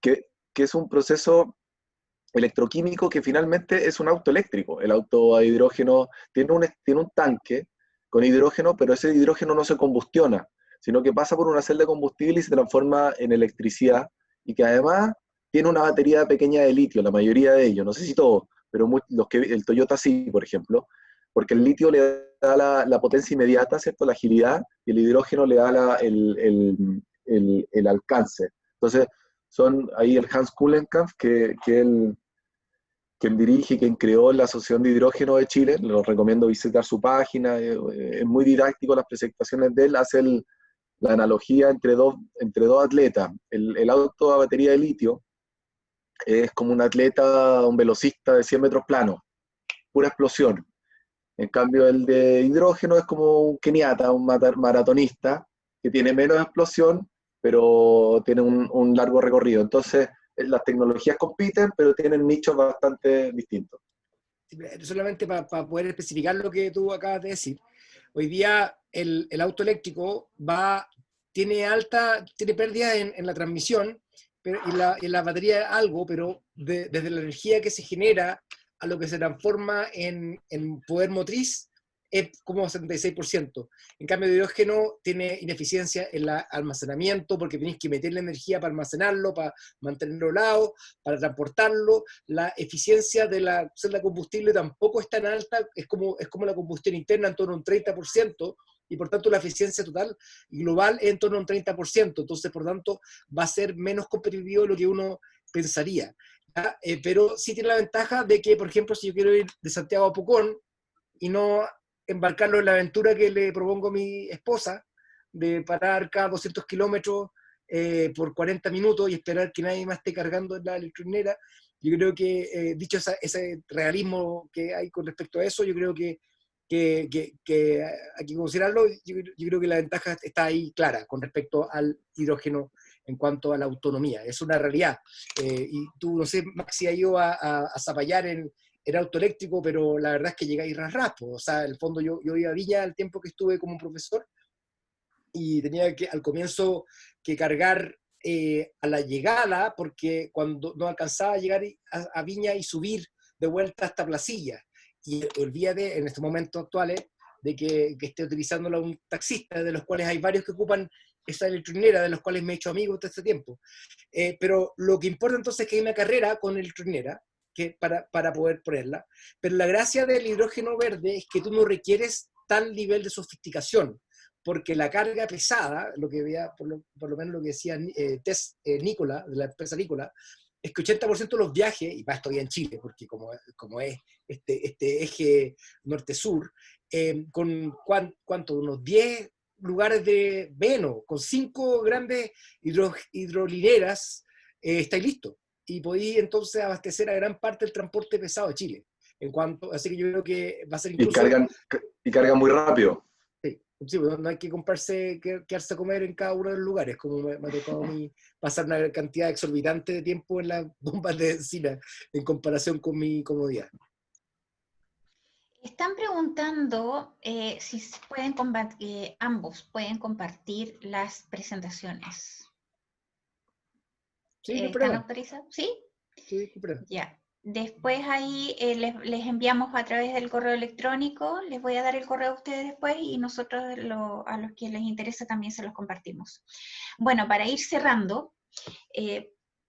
[SPEAKER 3] que es un proceso electroquímico que finalmente es un auto eléctrico. El auto a hidrógeno tiene un tanque con hidrógeno, pero ese hidrógeno no se combustiona, sino que pasa por una celda de combustible y se transforma en electricidad, y que además tiene una batería pequeña de litio, la mayoría de ellos, no sé si todos, pero el Toyota sí, por ejemplo, porque el litio le da la potencia inmediata, ¿cierto? La agilidad, y el hidrógeno le da el alcance. Entonces, son ahí el Hans Kullenkampf, quien dirige y quien creó la Asociación de Hidrógeno de Chile. Les recomiendo visitar su página, es muy didáctico las presentaciones de él, hace la analogía entre dos atletas. El auto a batería de litio es como un atleta, un velocista de 100 metros plano, pura explosión. En cambio, el de hidrógeno es como un keniata, un maratonista, que tiene menos explosión, pero tiene un largo recorrido. Entonces, las tecnologías compiten, pero tienen nichos bastante distintos.
[SPEAKER 2] Solamente para poder especificar lo que tú acabas de decir, hoy día el auto eléctrico tiene pérdidas en la transmisión y la batería algo, pero desde la energía que se genera a lo que se transforma en poder motriz es como 76%. En cambio, el hidrógeno tiene ineficiencia en el almacenamiento porque tenéis que meterle energía para almacenarlo, para mantenerlo helado, para transportarlo. La eficiencia de la celda de combustible tampoco es tan alta, es como la combustión interna, en torno a un 30%, y por tanto la eficiencia total global es en torno a un 30%. Entonces, por tanto, va a ser menos competitivo de lo que uno pensaría. Pero sí tiene la ventaja de que, por ejemplo, si yo quiero ir de Santiago a Pucón y no embarcarlo en la aventura que le propongo a mi esposa, de parar cada 200 kilómetros por 40 minutos y esperar que nadie más esté cargando en la electrolinera, yo creo que, dicho ese realismo que hay con respecto a eso, yo creo que hay que considerarlo. Yo creo que la ventaja está ahí clara con respecto al hidrógeno en cuanto a la autonomía. Es una realidad. Y tú, no sé, Maxi, ha ido a zapallar en auto eléctrico, pero la verdad es que llegáis raspo. O sea, en el fondo yo iba a Viña el tiempo que estuve como profesor y tenía que al comienzo que cargar a la llegada, porque cuando no alcanzaba a llegar a Viña y subir de vuelta hasta Placilla. Y olvídate en estos momentos actuales de que esté utilizándolo un taxista, de los cuales hay varios que ocupan esa electrolinera, de los cuales me he hecho amigo todo este tiempo. Pero lo que importa entonces es que hay una carrera con electrolinera para poder ponerla. Pero la gracia del hidrógeno verde es que tú no requieres tal nivel de sofisticación, porque la carga pesada, lo que veía, por lo menos lo que decía Nikola, de la empresa Nikola, es que 80% de los viajes, y va todavía en Chile, porque como es este eje norte-sur, con ¿cuánto? Unos 10 lugares de Veno, con 5 grandes hidrolineras, estáis listos. Y podéis entonces abastecer a gran parte del transporte pesado de Chile. Así que yo creo que va a ser incluso...
[SPEAKER 3] Y cargan muy rápido.
[SPEAKER 2] Sí, pues no hay que quedarse a comer en cada uno de los lugares, como me ha tocado a mí pasar una cantidad exorbitante de tiempo en las bombas de benzina en comparación con mi comodidad.
[SPEAKER 1] Están preguntando si ambos pueden compartir las presentaciones.
[SPEAKER 2] Sí, no hay
[SPEAKER 1] ¿Están
[SPEAKER 2] problema.
[SPEAKER 1] autorizados? ¿Sí?
[SPEAKER 2] Sí, no hay problema.
[SPEAKER 1] Ya. Después ahí les enviamos a través del correo electrónico, les voy a dar el correo a ustedes después y nosotros a los que les interesa también se los compartimos. Bueno, para ir cerrando,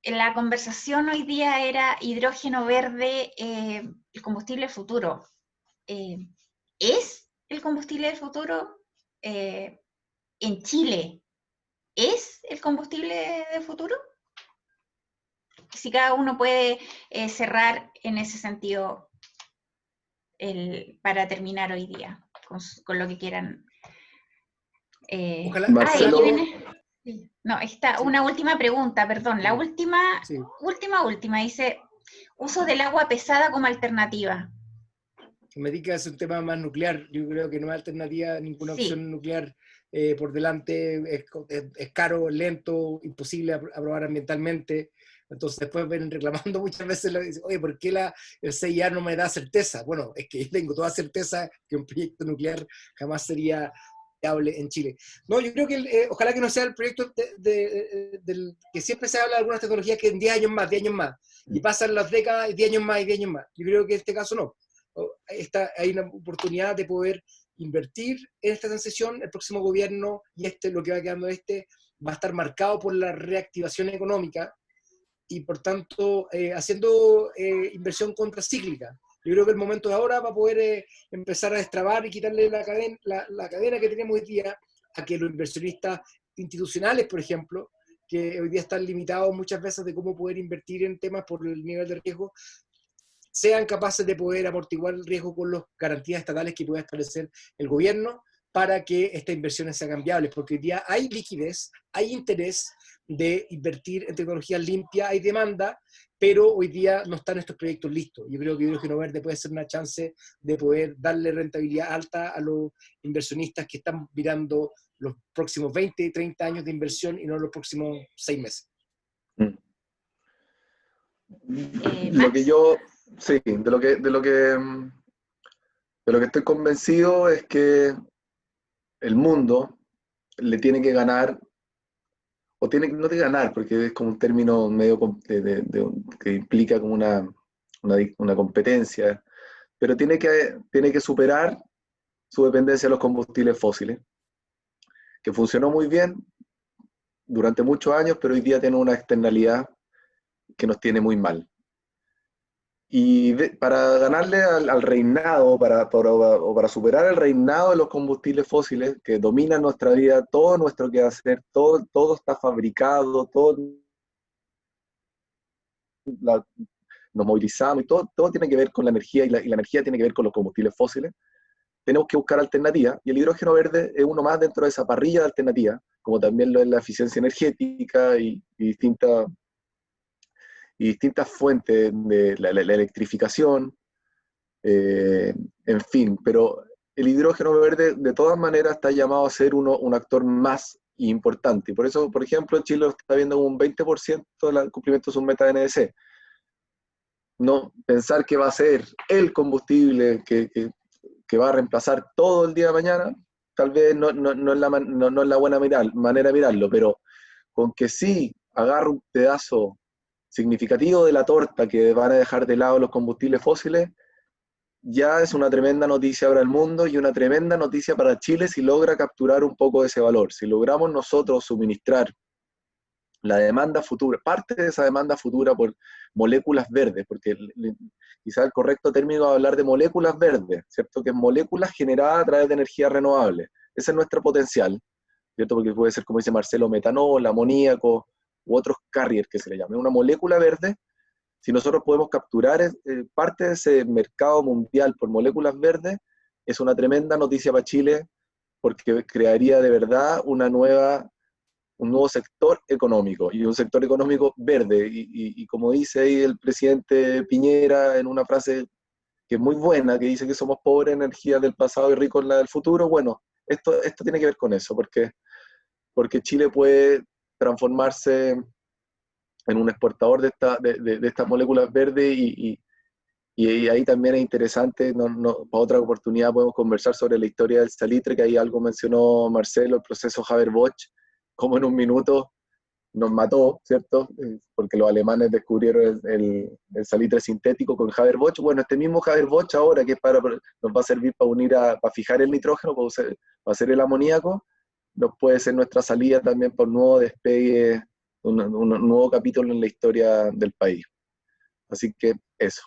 [SPEAKER 1] la conversación hoy día era hidrógeno verde, el combustible futuro. ¿Es el combustible del futuro? En Chile, ¿es el combustible del futuro? Si cada uno puede cerrar en ese sentido para terminar hoy día, con lo que quieran.
[SPEAKER 2] Ojalá.
[SPEAKER 3] Marcelo,
[SPEAKER 1] aquí viene. No, está una última pregunta, perdón. La última, última, dice, uso del agua pesada como alternativa.
[SPEAKER 2] Me diga, es un tema más nuclear. Yo creo que no hay alternativa, ninguna opción nuclear por delante. Es caro, lento, imposible aprobar ambientalmente. Entonces después ven reclamando muchas veces, oye, ¿por qué el CIA no me da certeza? Bueno, es que yo tengo toda certeza que un proyecto nuclear jamás sería viable en Chile. No, yo creo que ojalá que no sea el proyecto que siempre se habla de algunas tecnologías que en 10 años más, y pasan las décadas, 10 años más y 10 años más. Yo creo que en este caso no. Hay una oportunidad de poder invertir en esta transición. El próximo gobierno, y lo que va quedando va a estar marcado por la reactivación económica y por tanto haciendo inversión contracíclica. Yo creo que el momento de ahora va a poder empezar a destrabar y quitarle la cadena que tenemos hoy día a que los inversionistas institucionales, por ejemplo, que hoy día están limitados muchas veces de cómo poder invertir en temas por el nivel de riesgo, sean capaces de poder amortiguar el riesgo con las garantías estatales que pueda establecer el gobierno para que estas inversiones sean viables, porque hoy día hay liquidez, hay interés de invertir en tecnologías limpias, hay demanda, pero hoy día no están estos proyectos listos. Yo creo que hidrógeno verde puede ser una chance de poder darle rentabilidad alta a los inversionistas que están mirando los próximos 20, 30 años de inversión y no los próximos 6 meses.
[SPEAKER 3] Lo que
[SPEAKER 1] Max.
[SPEAKER 3] yo, sí, de lo que estoy convencido es que el mundo le tiene que ganar, o no tiene que ganar, porque es como un término medio que implica como una competencia, pero tiene que superar su dependencia de los combustibles fósiles, que funcionó muy bien durante muchos años, pero hoy día tiene una externalidad que nos tiene muy mal. Y para ganarle al reinado, o para superar el reinado de los combustibles fósiles que dominan nuestra vida, todo nuestro quehacer, todo está fabricado, la- nos movilizamos y todo tiene que ver con la energía y la energía tiene que ver con los combustibles fósiles. Tenemos que buscar alternativas y el hidrógeno verde es uno más dentro de esa parrilla de alternativas, como también lo es la eficiencia energética y distintas fuentes de la electrificación, en fin, pero el hidrógeno verde de todas maneras está llamado a ser un actor más importante. Y por eso, por ejemplo, Chile está viendo un 20% del cumplimiento de sus metas de NDC. No pensar que va a ser el combustible que va a reemplazar todo el día de mañana, tal vez no es la buena manera de mirarlo, pero con que sí agarre un pedazo significativo de la torta que van a dejar de lado los combustibles fósiles, ya es una tremenda noticia para el mundo y una tremenda noticia para Chile si logra capturar un poco de ese valor. Si logramos nosotros suministrar la demanda futura, parte de esa demanda futura por moléculas verdes, porque quizá el correcto término es hablar de moléculas verdes, ¿cierto? Que es moléculas generadas a través de energías renovables. Ese es nuestro potencial, ¿cierto? Porque puede ser, como dice Marcelo, metanol, amoníaco u otros carriers que se le llame. Una molécula verde, si nosotros podemos capturar parte de ese mercado mundial por moléculas verdes, es una tremenda noticia para Chile, porque crearía de verdad un nuevo sector económico, y un sector económico verde. Y como dice ahí el presidente Piñera en una frase que es muy buena, que dice que somos pobres en energía del pasado y ricos en la del futuro, bueno, esto tiene que ver con eso, porque Chile puede transformarse en un exportador de estas moléculas verdes y ahí también es interesante, para otra oportunidad podemos conversar sobre la historia del salitre, que ahí algo mencionó Marcelo, el proceso Haber-Bosch, como en un minuto nos mató, ¿cierto? Porque los alemanes descubrieron el salitre sintético con Haber-Bosch. Bueno, este mismo Haber-Bosch ahora, que nos va a servir para fijar el nitrógeno, para hacer el amoníaco, nos puede ser nuestra salida también para un nuevo despegue, un nuevo capítulo en la historia del país. Así que eso.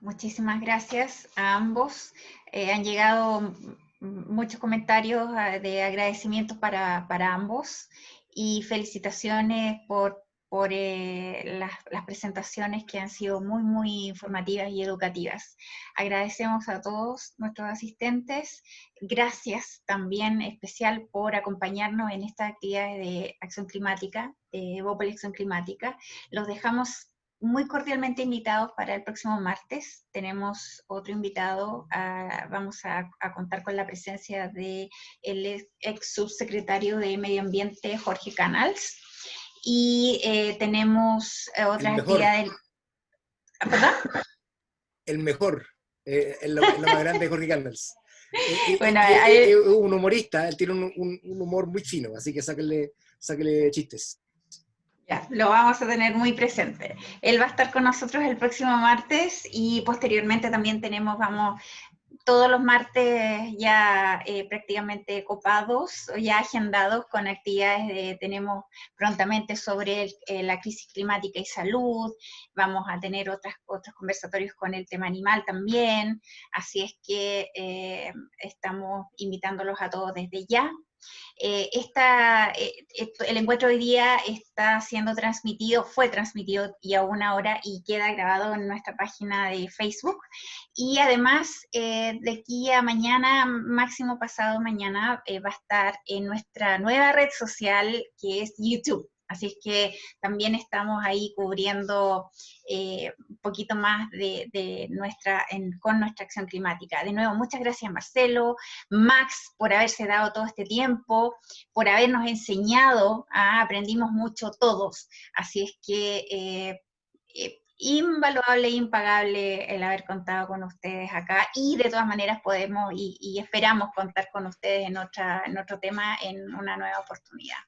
[SPEAKER 1] Muchísimas gracias a ambos. Han llegado muchos comentarios de agradecimiento para ambos y felicitaciones por las presentaciones que han sido muy, muy informativas y educativas. Agradecemos a todos nuestros asistentes. Gracias también especial por acompañarnos en estas actividades de acción climática, de Evópolis Acción Climática. Los dejamos muy cordialmente invitados para el próximo martes. Tenemos otro invitado, vamos a contar con la presencia del ex subsecretario de Medio Ambiente, Jorge Canals, y tenemos otras actividades. ¿Perdón?
[SPEAKER 2] El mejor, es lo más grande de Jorge Canals.
[SPEAKER 1] Bueno,
[SPEAKER 2] Es un humorista, él tiene un humor muy fino, así que sáquele chistes.
[SPEAKER 1] ya, lo vamos a tener muy presente. Él va a estar con nosotros el próximo martes y posteriormente también vamos todos los martes ya prácticamente copados o ya agendados con actividades tenemos prontamente sobre la crisis climática y salud, vamos a tener otros conversatorios con el tema animal también, así es que estamos invitándolos a todos desde ya. El encuentro hoy día está siendo fue transmitido ya una hora y queda grabado en nuestra página de Facebook. Y además, de aquí a mañana, máximo pasado mañana, va a estar en nuestra nueva red social que es YouTube. Así es que también estamos ahí cubriendo un poquito más con nuestra acción climática. De nuevo, muchas gracias Marcelo, Max, por haberse dado todo este tiempo, por habernos enseñado, aprendimos mucho todos. Así es que invaluable, impagable el haber contado con ustedes acá, y de todas maneras podemos y esperamos contar con ustedes en otro tema en una nueva oportunidad.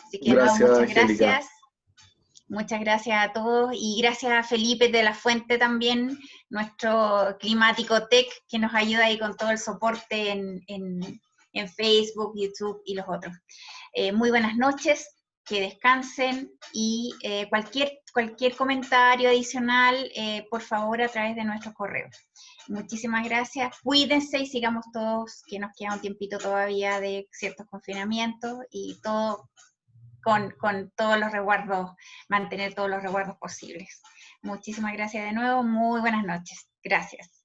[SPEAKER 1] Así que
[SPEAKER 3] Gracias,
[SPEAKER 1] muchas
[SPEAKER 3] Angélica.
[SPEAKER 1] gracias. Muchas gracias a todos y gracias a Felipe de la Fuente también, nuestro climático tech, que nos ayuda ahí con todo el soporte en Facebook, YouTube y los otros. Muy buenas noches, que descansen y cualquier comentario adicional, por favor, a través de nuestros correos. Muchísimas gracias, cuídense y sigamos todos, que nos queda un tiempito todavía de ciertos confinamientos y todo con todos los resguardos, mantener todos los resguardos posibles. Muchísimas gracias de nuevo, muy buenas noches. Gracias.